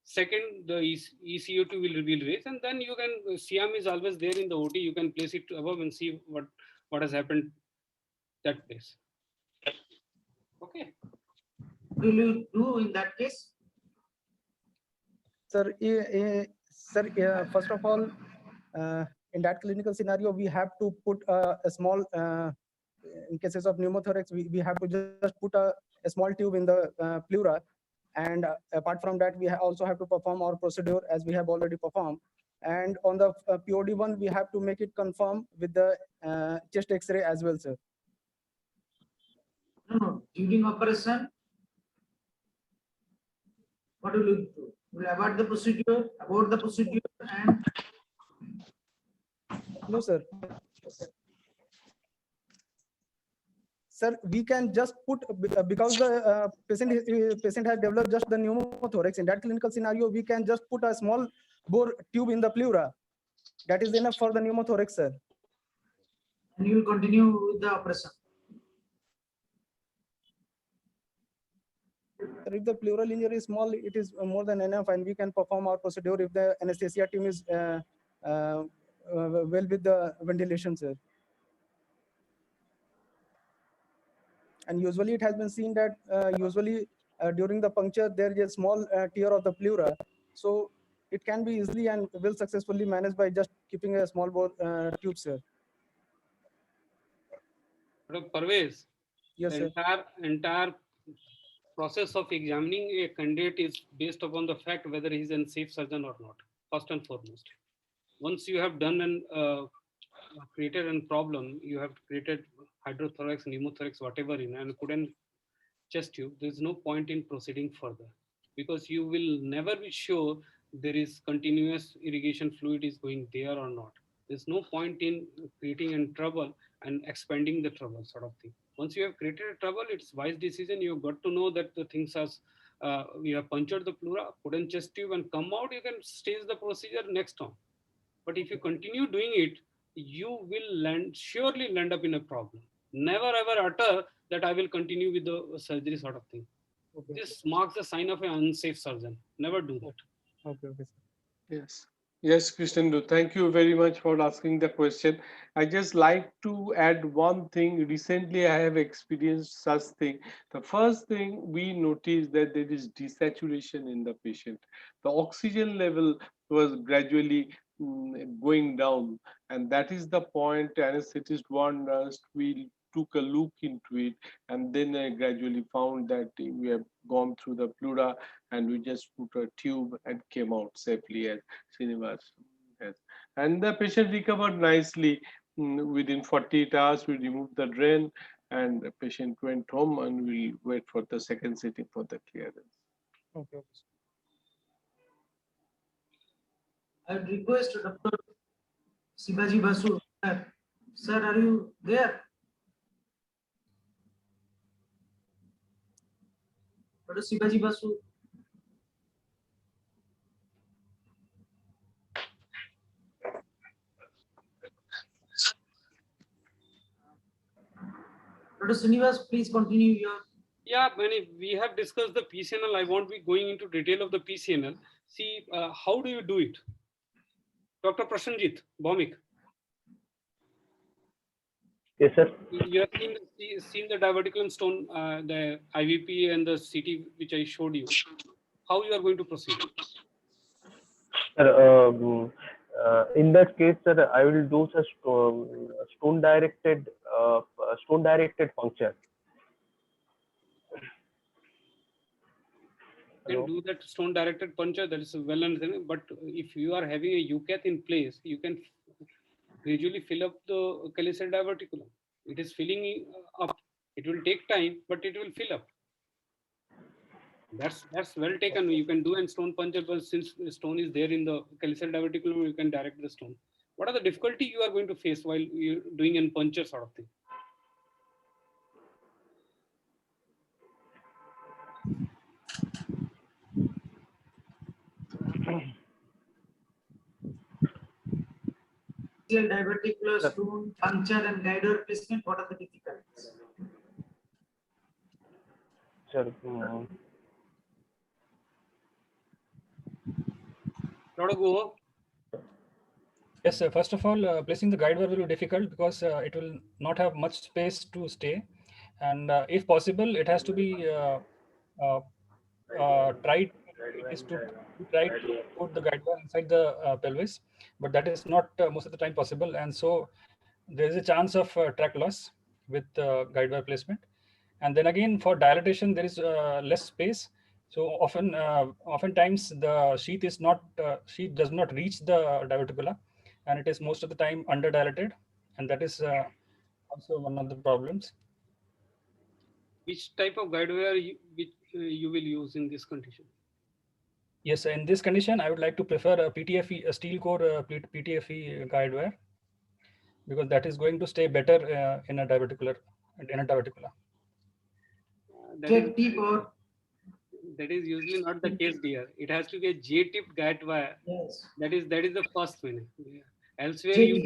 Second, the ECO2 will raise, and then you can, CM is always there in the OT. You can place it above and see what has happened that place. Okay. What will you do in that case? Sir, first of all, in that clinical scenario, we have to put a small, in cases of pneumothorax, we have to just put a small tube in the pleura. And apart from that, we also have to perform our procedure as we have already performed. And on the POD one, we have to make it confirm with the chest X-ray as well, sir. No, during operation, what will you do? You will abort the procedure, and no, sir. Sir, we can just put, because the patient has developed just the pneumothorax. In that clinical scenario, we can just put a small bore tube in the pleura. That is enough for the pneumothorax, sir. And you will continue with the operation. If the pleural injury is small, it is more than enough, and we can perform our procedure if the anesthesia team is well with the ventilation, sir. And usually it has been seen that during the puncture, there is a small tear of the pleura. So it can be easily and will successfully managed by just keeping a small bore tube, sir. Parvez, yes, the entire process of examining a candidate is based upon the fact whether he's a safe surgeon or not, first and foremost. Once you have done and created a problem, you have created hydrothorax, pneumothorax, whatever in, and couldn't chest tube, there's no point in proceeding further, because you will never be sure there is continuous irrigation fluid is going there or not. There's no point in creating a trouble and expanding the trouble, sort of thing. Once you have created a trouble, it's wise decision. You've got to know that the things are, we have punctured the pleura, put in chest tube and come out, you can stage the procedure next time. But if you continue doing it, you will surely land up in a problem. Never ever utter that I will continue with the surgery, sort of thing. Okay. This marks the sign of an unsafe surgeon. Never do that. Okay, okay, sir. Yes. Yes, Krishnendu, thank you very much for asking the question. I just like to add one thing. Recently, I have experienced such thing. The first thing we noticed that there is desaturation in the patient. The oxygen level was gradually going down, and that is the point. Anesthetist warned us. We took a look into it, and then I gradually found that we have gone through the pleura, and we just put a tube and came out safely, as Srinivas has. And the patient recovered nicely. Within 48 hours, we removed the drain, and the patient went home, and we wait for the second sitting for the clearance. Okay, okay. I would request Dr. Sibaji Basu. Sir, are you there? Dr. Sibaji Basu. Dr. Srinivas, please continue your. Yeah, we have discussed the PCNL. I won't be going into detail of the PCNL. See, how do you do it? Dr. Prasanjit Bhaumik. Yes, sir. You have seen the diverticulum stone, the IVP and the CT which I showed you. How you are going to proceed? Sir, in that case, sir, I will do such stone directed puncture. You can do that stone directed puncture, that is well understood. But if you are having a UCAT in place, you can gradually fill up the calyceal diverticulum. It is filling up. It will take time, but it will fill up. That's well taken. You can do a stone puncture, but since the stone is there in the calyceal diverticulum, you can direct the stone. What are the difficulty you are going to face while you're doing a puncture sort of thing? Diverticular stone puncture and guide wire placement. What are the difficulties? Sir, Yes, sir. First of all, placing the guide wire will be difficult because it will not have much space to stay, and if possible, it has to be tried. It is to try to put the guide wire inside the pelvis, but that is not most of the time possible, and so there is a chance of track loss with guide wire placement. And then again, for dilatation, there is less space. So oftentimes the sheath does not reach the diverticula, and it is most of the time underdilated, and that is also one of the problems. Which type of guide wire you will use in this condition? Yes, in this condition, I would like to prefer a PTFE, a steel core PTFE guide wire, because that is going to stay better in a diverticula. That is usually not the case, dear. It has to be a J-tip guide wire. Yes. That is the first one. Yeah. Elsewhere you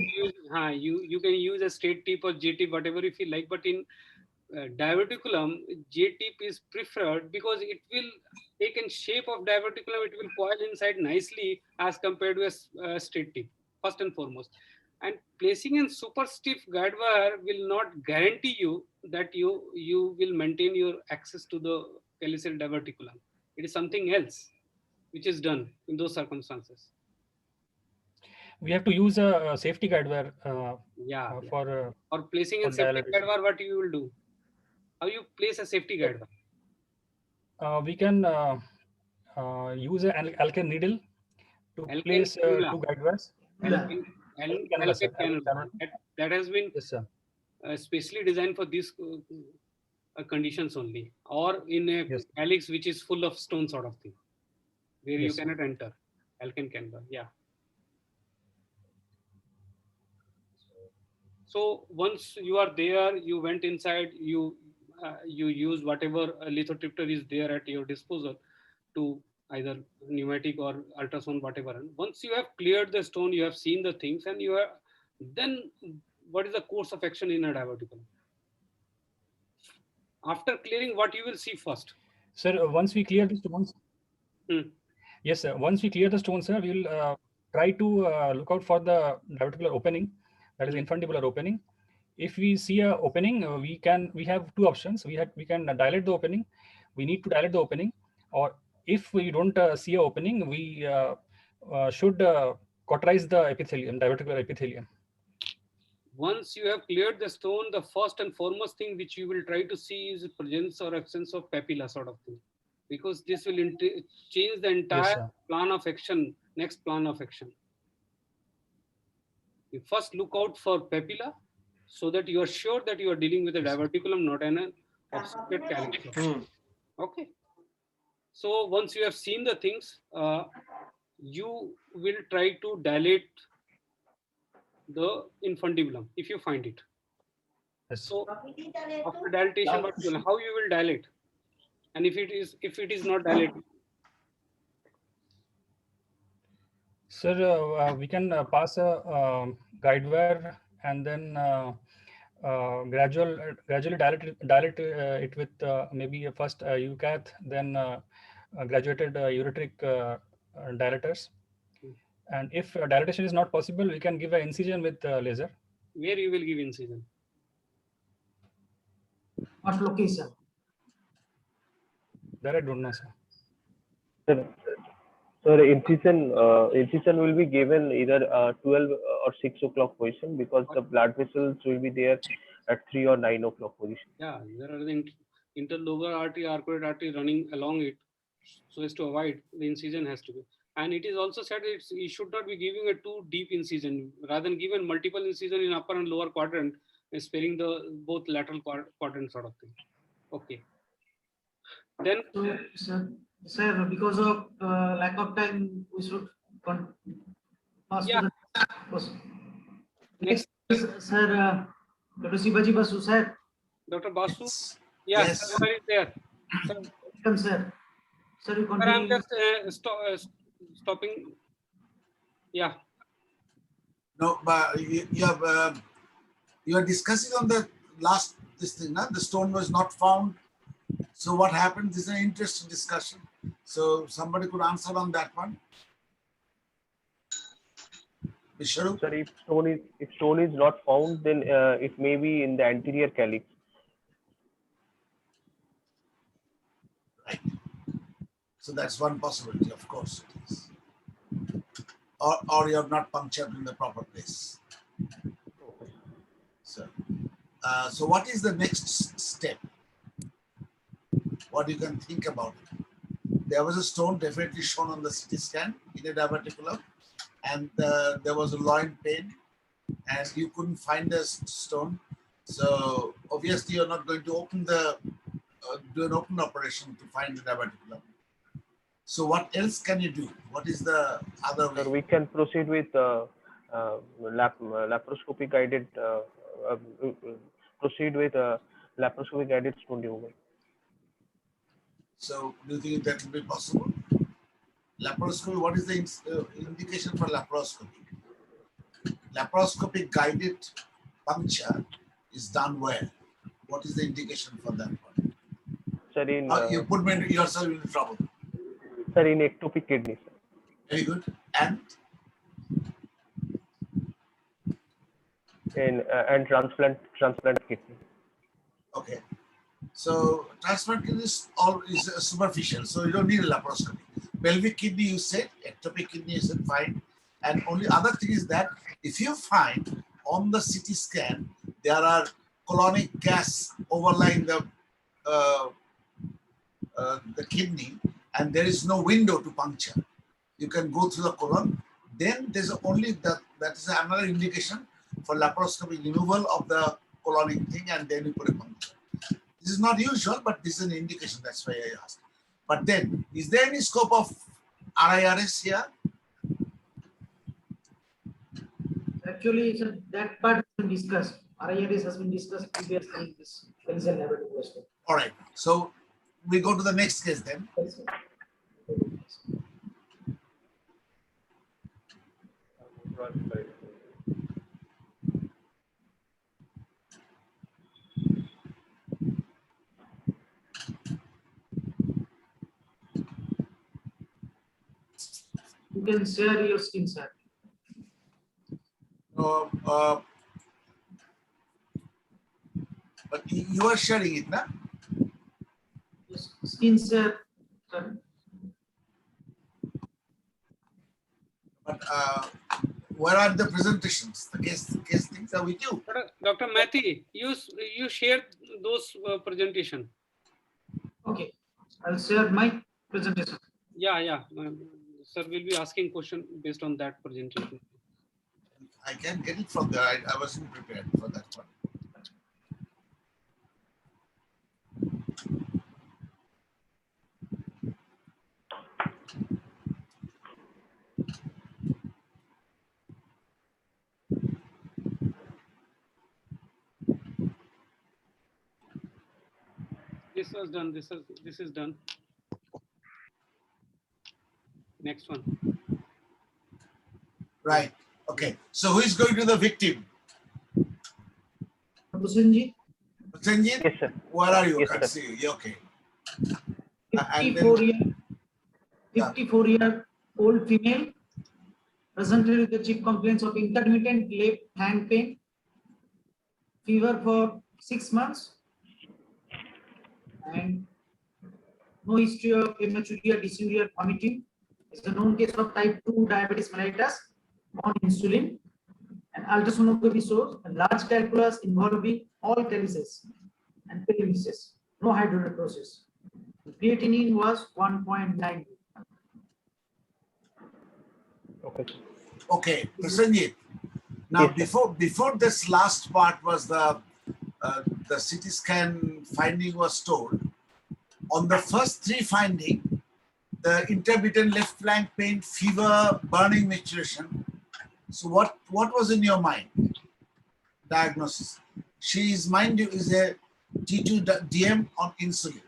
can use a straight tip or J-tip, whatever you feel like. But in diverticulum, J-tip is preferred because it will take in shape of diverticulum. It will coil inside nicely as compared to a straight tip. First and foremost. And placing in super stiff guide wire will not guarantee you that you will maintain your access to the calyceal diverticulum. It is something else which is done in those circumstances. We have to use a safety guide wire for or placing a safety guide wire. What you will do? How you place a safety guide wire? We can use an alkane needle to place two guide wires. That has been yes, sir. specially designed for these conditions only, or in a Yes. calyx which is full of stone sort of thing, where you Yes, sir. cannot enter alkane camber. Yeah. So once you are there, you went inside, you use whatever lithotripter is there at your disposal to either pneumatic or ultrasound, whatever. And once you have cleared the stone, you have seen the things, and you are then what is the course of action in a diverticulum? After clearing, what you will see first? Sir, once we clear the stones, yes, sir. Once we clear the stones, sir, we will try to look out for the diverticular opening, that is infundibular opening. If we see a opening, we have two options. We can dilate the opening. We need to dilate the opening, or if we don't see a opening, we should cauterize the epithelium, diverticular epithelium. Once you have cleared the stone, the first and foremost thing which you will try to see is presence or absence of papilla sort of thing, because this will change the entire plan of action, next plan of action. You first look out for papilla so that you are sure that you are dealing with a diverticulum, not an obstructed calyx. Okay. So once you have seen the things, you will try to dilate the infundibulum if you find it. So after dilatation, how you will dilate, and if it is not dilated? Sir, we can pass a guide wire and then gradually dilate it with maybe first UCAT, then graduated ureteric dilators. And if dilatation is not possible, we can give an incision with laser. Where you will give incision? What location? That I don't know, sir. Sir, incision will be given either 12 or 6 o'clock position, because the blood vessels will be there at 3 or 9 o'clock position. Yeah, there are the interlobar artery, arcuate artery running along it, so as to avoid the incision has to be. And it is also said you should not be giving a too deep incision, rather than given multiple incision in upper and lower quadrant, sparing the both lateral quadrant sort of thing. Okay. Then, sir, because of lack of time, we should pass to the person. Next, sir, Dr. Sibaji Basu, sir. Dr. Basu, yes, sir is there. Sir. Welcome, sir. Sir, you continue. Sir, I'm just stopping. Yeah. No, but you are discussing on the last this thing, no? The stone was not found. So what happened? This is an interesting discussion. So somebody could answer on that one. Sir, if stone is not found, then it may be in the anterior calyx. Right. So that's one possibility, of course it is. Or you have not punctured in the proper place. So what is the next step? What you can think about it? There was a stone definitely shown on the CT scan in a diverticulum, and there was a loin pain, and you couldn't find the stone. So obviously you're not going to open the do an open operation to find the diverticulum. So what else can you do? What is the other way? Sir, we can proceed with laparoscopy guided laparoscopy guided stone removal. So do you think that will be possible? Laparoscopy, what is the indication for laparoscopy? Laparoscopic guided puncture is done where? What is the indication for that one? Sir, in you put me yourself in trouble. Sir, in ectopic kidney. Sir. Very good. And? And transplant kidney. Okay. So transplant kidney is superficial, so you don't need a laparoscopy. Pelvic kidney, you said, ectopic kidney, you said fine. And only other thing is that if you find on the CT scan there are colonic gas overlying the kidney, and there is no window to puncture, you can go through the colon, then there's only that is another indication for laparoscopic removal of the colonic thing, and then you put a puncture. This is not usual, but this is an indication. That's why I asked. But then, is there any scope of RIRS here? Actually, sir, that part has been discussed. RIRS has been discussed previously in this pencil laboratory question. All right. So we go to the next case then. Yes, sir. You can share your screen, sir. But you are sharing it, na? Yes, screen share, sir. But where are the presentations? The case things are with you. Dr. Mathi, you shared those presentation. Okay, I'll share my presentation. Yeah. Sir will be asking question based on that presentation. I can get it from there. I wasn't prepared for that one. This was done. This is done. Next one. Right. Okay. So who is going to the victim? Husenji? Sanjit? Yes, sir. Where are you? Yes, Can't sir. see you. Yeah, okay. 54-year-old female presented with the chief complaints of intermittent left hand pain, fever for 6 months, and no history of hematuria, dysuria, vomiting. It's a known case of type 2 diabetes mellitus on insulin. And ultrasonography shows a large calculus involving all calyces and perimeces, no hydronephrosis. Creatinine was 1.9. Okay. Okay, Prasenjit. Now, Yes, before this last part was the CT scan finding was told. On the first three finding, the intermittent left flank pain, fever, burning, maturation. So what was in your mind? Diagnosis. She is, mind you, is a T2 DM on insulin.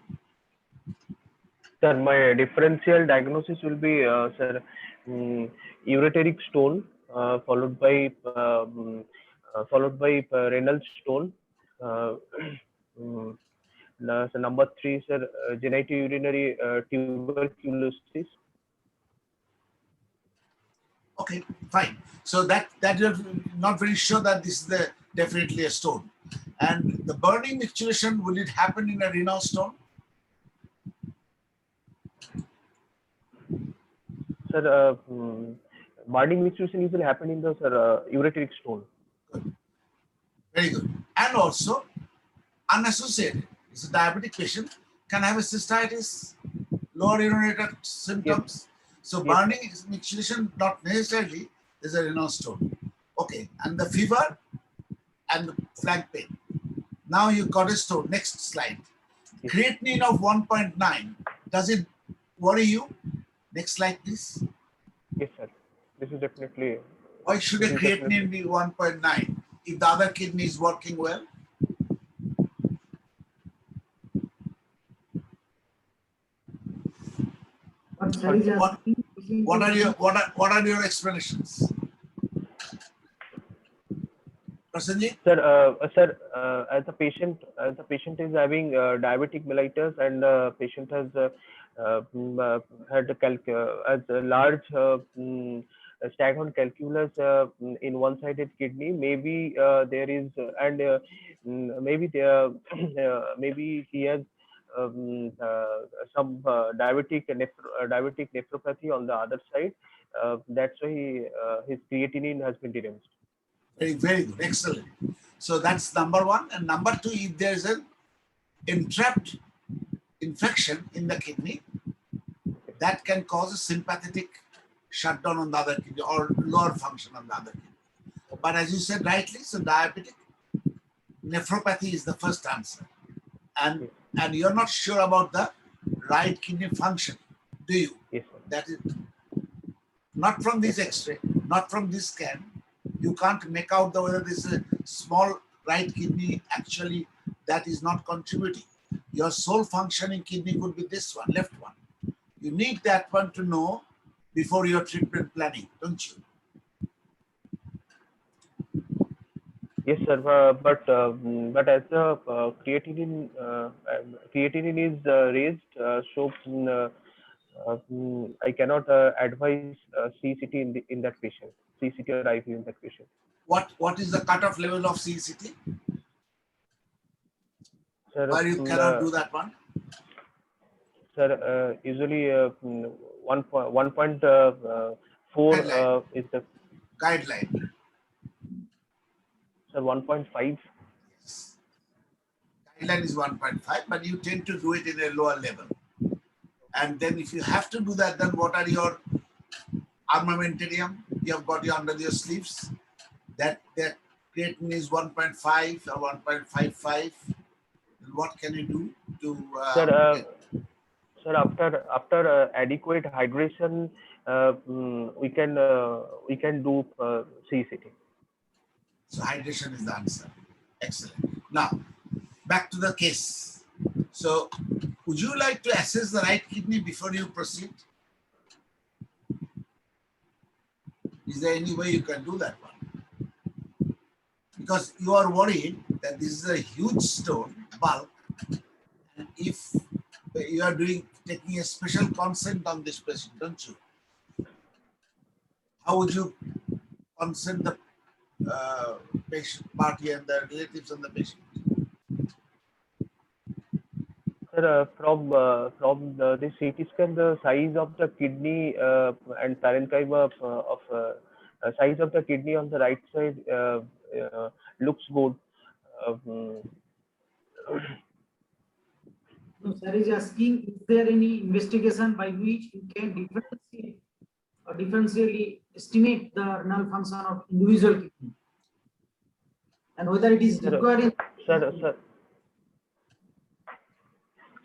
Sir, my differential diagnosis will be, sir, ureteric stone, followed by renal stone. So number 3, sir, genitourinary tuberculosis. Okay, fine. So that you're not very sure that this is definitely a stone. And the burning micturition, will it happen in a renal stone? Sir, burning micturition usually happen in the ureteric stone. Good. Very good. And also unassociated. It's a diabetic patient, can have a cystitis, lower urinary tract symptoms. Yes. So burning micturition, not necessarily is a renal stone. Okay, and the fever and the flank pain. Now you got a stone. Next slide. Yes. Creatinine of 1.9. Does it worry you? Next slide, please. Yes, sir. This is definitely. Why should a creatinine be 1.9 if the other kidney is working well? What are your explanations? Prasenjit? Sir, as the patient is having diabetic mellitus, and patient has had as a large staghorn calculus in one-sided kidney. Maybe there is, and maybe there, maybe he has some diabetic nephropathy on the other side. That's why his creatinine has been deranged. Very good, excellent. So that's number one. And number two, if there's an entrapped infection in the kidney, that can cause a sympathetic shutdown on the other kidney or lower function on the other kidney. But as you said rightly, so diabetic nephropathy is the first answer. And you're not sure about the right kidney function, do you? Yes, sir. That is not from this X-ray, not from this scan. You can't make out whether this small right kidney actually that is not contributing. Your sole functioning kidney could be this one, left one. You need that one to know before your treatment planning, don't you? Yes, sir. But as the creatinine is raised, so I cannot advise CCT in that patient, CCT or IV in that patient. What is the cutoff level of CCT? Sir, Why you cannot do that one? Sir, usually 1.4 is the guideline. Sir, 1.5. Guideline is 1.5, but you tend to do it in a lower level. And then if you have to do that, then what are your armamentarium? You have got under your sleeves. That creatinine is 1.5 or 1.55. What can you do to? Sir, after adequate hydration, we can do CCT. So hydration is the answer. Excellent. Now, back to the case. So, would you like to assess the right kidney before you proceed? Is there any way you can do that one? Because you are worried that this is a huge stone, bulk, and if you are taking a special consent on this patient, don't you? How would you consent the patient party and the relatives and the patient? Sir, from the CT scan, the size of the kidney and parenchyma of size of the kidney on the right side looks good. No, sir is asking, is there any investigation by which you can differentiate or differentially estimate the renal function of individual kidney? And whether it is required in...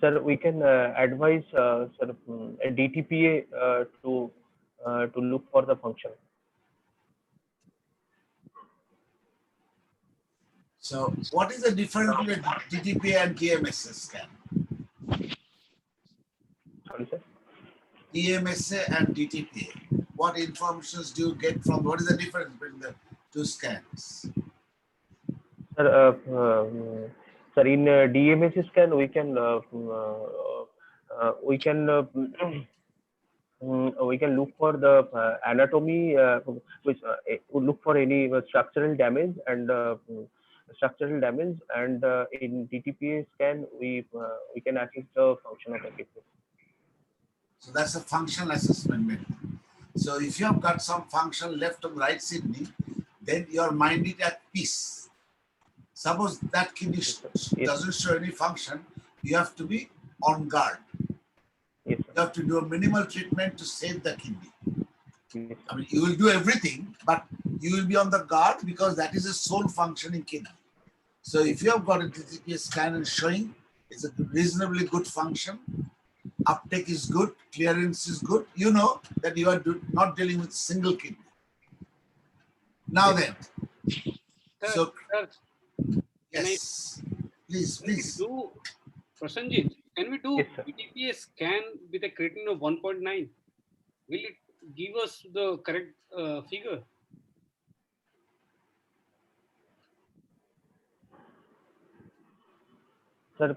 Sir, we can advise a DTPA to look for the function. So, what is the difference between DTPA and TMSA scan? Sorry, sir. TMSA and DTPA. What informations do you get from? What is the difference between the two scans? Sir, sir, in DMSA scan, we can look for the anatomy, which would look for any structural damage and in DTPA scan we can assess the function of the kidney. So that's a functional assessment method. So if you have got some function left on the right kidney, then your mind is at peace. Suppose that kidney doesn't show any function, you have to be on guard. Yes, you have to do a minimal treatment to save the kidney. Yes. I mean, you will do everything, but you will be on the guard because that is a sole functioning kidney. So if you have got a DTPA scan and showing it's a reasonably good function, uptake is good, clearance is good, you know that you are not dealing with single kidney. Now then, so yes, please. Prasanjit, can we do Yes, DTPA scan with a creatinine of 1.9? Will it give us the correct figure? Sir,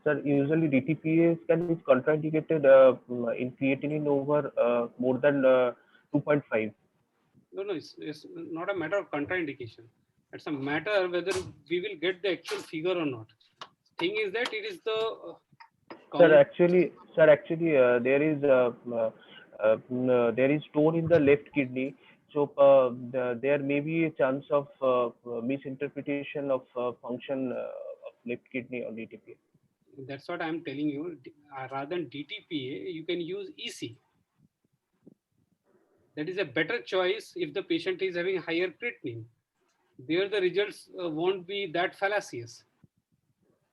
sir, usually DTPA scan is contraindicated in creatinine over more than 2.5. No, it's not a matter of contraindication. It's a matter whether we will get the actual figure or not. Thing is that it is the Sir, actually, there is stone in the left kidney, so there may be a chance of misinterpretation of function of left kidney on DTPA. That's what I'm telling you. Rather than DTPA, you can use EC. That is a better choice if the patient is having higher creatinine. There, the results won't be that fallacious.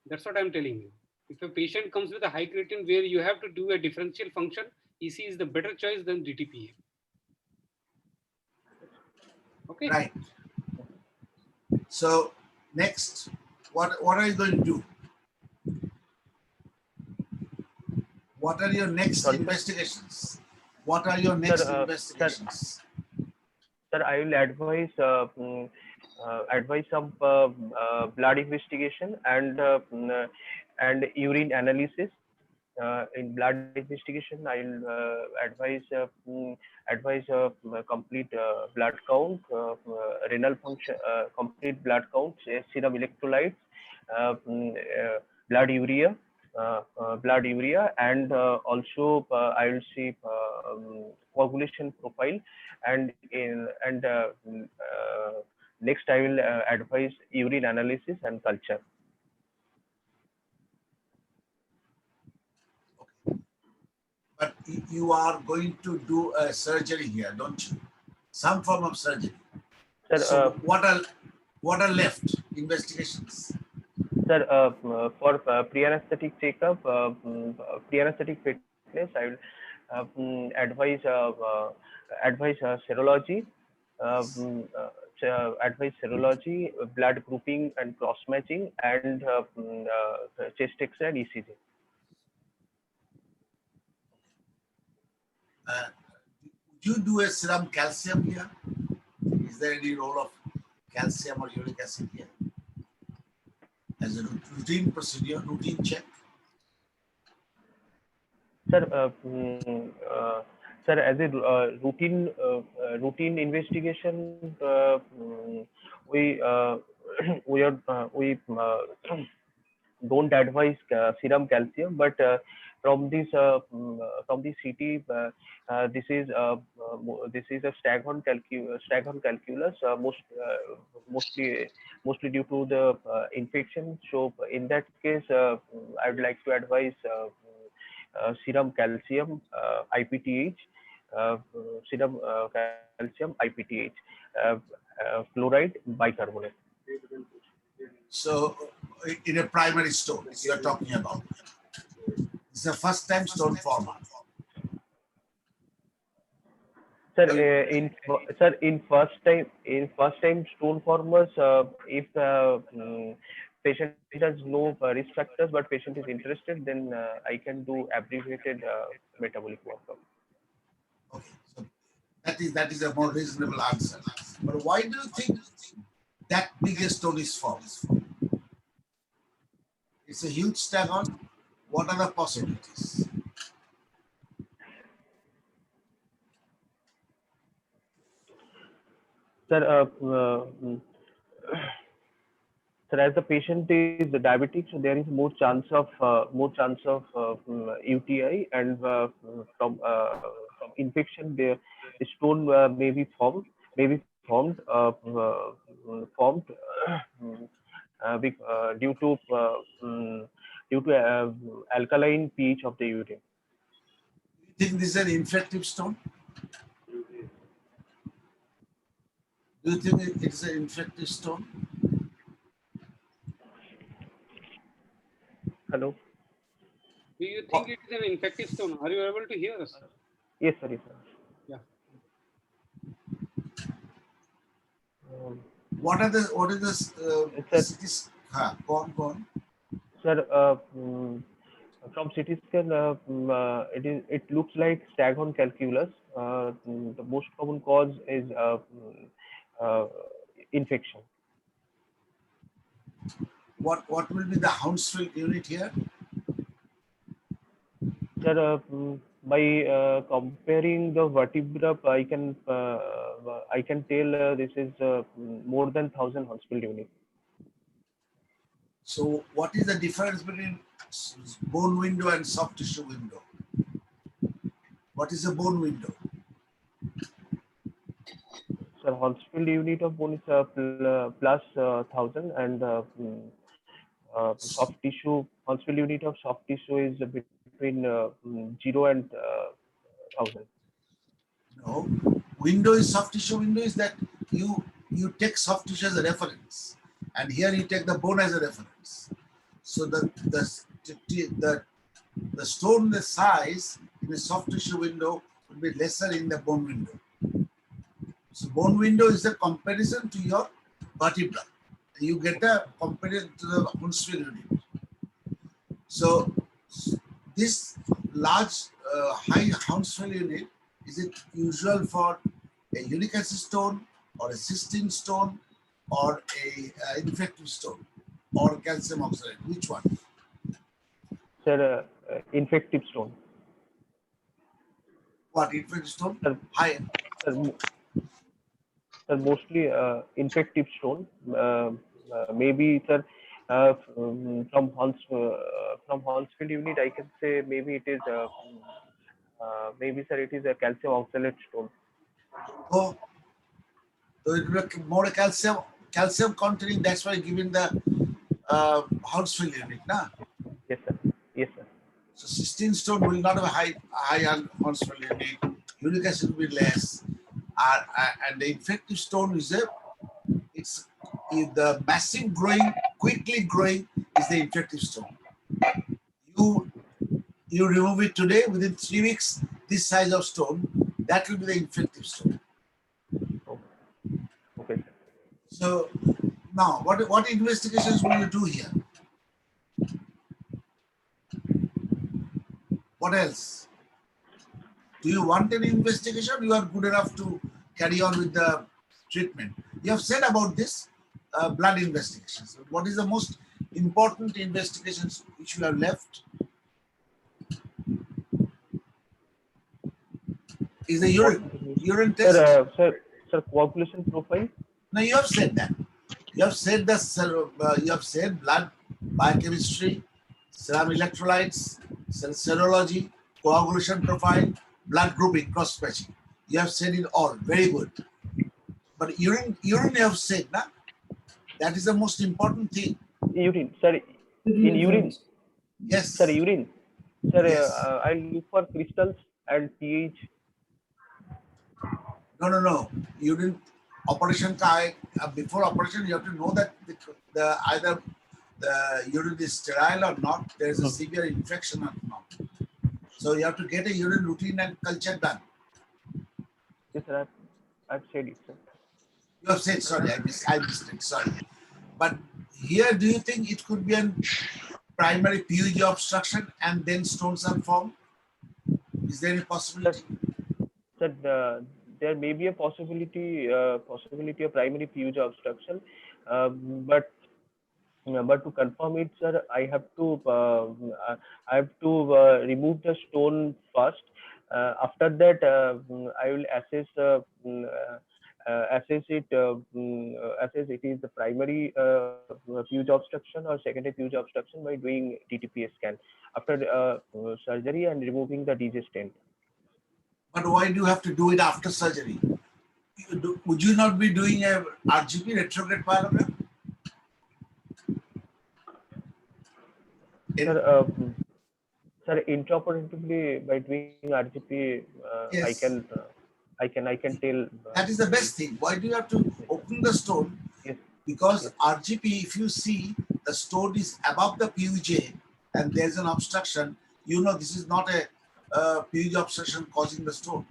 That's what I'm telling you. If a patient comes with a high creatine where you have to do a differential function, EC is the better choice than DTPA. Okay. Right. So next, what are you going to do? What are your next investigations? What are your next investigations? Sir, I will advise advise some blood investigation and urine analysis. In blood investigation, I will advise complete blood count, renal function, complete blood count, serum electrolytes, blood urea, and also I will see coagulation profile, and next I will advise urine analysis and culture. But you are going to do a surgery here, don't you? Some form of surgery. Sir, so what are left investigations? Sir, for pre-anesthetic checkup, pre-anesthetic fitness, I will advise serology, advise serology, blood grouping and cross matching, and chest X-ray and ECG. Do you do a serum calcium here? Is there any role of calcium or uric acid here? As a routine procedure, routine check? Sir, sir, as a routine investigation, we don't advise serum calcium, but from this CT, this is a staghorn calculus, mostly due to the infection. So in that case, I would like to advise serum calcium, IPTH, serum calcium, IPTH, fluoride, bicarbonate. So in a primary stone, you are talking about. It's a first time stone former. Sir, in first time stone formers, if patient has no risk factors but patient is interested, then I can do abbreviated metabolic workup. Okay, so that is a more reasonable answer. But why do you think that big a stone is formed? It's a huge staghorn. What are the possibilities? Sir, sir, as the patient is diabetic, so there is more chance of UTI, and from infection, the stone may be formed due to alkaline pH of the urine. Do you think this is an infective stone? Do you think it's an infective stone? Hello. Do you think it is an infective stone? Are you able to hear us? Yes, sir. Yes, sir. Yeah. What is this? Go on. Sir, from CT scan, it looks like staghorn calculus. The most common cause is infection. What will be the Hounsfield unit here? Sir, by comparing the vertebra, I can tell this is more than 1,000 Hounsfield units. So what is the difference between bone window and soft tissue window? What is a bone window? So Hounsfield unit of bone is plus 1,000, and soft tissue Hounsfield unit of soft tissue is between 0 and 1000. No, window is soft tissue. Window is that you take soft tissue as a reference, and here you take the bone as a reference. So the stone, the size in a soft tissue window would be lesser in the bone window. So bone window is a comparison to your vertebra. You get a comparison to the Hounsfield unit. So this large high Hounsfield unit, is it usual for a unique acid stone or a cystine stone or a infective stone or calcium oxalate? Which one? Sir, infective stone. What infective stone? Sir, High. Sir, mostly infective stone. Maybe, sir, from Hounsfield unit, I can say maybe it is maybe, sir, it is a calcium oxalate stone. Oh, so it will be more calcium containing. That's why given the Hounsfield unit, na? Yes, sir. Yes, sir. So cystine stone will not have a high Hounsfield unit. Uric acid will be less. And the infective stone is the massive growing, quickly growing is the infective stone. You remove it today, within 3 weeks, this size of stone, that will be the infective stone. Okay, sir. So now, what investigations will you do here? What else? Do you want any investigation? You are good enough to carry on with the treatment. You have said about this blood investigations. What is the most important investigations which you have left? Is the urine test? Sir, coagulation profile. No, you have said that. You have said you have said blood biochemistry, serum electrolytes, serology, coagulation profile, blood grouping, cross matching. You have said it all. Very good. But urine you have said, na? That is the most important thing. Urine, sir. In urine. Yes. Sir, urine. Sir, yes. I'll look for crystals and pH. No. Urine operation before operation you have to know that either the urine is sterile or not. There is a severe infection or not. So you have to get a urine routine and culture done. Yes, sir. I've said it, sir. You have said, sorry, I missed it, sorry. But here, do you think it could be a primary PUG obstruction and then stones are formed? Is there any possibility? Sir, there may be a possibility of primary PUG obstruction, but to confirm it, sir, I have to remove the stone first. After that, I will assess it is the primary PUG obstruction or secondary PUG obstruction by doing DTPS scan after surgery and removing the DJ stent. But why do you have to do it after surgery? Would you not be doing a RGP, retrograde pyelogram? Sir, intraoperatively by doing RGP, yes. I can tell. That is the best thing. Why do you have to open the stone? Yes. Because RGP, if you see the stone is above the PUJ and there's an obstruction, you know this is not a PUJ obstruction causing the stone.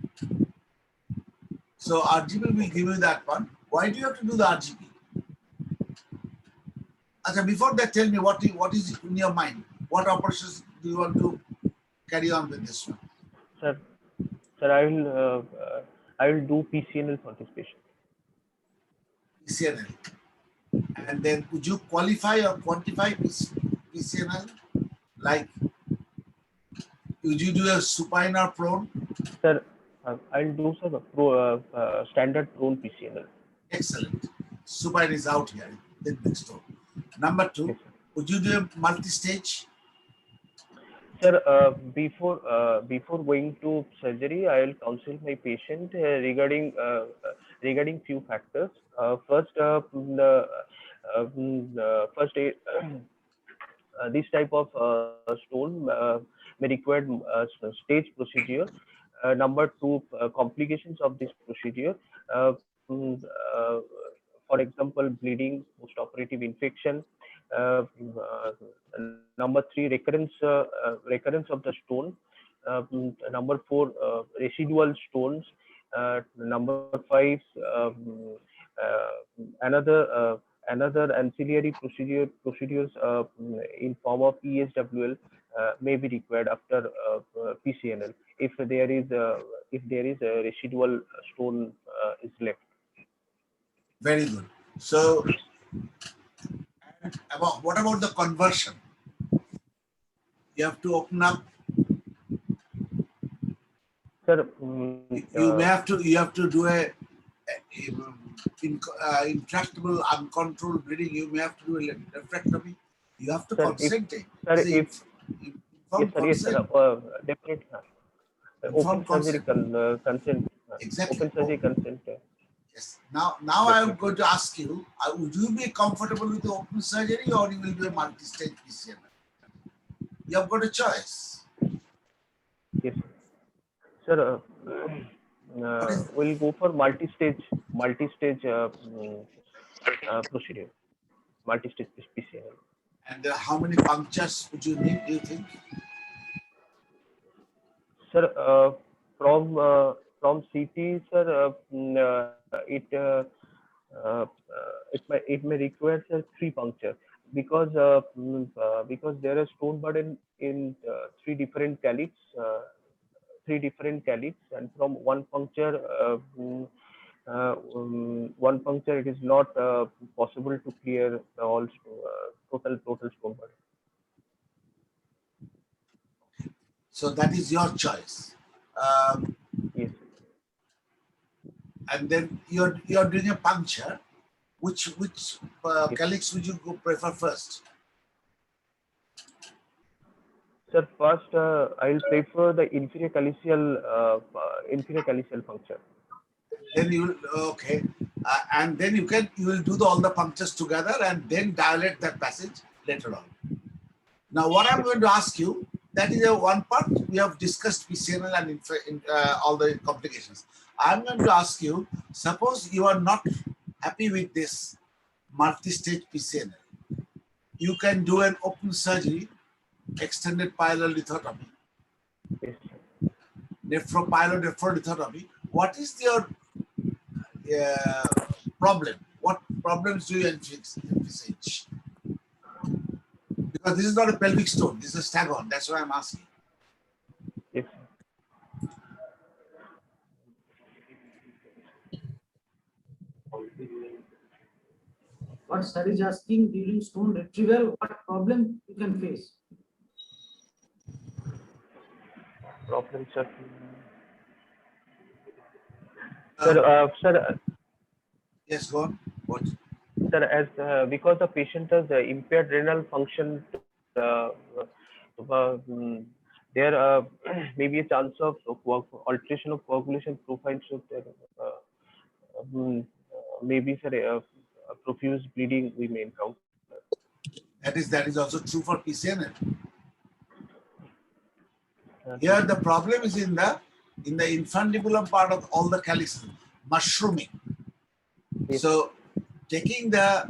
So RGP will give you that one. Why do you have to do the RGP? Okay, before that, tell me what is in your mind? What operations do you want to carry on with this one? Sir, I will do PCNL for this patient. PCNL. And then would you qualify or quantify PCNL? Like, would you do a supine or prone? Sir, I'll do standard prone PCNL. Excellent. Supine is out here. Next door. Number 2, yes, would you do a multi-stage? Sir, before going to surgery, I will counsel my patient regarding few factors. First, this type of stone may require stage procedure. Number two, complications of this procedure. Uh, mm, uh, for example, bleeding, post-operative infection. Uh, uh, Number three, recurrence of the stone. Number four, residual stones. Number five, another another ancillary procedures in form of ESWL may be required after PCNL if there is a residual stone is left. Very good. So, what about the conversion? You have to open up. Sir, you have to do a intractable, uncontrolled bleeding. You may have to do a nephrectomy. You have to concentrate. Yes, definitely. Open surgery consent. Exactly. Open surgery consent. Yes. Now I'm going to ask you: would you be comfortable with the open surgery, or you will do a multi-stage PCNL? You have got a choice. Yes, sir. We'll go for multi-stage procedure, multi-stage PCNL. And how many punctures would you need, do you think? Sir, from CT, sir, it may require, sir, 3 punctures because there is stone burden in 3 different calyx, and from one puncture, it is not possible to clear all total stone burden. So that is your choice. Yes. And then you're doing a puncture. Which calyx would you prefer first? Sir, first I'll prefer the inferior calyceal puncture. Then you will and then you will do all the punctures together and then dilate that passage later on. Now, what I'm going to ask you, that is one part we have discussed PCNL and all the complications. I'm going to ask you, suppose you are not happy with this multi-stage PCNL. You can do an open surgery, extended pyelolithotomy, nephropyelolithotomy. What is your problem? What problems do you envisage? Because this is not a pelvic stone, this is a staghorn. That's why I'm asking. Yes. What sir is asking, during stone retrieval, what problem you can face? Problem, sir. Sir. Yes, go on. What? Sir, as because the patient has impaired renal function, there may be a chance of alteration of coagulation profile. So there maybe, sir, profuse bleeding we may encounter. That is also true for PCNL. Here the problem is in the infundibulum part of all the calyx, mushrooming. Yes. So taking the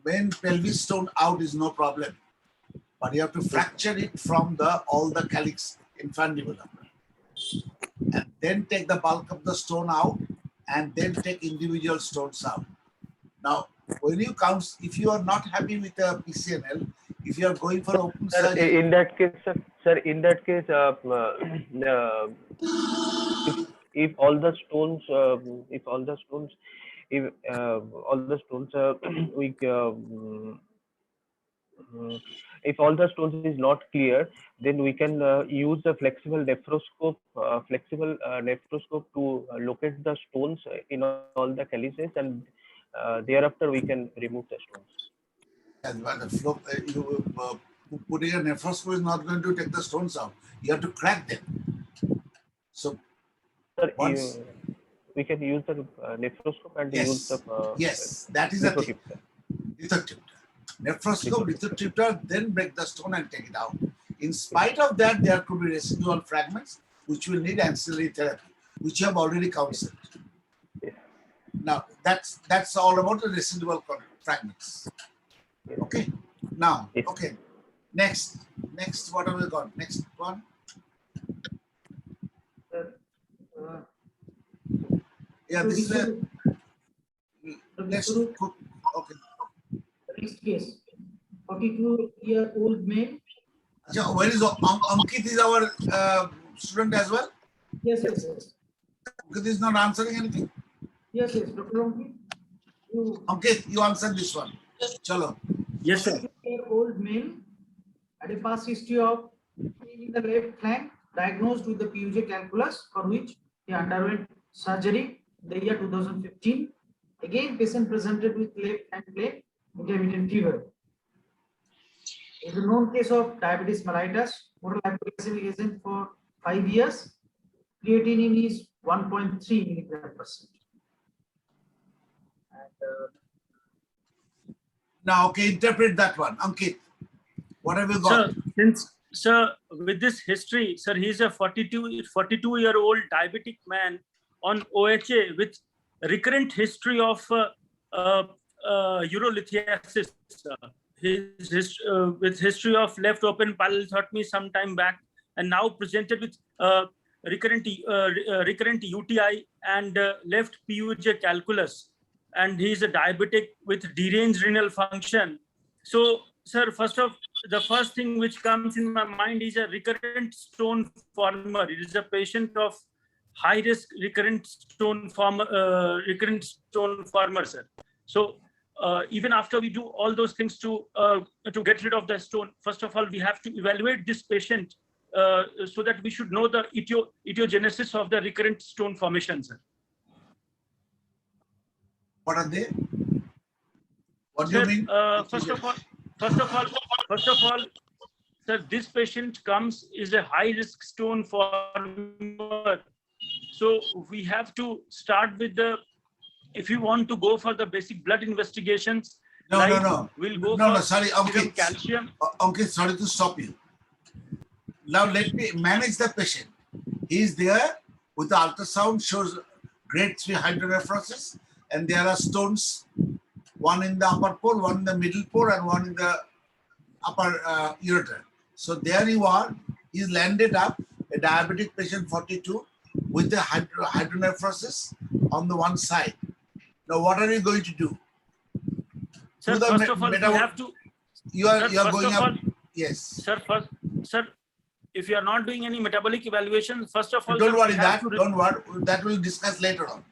main pelvic stone out is no problem, but you have to fracture it from all the calyx infundibulum, and then take the bulk of the stone out, and then take individual stones out. Now, when you count, if you are not happy with the PCNL, if you are going for open surgery, in that case, sir, if all the stones, if all the stones is not clear, then we can use the flexible nephroscope to locate the stones in all the calyces, and thereafter we can remove the stones. Putting a nephroscope is not going to take the stones out. You have to crack them. So, sir, we can use the nephroscope and use the that is the thing. Lithotripsy. Nephroscope, lithotripter, then break the stone and take it out. In spite of that, there could be residual fragments which will need ancillary therapy, which you have already counseled. Now, that's all about the residual fragments. Okay. Now, okay. Next, what have we got? Next one. Yeah, this is a. Next, okay. Next case, 42-year-old male. Where is Ankit? Is our student as well? Yes. Ankit is not answering anything. Yes, Dr. Ankit. Ankit, you answered this one. Chalo. Yes, sir. 42-year-old male had a past history of pain in the left flank, diagnosed with the PUJ calculus, for which he underwent surgery in the year 2015. Again, patient presented with left hand pain, intermittent fever. It is a known case of diabetes mellitus, oral hypoglycemic agent for 5 years. Creatinine is 1.3 milligram%. Now, okay, interpret that one. Ankit, what have you got? Sir, with this history, sir, he's a 42-year-old diabetic man on OHA with recurrent history of urolithiasis. With history of left open pyelothotomy some time back, and now presented with recurrent UTI and left PUJ calculus. And he's a diabetic with deranged renal function. So, sir, the first thing which comes in my mind is a recurrent stone former. It is a patient of high risk recurrent stone former, sir. So, even after we do all those things to get rid of the stone, first of all, we have to evaluate this patient so that we should know the etiogenesis of the recurrent stone formation, sir. What are they? What do you mean? First of all, sir, this patient is a high risk stone former. So we have to start with if you want to go for the basic blood investigations. No. We'll go Sorry, Ankit. Calcium. Ankit, sorry to stop you. Now let me manage the patient. He is there with the ultrasound, shows grade 3 hydronephrosis, and there are stones, one in the upper pole, one in the middle pole, and one in the upper ureter. So there you are. He's landed up, a diabetic patient, 42, with the hydronephrosis on the one side. Now, what are you going to do? Sir, first of all, we have to. You are going up. Yes. Sir, if you are not doing any metabolic evaluation, first of all, don't worry that. Don't worry. That we'll discuss later on.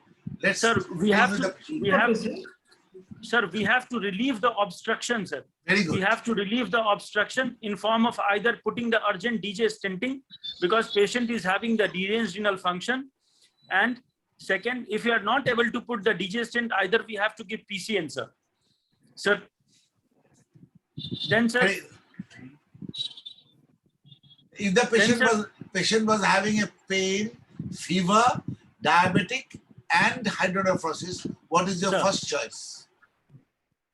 We have to relieve the obstruction, sir. Very good. We have to relieve the obstruction in form of either putting the urgent DJ stenting, because patient is having the deranged renal function, and second, if you are not able to put the DJ stent, either we have to give PCN, sir. Sir. Then, sir. If the patient was having a pain, fever, diabetic, and hydronephrosis, what is your first choice?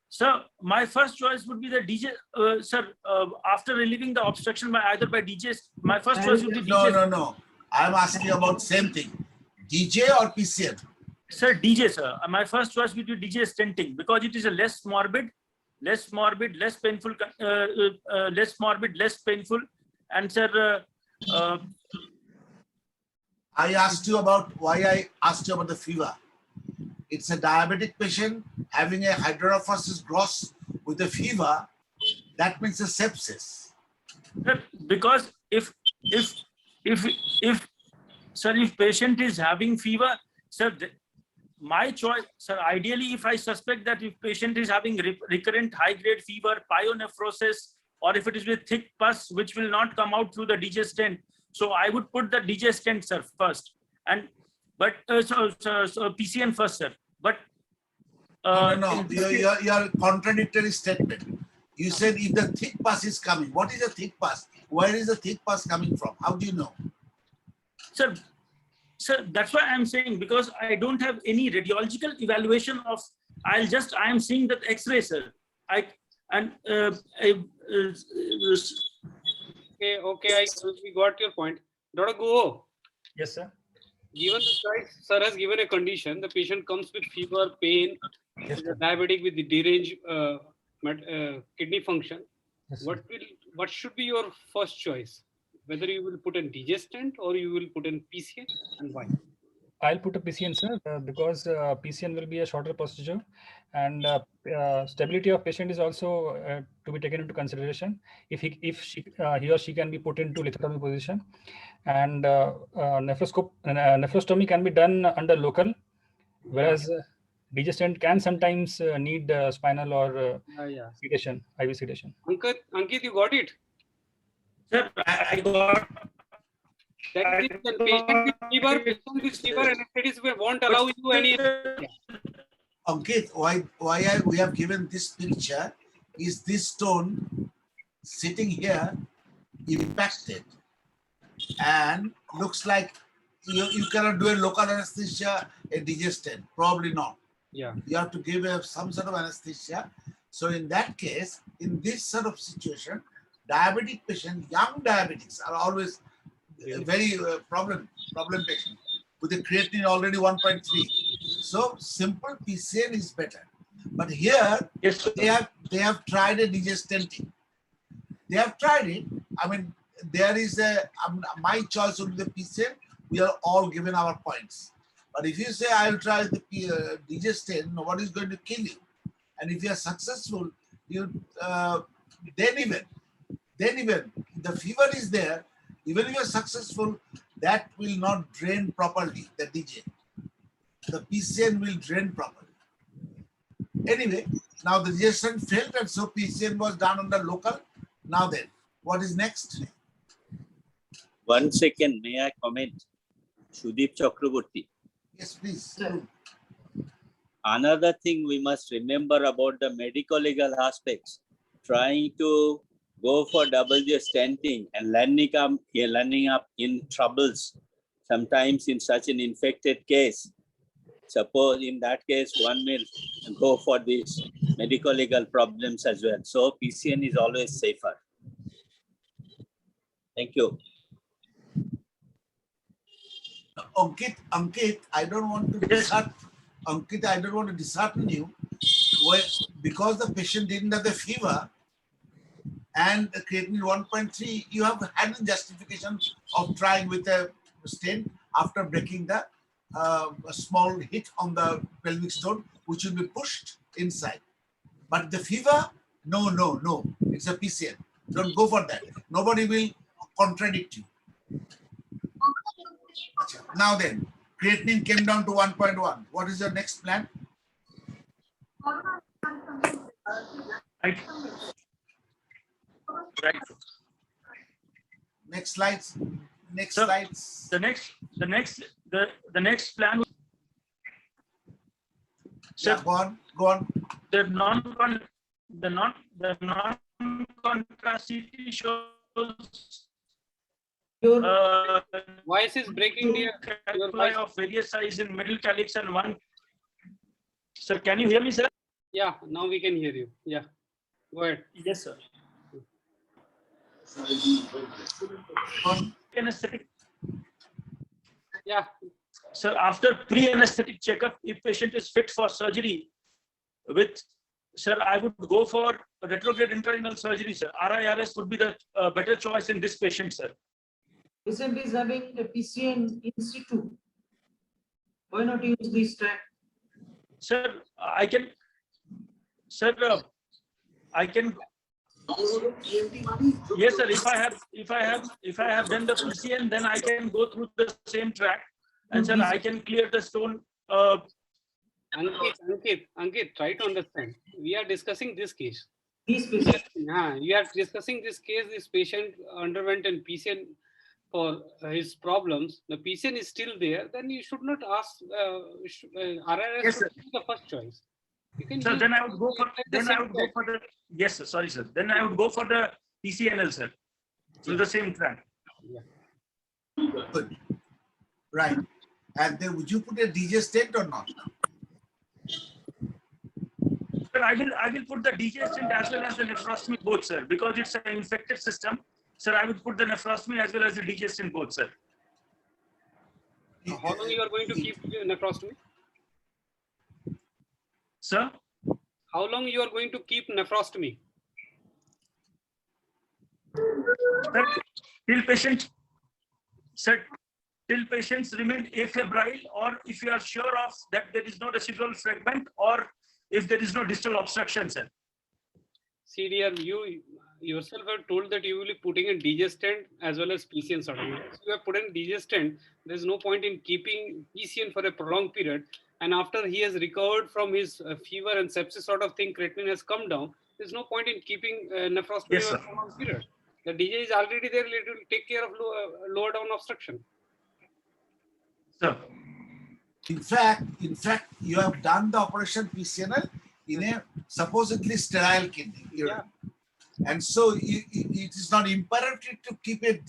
Sir, my first choice would be the DJ. Sir, after relieving the obstruction either by DJ, my first choice would be DJ. No. I'm asking about same thing. DJ or PCN? Sir, DJ, sir. My first choice would be DJ stenting, because it is a less morbid, less painful, and sir. I asked you about the fever. It's a diabetic patient having a hydronephrosis gross with a fever. That means a sepsis. Sir, because if patient is having fever, sir, my choice, sir, ideally, if I suspect that if patient is having recurrent high-grade fever, pyonephrosis, or if it is with thick pus, which will not come out through the DJ stent, so I would put the DJ stent, sir, first. But PCN first, sir. But no. Your contradictory statement. You said if the thick pus is coming. What is the thick pus? Where is the thick pus coming from? How do you know? Sir, that's why I'm saying, because I don't have any radiological evaluation of. I am seeing that X-ray, sir. And Okay, we got your point. Dr. Guho, Yes, sir. given the choice, sir has given a condition. The patient comes with fever, pain, Yes, is a sir. diabetic with the deranged kidney function. Yes, sir. What should be your first choice? Whether you will put in digestant or you will put in PCA, and why? I'll put a PCN, sir, because PCN will be a shorter procedure, and stability of patient is also to be taken into consideration. If he or she can be put into lithotomy position, and nephrostomy can be done under local, whereas digestant can sometimes need spinal or Yeah. sedation, IV sedation. Ankit, you got it? sir, I got. That is the patient with fever, anesthetist won't allow you any. Ankit, why we have given this picture is this stone sitting here impacted and looks like you cannot do a local anesthesia, a digestant, probably not. Yeah. You have to give some sort of anesthesia. So in that case, in this sort of situation, diabetic patients, young diabetics are always very problem patient with the creatinine already 1.3. So simple PCN is better. But here yes, they have tried a digestanting. They have tried it. I mean, there is my choice would be the PCN. We are all given our points. But if you say I'll try the digestant, nobody is going to kill you. And if you are successful, you then even the fever is there. Even if you are successful, that will not drain properly, the DJ. The PCN will drain properly. Anyway, now the digestion failed and so PCN was done on the local. Now then, what is next? 1 second, may I comment? Sudeep Chakraborty. Yes, please. Another thing we must remember about the medical legal aspects, trying to go for WJ stenting and landing up in troubles, sometimes in such an infected case. Suppose in that case, one will go for these medical legal problems as well. So PCN is always safer. Thank you. Ankit, I don't want to dishearten. Ankit, I don't want to dishearten you. Because the patient didn't have the fever and the creatinine 1.3, you have had a justification of trying with a stent after breaking the a small hit on the pelvic stone, which will be pushed inside. But the fever, no, it's a PCN. Don't go for that. Nobody will contradict you. Now then, creatinine came down to 1.1. What is your next plan? Right. Right. Next slides. Next So, slides. The next plan. Yeah, go on. The non-contrastivity shows Your voice is breaking, dear. Your voice of various size in middle calyx and one. Sir, can you hear me, sir? Yeah, now we can hear you. Yeah, go ahead. Yes, sir. Anesthetic. Yeah. Sir, after pre-anesthetic checkup, if patient is fit for surgery, sir, I would go for retrograde intracranial surgery, sir. RIRS would be the better choice in this patient, sir. Patient is having a PCN in situ. Why not use this track? Sir, I can. Yes, sir. If I have done the PCN, then I can go through the same track, and sir, I can clear the stone. Ankit, try to understand. We are discussing this case. This patient. You are discussing this case. This patient underwent an PCN for his problems. The PCN is still there. Then you should not ask. RRS Yes, should be the first choice. Sir, then I would go for. Then I would go for the. Yes, sir. Sorry, sir. Then I would go for the PCNL, sir, through the same track. Yeah. Good. Right. And then would you put a DJ stent or not? I will put the DJ stent as well as the nephrostomy both, sir, because it's an infected system. Sir, I would put the nephrostomy as well as the DJ stent both, sir. How long you are going to keep nephrostomy? Sir? How long you are going to keep nephrostomy? Sir, till patients remain afebrile, or if you are sure of that there is no residual fragment, or if there is no distal obstruction, sir. See, dear, you yourself have told that you will be putting in DJ stent as well as PCN sort of. If you have put in DJ stent, there is no point in keeping PCN for a prolonged period. And after he has recovered from his fever and sepsis sort of thing, creatinine has come down. There's no point in keeping nephrostomy for a prolonged period. The DJ is already there. It will take care of lower down obstruction. Sir. In fact, you have done the operation PCNL in a supposedly sterile kidney. Yeah. And so it is not imperative to keep a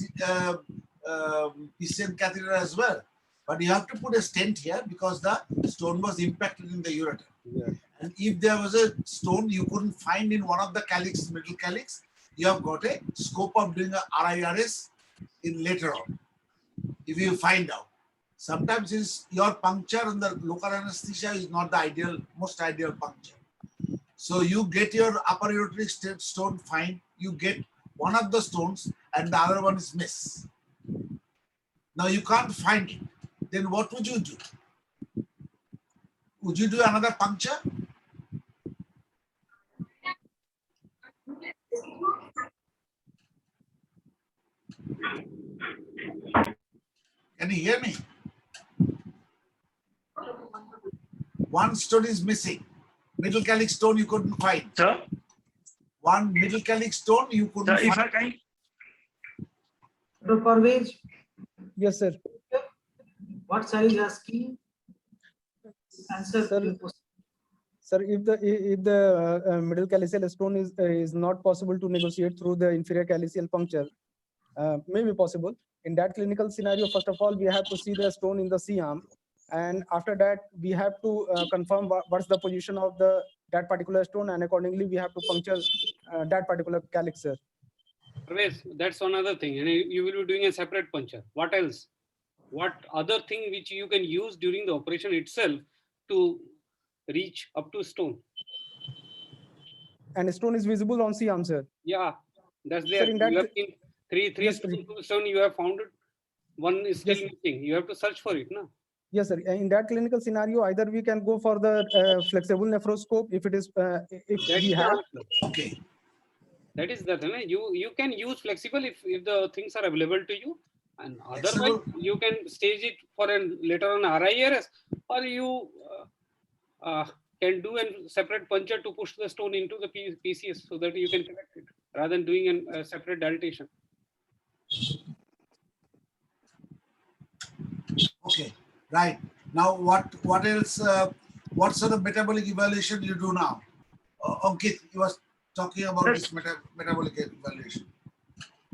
PCN catheter as well. But you have to put a stent here because the stone was impacted in the ureter. Yeah. And if there was a stone you couldn't find in one of the calyx, middle calyx, you have got a scope of doing a RIRS in later on, if you find out. Sometimes your puncture and the local anesthesia is not the most ideal puncture. So you get your upper ureteric stone fine, you get one of the stones and the other one is miss. Now you can't find it. Then what would you do? Would you do another puncture? Can you hear me? One stone is missing. Middle calyx stone you couldn't find. Sir? One middle calyx stone you couldn't Sir, find. Dr. Parvez? Yes, sir. What sir is asking? Answer. Sir, if the middle calyceal stone is not possible to negotiate through the inferior calyceal puncture, may be possible. In that clinical scenario, first of all, we have to see the stone in the C arm, and after that, we have to confirm what's the position of that particular stone, and accordingly, we have to puncture that particular calyx, sir. That's another thing, and you will be doing a separate puncture. What else? What other thing which you can use during the operation itself to reach up to stone? And stone is visible on C arm, sir. Yeah, that's there. Sir, in that, you have been three yes, stone you have found it. One is still missing. You have to search for it, no? Yes, sir. In that clinical scenario, either we can go for the flexible nephroscope if it is if we have. Okay. That is that. You can use flexible if the things are available to you, and otherwise you can stage it for later on RIRS, or you can do a separate puncture to push the stone into the PCS so that you can connect it rather than doing a separate dilatation. Okay, right. Now what else? What sort of metabolic evaluation you do now? Ankit, you was talking about this metabolic evaluation.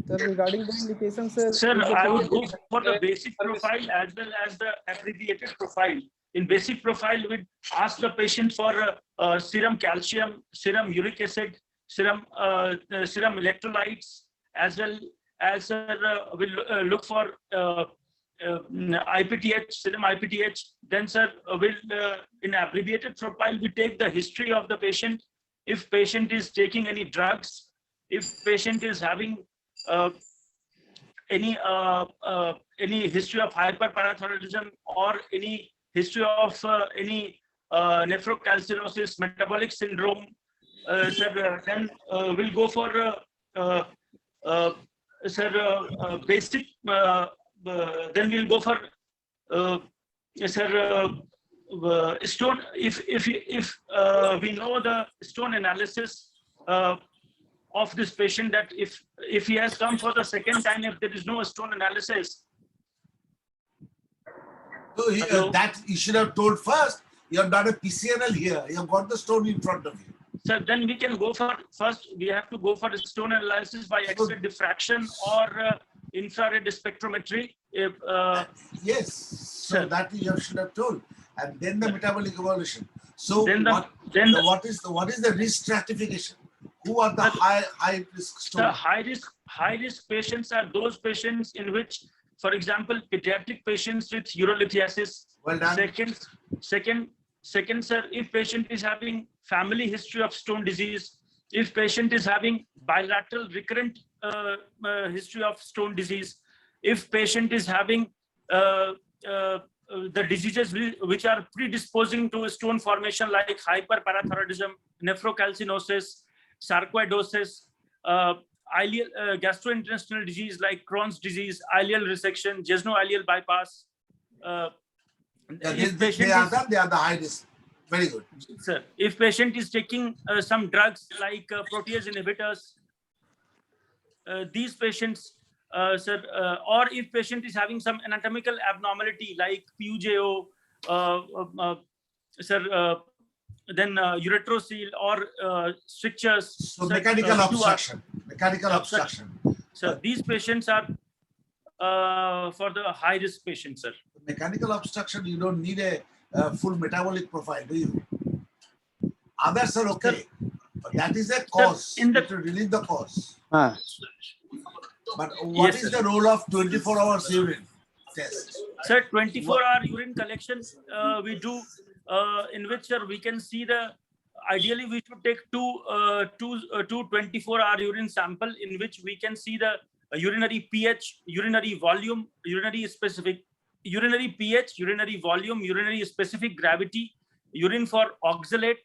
Sir, regarding the indications, sir, I would go for the basic profile as well as the abbreviated profile. In basic profile, we ask the patient for serum calcium, serum uric acid, serum electrolytes, as well as we'll look for IPTH, serum IPTH. Then, sir, in abbreviated profile, we take the history of the patient. If patient is taking any drugs, if patient is having any history of hyperparathyroidism or any history of any nephrocalcinosis, metabolic syndrome, sir, then we'll go for basic. Then we'll go for stone. If we know the stone analysis of this patient, that if he has come for the second time, if there is no stone analysis. So that you should have told first. You have done a PCNL here. You have got the stone in front of you. So then we can go for first. We have to go for the stone analysis by X-ray diffraction or infrared spectrometry. If, yes, so sir. that you should have told, and then the metabolic evolution. So Then what is the risk stratification? Who are the high risk stone? The high risk patients are those patients in which, for example, pediatric patients with urolithiasis. Well done. Second, sir, if patient is having family history of stone disease, if patient is having bilateral recurrent history of stone disease, if patient is having the diseases which are predisposing to stone formation like hyperparathyroidism, nephrocalcinosis, sarcoidosis, gastrointestinal disease like Crohn's disease, ileal resection, jejno-ileal bypass. They are the high risk. Very good. Sir, if patient is taking some drugs like protease inhibitors, these patients, sir, or if patient is having some anatomical abnormality like PUJO, sir, then uretrocele or strictures. So mechanical obstruction. Mechanical obstruction. So these patients are for the high risk patients, sir. Mechanical obstruction, you don't need a full metabolic profile, do you? Others are okay. But that is a cause. To relieve the cause. But what is the role of 24 hours urine test? Sir, 24-hour urine collection we do, in which, sir, we can see ideally we should take two 24-hour urine sample in which we can see the urinary pH, urinary volume, urinary pH, urinary volume, urinary specific gravity, urine for oxalate,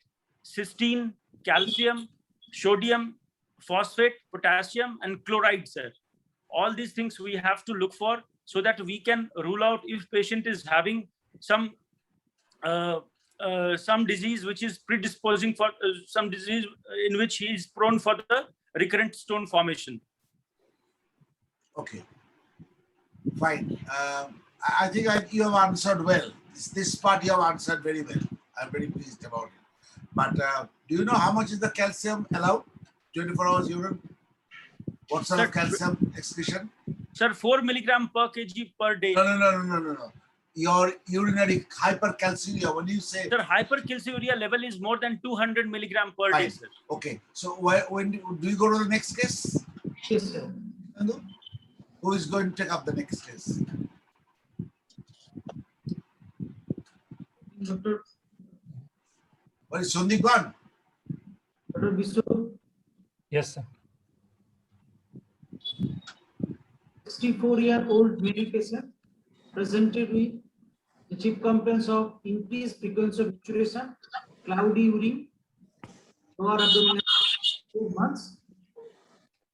cysteine, calcium, sodium, phosphate, potassium, and chloride, sir. All these things we have to look for so that we can rule out if patient is having some disease which is predisposing for some disease in which he is prone for the recurrent stone formation. Okay, fine. I think you have answered well. This part you have answered very well. I'm very pleased about it. But do you know how much is the calcium allowed? 24 hours urine? What sort of calcium excretion? Sir, 4 milligram per kg per day. No. Your urinary hypercalciuria, when you say... Sir, hypercalciuria level is more than 200 milligram per day, sir. Okay. So when do you go to the next case? Yes, sir. Who is going to take up the next case? Doctor. What is Sandeep Gone? Dr. Vishnu. Yes, sir. 64-year-old male patient presented with the chief complaints of increased frequency of urination, cloudy urine, lower abdominal 2 months.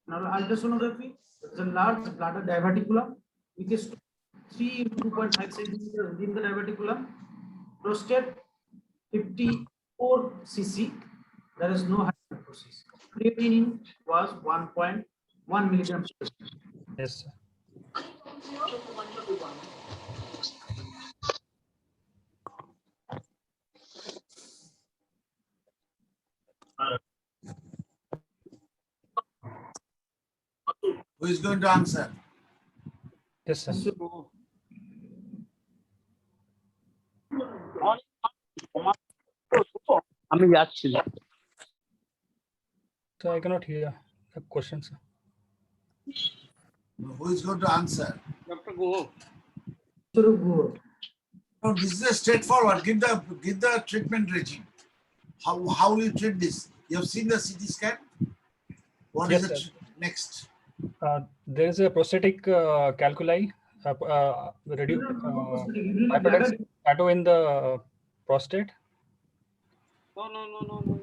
Now, ultrasonography, there's a large bladder diverticulum, which is 3 into 2.5 centimeters within the diverticulum. Prostate 54 cc. There is no hypertrophy. Creatinine was 1.1 milligrams. Yes, sir. Who is going to answer? Yes, sir. So I cannot hear the question, sir. Who is going to answer? Dr. Guho. No, this is a straightforward. Give the treatment regime. How will you treat this? You have seen the CT scan? What Yes, is it sir. next? There is a prostatic calculi, hypertension plateau in the prostate. No.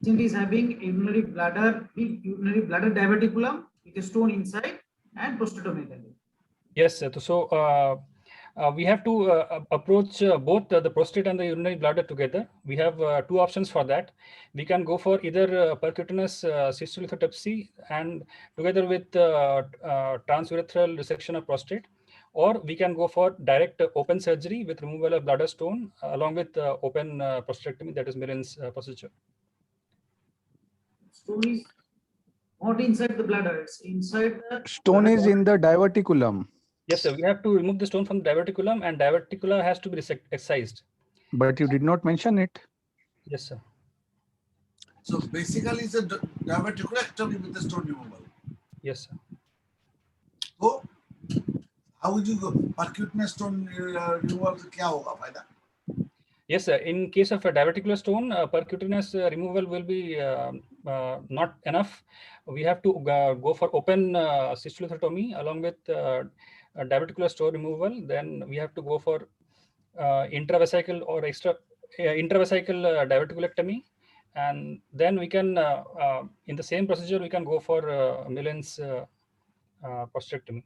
Patient is having urinary bladder diverticulum with a stone inside and prostatomegaly. Yes, sir. So we have to approach both the prostate and the urinary bladder together. We have 2 options for that. We can go for either percutaneous cystolithotepsy and together with transurethral resection of prostate, or we can go for direct open surgery with removal of bladder stone along with open prostatectomy, that is Miren's procedure. Stone is Not inside the bladder, it's inside the Stone bladder. is in the diverticulum. Yes, sir. We have to remove the stone from the diverticulum, and diverticula has to be excised. But you did not mention it. Yes, sir. So basically, it's a diverticulectomy with the stone removal. Yes, sir. So, how would you go? Percutaneous stone removal से क्या होगा फायदा? Yes, sir. In case of a diverticular stone, percutaneous removal will be not enough. We have to go for open cystulotomy along with diverticular stone removal. Then we have to go for intravesical or intravesical diverticulectomy, and then we can, in the same procedure, we can go for Millen's prostatectomy.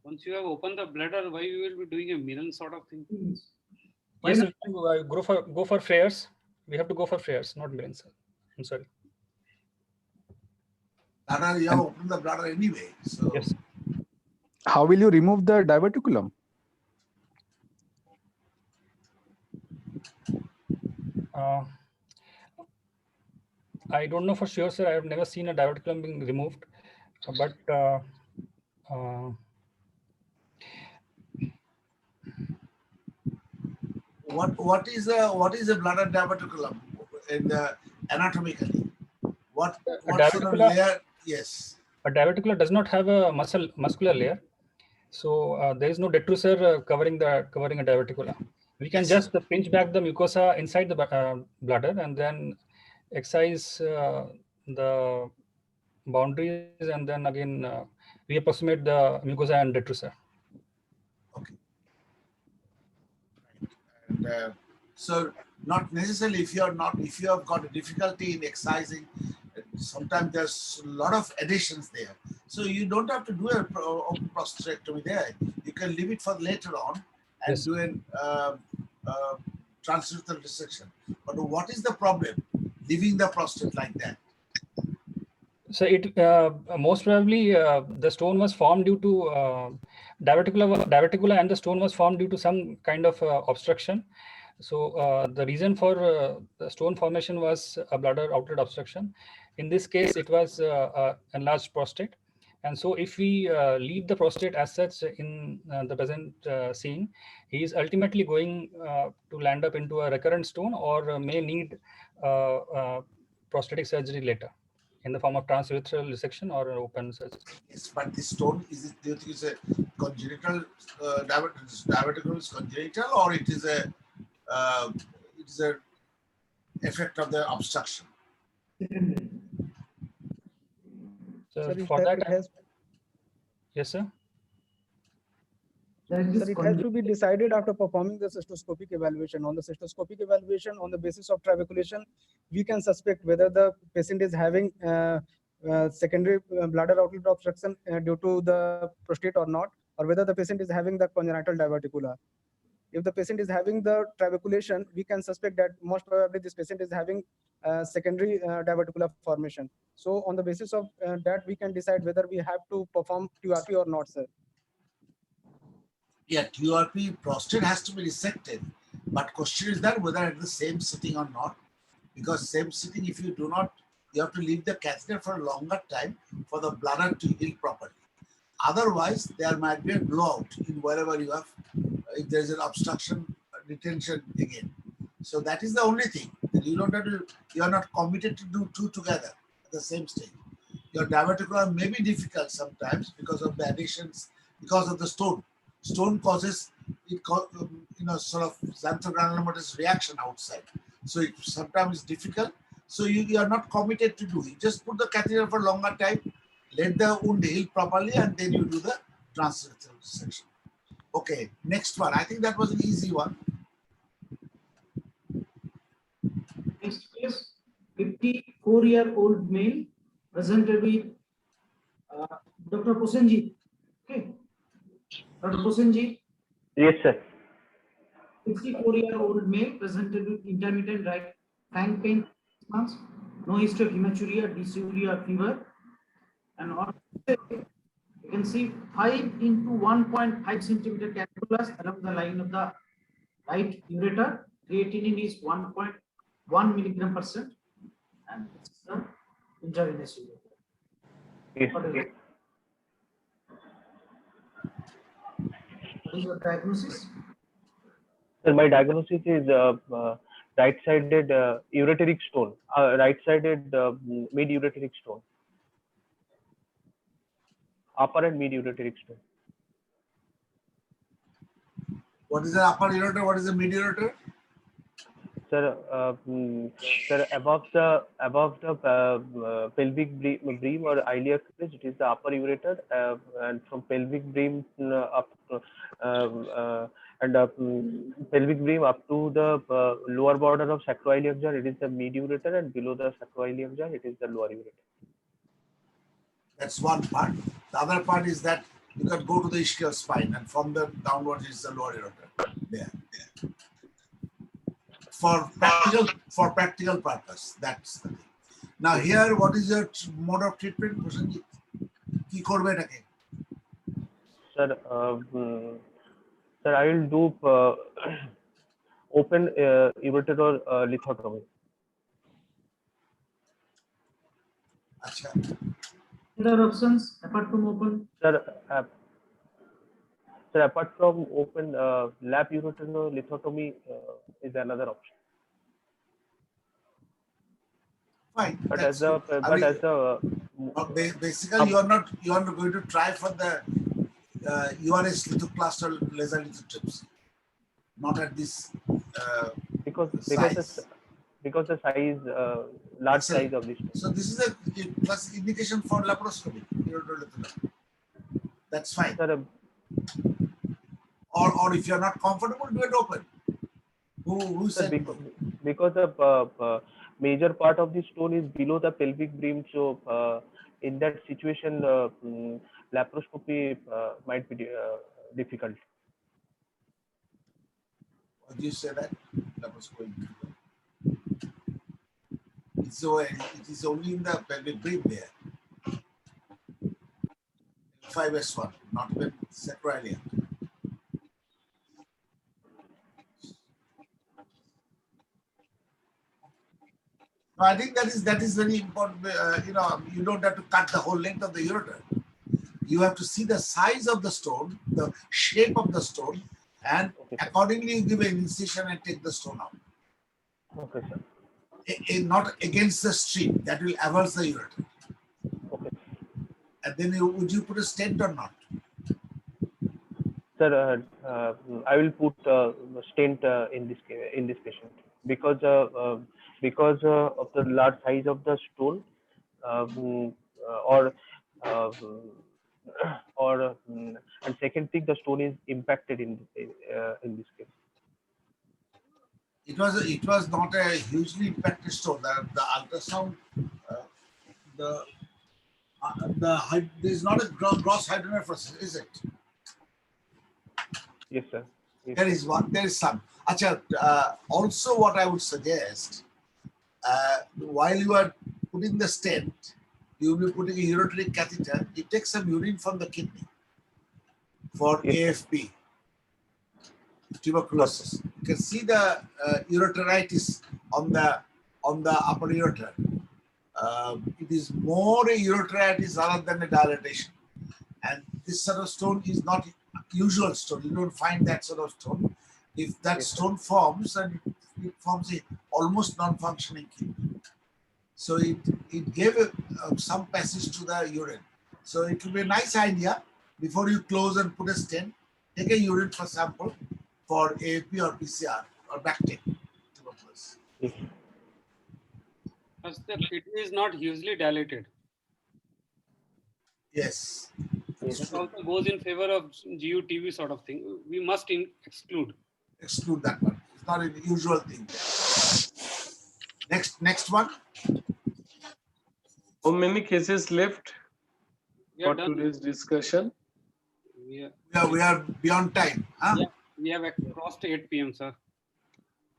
Once you have opened the bladder, why you will be doing a Millen sort of thing? Yes, sir, go for flares. We have to go for flares, not Millen's. I'm sorry. Bladder, you have opened the bladder anyway. So yes. How will you remove the diverticulum? I don't know for sure, sir. I have never seen a diverticulum being removed, but what is a bladder diverticulum in the anatomically? What sort of layer? Yes. A diverticulum does not have a muscular layer, so there is no detrusor covering a diverticula. We can just pinch back the mucosa inside the bladder and then excise the boundaries, and then again reapproximate the mucosa and detrusor. Okay. And so not necessarily if you have got a difficulty in excising, sometimes there's a lot of additions there. So you don't have to do a open prostatectomy there. You can leave it for later on and do a transurethral dissection. But what is the problem? Leaving the prostate like that? So it most probably the stone was formed due to diverticula, and the stone was formed due to some kind of obstruction. So the reason for the stone formation was a bladder outlet obstruction. In this case, it was enlarged prostate. And so if we leave the prostate as such in the present scene, he is ultimately going to land up into a recurrent stone, or may need prostatic surgery later in the form of transurethral resection or an open surgery. Yes, but this stone, do you think it's a congenital diverticulum is congenital, or it is a effect of the obstruction? So Sir, for that, has, yes, sir. Sir, it has to be decided after performing the cystoscopic evaluation. On the cystoscopic evaluation, on the basis of trabeculation, we can suspect whether the patient is having secondary bladder outlet obstruction due to the prostate or not, or whether the patient is having the congenital diverticula. If the patient is having the trabeculation, we can suspect that most probably this patient is having secondary diverticular formation. So on the basis of that, we can decide whether we have to perform TURP or not, sir. Yeah, TURP prostate has to be resected, but question is that whether at the same sitting or not, because same sitting, if you do not, you have to leave the catheter for a longer time for the bladder to heal properly. Otherwise, there might be a blowout in wherever you have, if there is an obstruction, retention again. So that is the only thing. You don't have to, you are not committed to do two together at the same stage. Your diverticular may be difficult sometimes because of the additions, because of the stone. Stone causes it, sort of xanthogranulomatous reaction outside. So it sometimes is difficult. So you are not committed to do it. Just put the catheter for longer time, let the wound heal properly, and then you do the transurethral section. Okay, next one. I think that was an easy one. Next is 54-year-old male presented with Dr. Posenji. Okay. Dr. Posenji. Yes, sir. 54-year-old male presented with intermittent right flank pain, months, no history of hematuria, dysuria, fever, and on you can see 5 into 1.5 centimeter calculus along the line of the right ureter. Creatinine is 1.1 milligram %, and this is the Intravenous ureter. Yes. What is your diagnosis? Sir, my diagnosis is right-sided ureteric stone, right-sided mid-ureteric stone, upper and mid-ureteric stone. What is the upper ureter? What is the mid ureter? Sir, sir, above the pelvic brim or iliac crest, it is the upper ureter, and from pelvic brim up pelvic brim up to the lower border of sacroiliac joint, it is the mid ureter, and below the sacroiliac joint, it is the lower ureter. That's one part. The other part is that you can go to the ischial spine, and from the downwards is the lower ureter. There. For practical purpose, that's the thing. Now here, what is your mode of treatment, Prasenjit? কি করবে এটাকে? Sir, sir, I will do open ureteral lithotomy. আচ্ছা। Other options apart from open? Sir, sir, apart from open lap ureteral lithotomy is another option. Fine. But That's as a basically you are not going to try for the URS lithoclaster laser lithotripsy, not at this size. because the size large size of this. So this is a plus indication for laparoscopy. That's fine. Sir, or if you are not comfortable, do it open. Who said? Because the major part of the stone is below the pelvic brim, so in that situation, laparoscopy might be difficult. Why do you say that? Laparoscopy. It is only in the pelvic brim there. 5S1, not even sacroiliac. No, I think that is very important. You don't have to cut the whole length of the ureter. You have to see the size of the stone, the shape of the stone, and accordingly you give an incision and take the stone out. Okay, sir. Not against the stream. That will avulse the ureter. Okay. And then would you put a stent or not? Sir, I will put stent in this patient because of the large size of the stone, and second thing, the stone is impacted in this case. It was not a hugely impacted stone. The ultrasound, there is not a gross hydronephrosis, is it? Yes, sir. Yes, there is one. There is some. Achha, also, what I would suggest, while you are putting the stent, you will be putting a ureteric catheter. You take some urine from the kidney for AFP, tuberculosis. You can see the ureteritis on the upper ureter. It is more a ureteritis rather than a dilatation, and this sort of stone is not usual stone. You don't find that sort of stone. If that stone forms, and it forms a almost non-functioning kidney. So it gave some passage to the urine. So it will be a nice idea before you close and put a stent, take a urine for sample for AFP or PCR or bacterial tuberculosis. As the kidney is not hugely dilated. Yes. It also goes in favor of GU-TB sort of thing. We must exclude that one. It's not a usual thing. Next one. How many cases left for done. today's discussion? We are beyond time. Huh? Yeah, we have crossed 8 p.m. sir.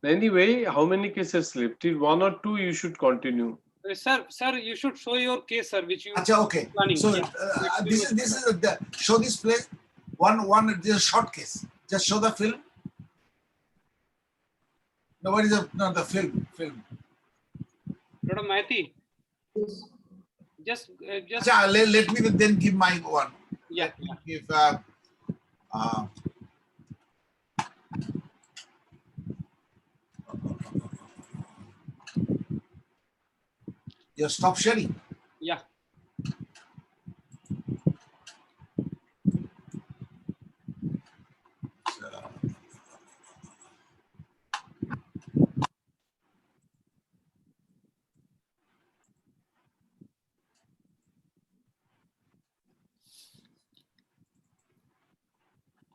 Anyway, how many cases left? Till 1 or 2, you should continue. Sir, you should show your case, sir, which you. Achha, okay. Planning. So this is show this place. One this is a short case. Just show the film. No, what is the film? Dr. Mahathi. just Achha, let me then give my one. Yeah. Let me give you stop sharing. Yeah.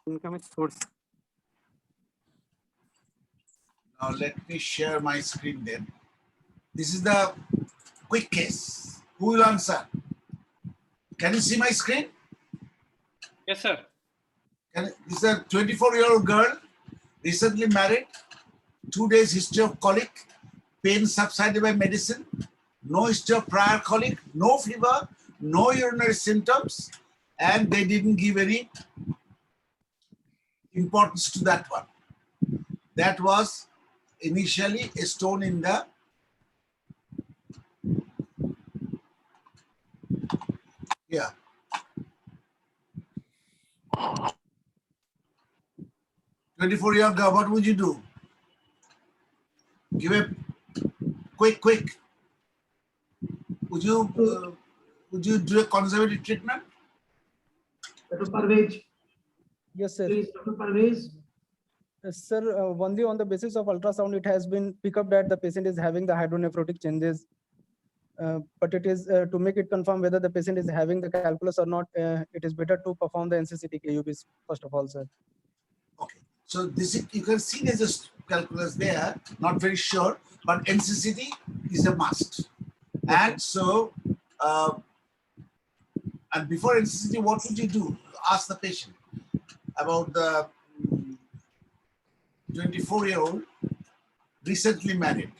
Income source. Now let me share my screen then. This is the quick case. Who will answer? Can you see my screen? Yes, sir. This is a 24-year-old girl, recently married, 2 days history of colic, pain subsided by medicine, no history of prior colic, no fever, no urinary symptoms, and they didn't give any importance to that one. That was initially a stone in the yeah. 24-year-old girl, what would you do? Give a quick. Would you do a conservative treatment? Dr. Parvez. Yes, sir. Please, Dr. Parvez. Sir, only on the basis of ultrasound, it has been picked up that the patient is having the hydronephrotic changes. But it is to make it confirm whether the patient is having the calculus or not, it is better to perform the NCCT KUBs first of all, sir. Okay. So this is, you can see there's a calculus there, not very sure, but NCCT is a must. And so, and before NCCT, what would you do? Ask the patient about the 24-year-old recently married.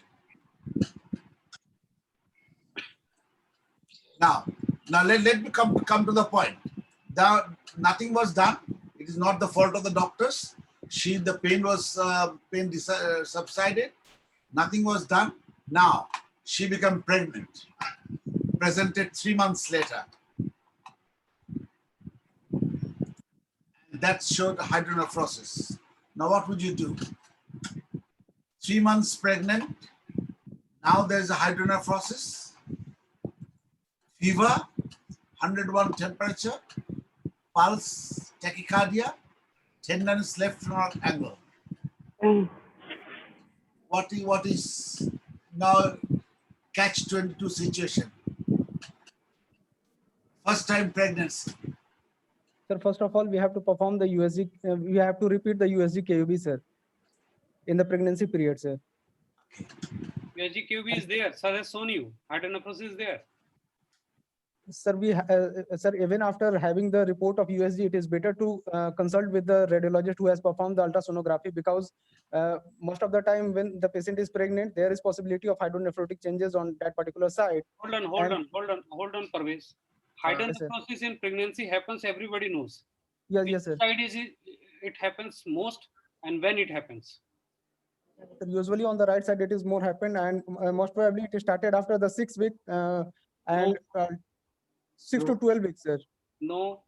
Now let me come to the point. Nothing was done. It is not the fault of the doctors. The pain was subsided. Nothing was done. Now she became pregnant. Presented 3 months later. That showed hydronephrosis. Now what would you do? 3 months pregnant. Now there's a hydronephrosis. Fever, 101 temperature, pulse, tachycardia, tenderness left femoral angle. What is now catch-22 situation? First time pregnancy. Sir, first of all, we have to perform the USG, we have to repeat the USG KUB, sir, in the pregnancy period, sir. USG KUB is there. Sir has shown you. Hydronephrosis is there. Sir, sir, even after having the report of USG, it is better to consult with the radiologist who has performed the ultrasonography, because most of the time when the patient is pregnant, there is possibility of hydronephrotic changes on that particular site. Hold on, Parvez. Hydronephrosis in pregnancy happens, everybody knows. Yes, sir. Side is it happens most, and when it happens? Usually on the right side, it is more happen, and most probably it started after the 6th week and 6 to 12 weeks, sir. No,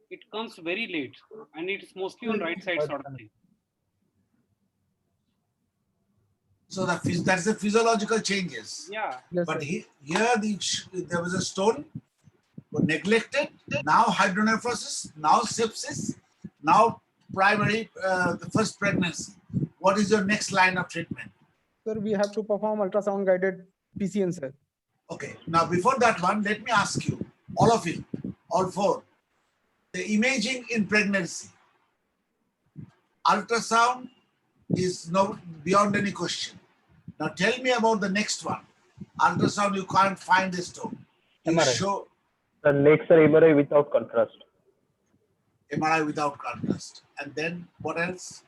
it comes very late, and it's mostly on right side sort of thing. So that's the physiological changes. Yeah. Yes, but sir. here there was a stone, neglected. Now hydronephrosis. Now sepsis. Now primary, the first pregnancy. What is your next line of treatment? Sir, we have to perform ultrasound guided PCN, sir. Okay. Now before that one, let me ask you, all of you, all four, the imaging in pregnancy. Ultrasound is no beyond any question. Now tell me about the next one. Ultrasound, you can't find the stone. You MRI. show The next are MRI without contrast. MRI without contrast. And then what else?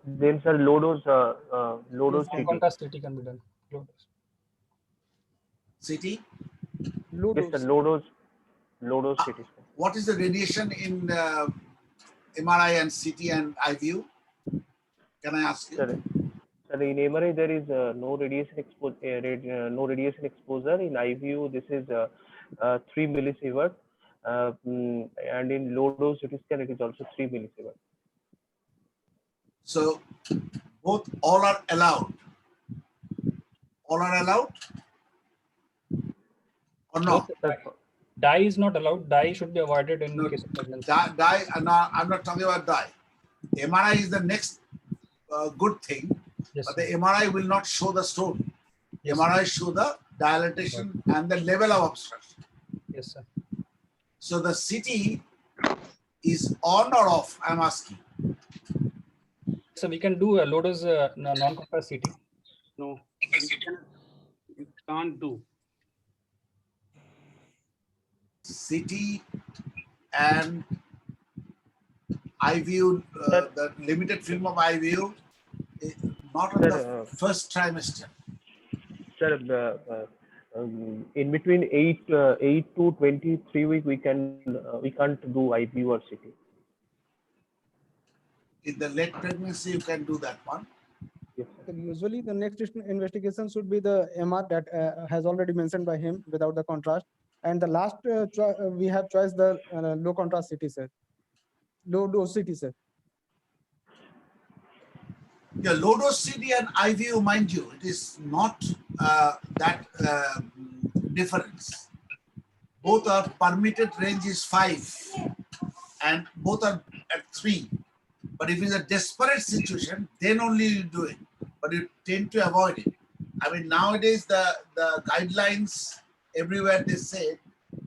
Then sir, low dose CT. Contrast CT can be done. Low dose. CT? Yes, sir, low dose CT. What is the radiation in MRI and CT and IVU? Can I ask you? Sir, So in MRI there is no radiation exposure. In IVU this is 3 millisievert, and in low dose CT scan it is also 3 millisievert. So all are allowed. All are allowed or not? Dye is not allowed. Dye should be avoided in case of pregnancy. Dye, I'm not talking about dye. MRI is the next good thing, yes, but the MRI will not show the stone. Yes, MRI show the dilatation and the level of obstruction. Yes, sir. So the CT is on or off, I'm asking. So we can do a low dose non-contrast CT. No, you can't do. CT and IVU, the limited film of IVU, not on the first trimester. Sir, in between 8 to 23 weeks, we can't do IVU or CT. In the late pregnancy, you can do that one. So usually, the next investigation should be the MR that has already mentioned by him without the contrast. And the last we have choice the low contrast CT, sir. Low dose CT, sir. Yeah, low dose CT and IVU, mind you, it is not that difference. Both are permitted range is 5 and both are at 3. But if it's a desperate situation, then only you do it. But you tend to avoid it. I mean, nowadays the guidelines everywhere they say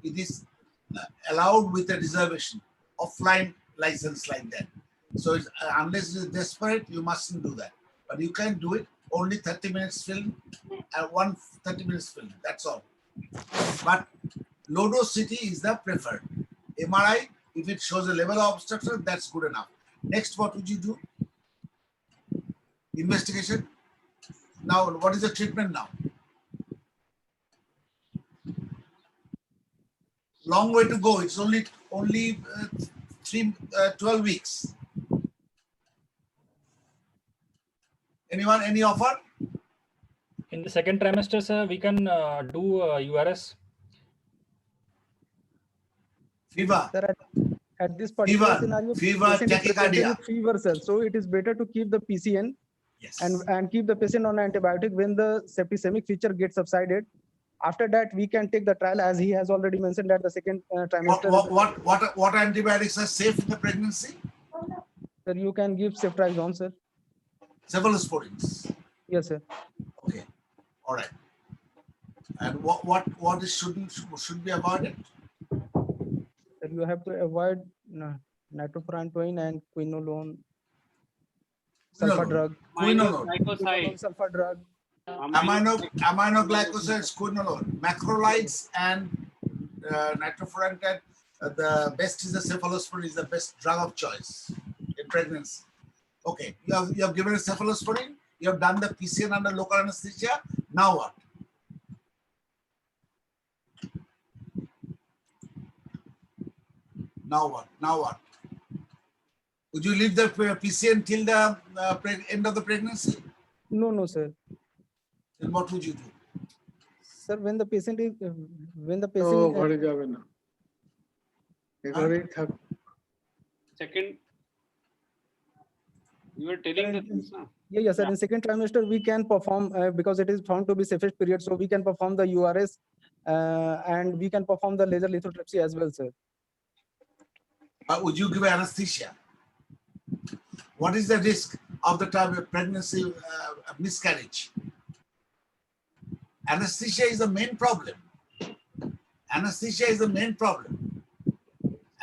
it is allowed with a reservation, offline license like that. So unless it's desperate, you mustn't do that. But you can do it only 30 minutes film and 30 minutes film. That's all. But low dose CT is the preferred. MRI, if it shows a level of obstruction, that's good enough. Next, what would you do? Investigation. Now, what is the treatment now? Long way to go. It's only 12 weeks. Anyone? Any offer? In the second trimester, sir, we can do URS. Fever. Sir, at this particular scenario, tachycardia. Fever, sir. So it is better to keep the PCN and keep the patient on antibiotic when the septicemic feature gets subsided. After that, we can take the trial as he has already mentioned that the second trimester. What antibiotics are safe in the pregnancy? Sir, you can give ceftriaxone, sir. Cephalosporins. Yes, sir. Okay. All right. And what should be avoided? Sir, you have to avoid nitrofurantoin and quinolone sulfur drug. Quinolone. Sulfur drug. Aminoglycosides, quinolone, macrolides, and nitrofurantoin. The best is the cephalosporin is the best drug of choice in pregnancy. Okay, you have given a cephalosporin. You have done the PCN under local anesthesia. Now what? Now what? Would you leave the PCN till the end of the pregnancy? No, sir. Then what would you do? Sir, when the patient is Second, you were telling the things now. Yes, sir. In second trimester, we can perform because it is found to be safest period. So we can perform the URS and we can perform the laser lithotripsy as well, sir. Would you give anesthesia? What is the risk of the time of pregnancy miscarriage? Anesthesia is the main problem. Anesthesia is the main problem.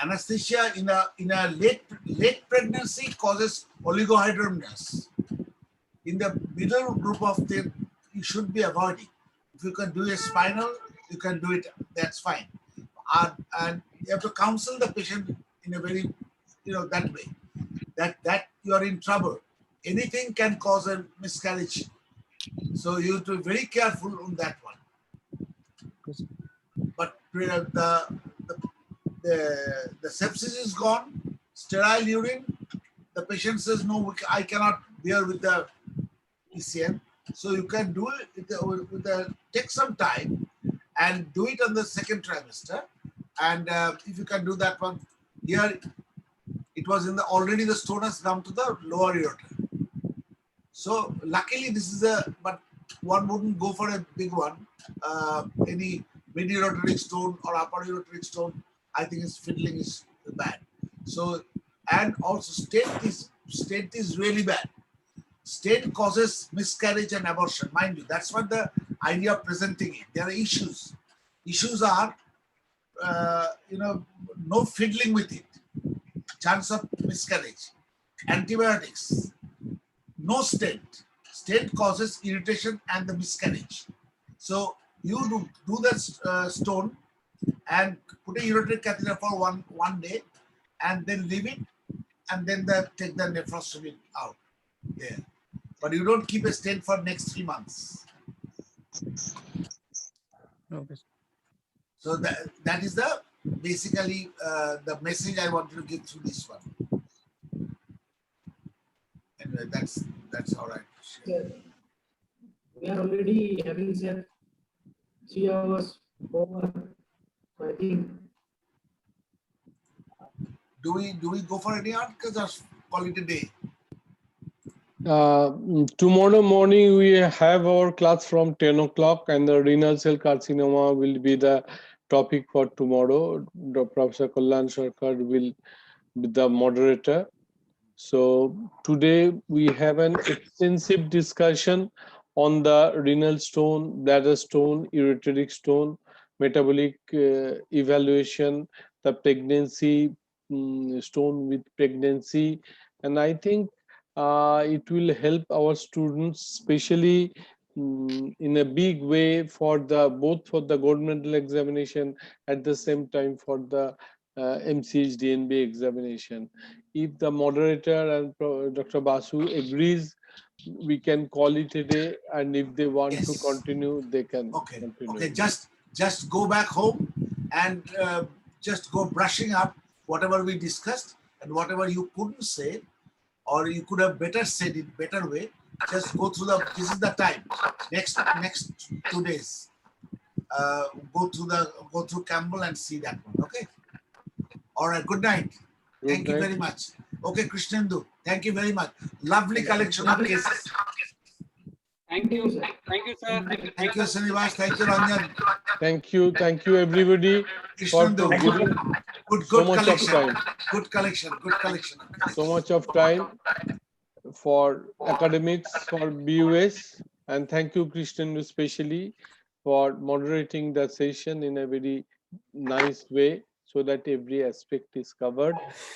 Anesthesia in a late pregnancy causes oligohydramnios. In the middle group of things, you should be avoiding. If you can do a spinal, you can do it. That's fine. And you have to counsel the patient in a very, that way. That you are in trouble. Anything can cause a miscarriage. So you have to be very careful on that one. But the sepsis is gone, sterile urine. The patient says, no, I cannot bear with the ECN. So you can do it take some time and do it on the second trimester. And if you can do that one, here it was already the stone has come to the lower ureter. So luckily this is but one wouldn't go for a big one. Any mid-ureteric stone or upper ureteric stone, I think fiddling is bad. So, and also stent is really bad. Stent causes miscarriage and abortion, mind you. That's what the idea of presenting it. There are issues. Issues are, no fiddling with it. Chance of miscarriage. Antibiotics. No stent. Stent causes irritation and the miscarriage. So you do that stone and put a ureteric catheter for one day and then leave it and then take the nephrostomy out there. But you don't keep a stent for next 3 months. Okay. So that is basically the message I wanted to give through this one. Anyway, that's all right. Sir, we are already having, sir, 3 hours over. So I think. Do we go for any art? Because just call it a day. Tomorrow morning we have our class from 10 o'clock, and the renal cell carcinoma will be the topic for tomorrow. Professor Kalyan Sarkar will be the moderator. So today we have an extensive discussion on the renal stone, bladder stone, ureteric stone, metabolic evaluation, the pregnancy, stone with pregnancy, and I think it will help our students, especially in a big way for both for the governmental examination, at the same time for the MCH DNB examination. If the moderator and Dr. Basu agrees, we can call it a day, and if they want to continue, they can continue. Okay, just go back home and just go brushing up whatever we discussed and whatever you couldn't say, or you could have better said it better way. Just go through this is the time. Next 2 days. Go through Campbell and see that one. Okay. All right. Good night. Thank you very much. Okay, Krishnendu. Thank you very much. Lovely collection of cases. Thank you. Thank you, sir. Thank you, Srinivas. Thank you, Ranjan. Thank you, everybody. Krishnendu, good so much collection. of time. Good collection. So much of time for academics, for BUS, and thank you, Christian, especially for moderating the session in a very nice way, so that every aspect is covered.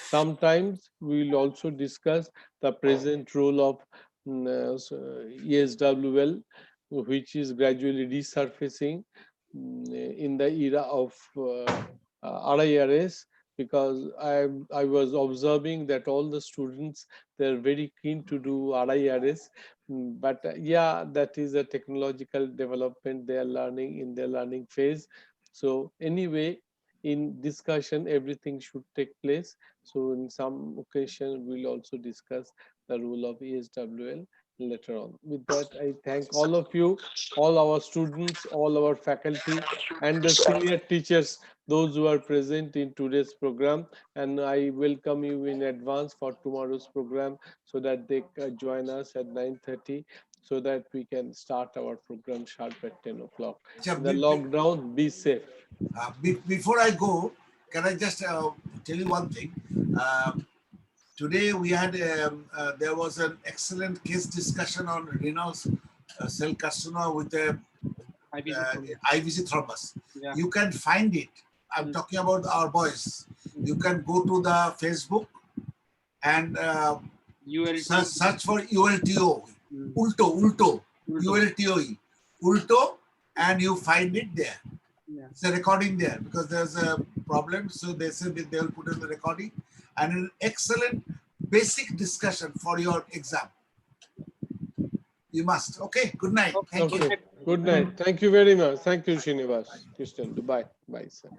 Sometimes we will also discuss the present role of ESWL, which is gradually resurfacing in the era of RIRS, because I was observing that all the students, they're very keen to do RIRS, but yeah, that is a technological development they are learning in their learning phase. So anyway, in discussion, everything should take place. So in some occasion, we'll also discuss the role of ESWL later on. With that, I thank all of you, all our students, all our faculty, and the senior teachers, those who are present in today's program. And I welcome you in advance for tomorrow's program, so that they can join us at 9:30, so that we can start our program sharp at 10 o'clock. The lockdown, be safe. Before I go, can I just tell you one thing? Today we had there was an excellent case discussion on renal cell carcinoma with a IVC thrombus. Yeah. You can find it. I'm talking about our boys. You can go to the Facebook and search for ULTO, ULTO, ULTOE, ULTO, and you find it there. Yeah. It's a recording there because there's a problem. So they said that they'll put in the recording, and an excellent basic discussion for your exam. You must. Okay. Good night. Thank you. Good night. Thank you very much. Thank you, Srinivas. Christian. Bye. Bye, sir.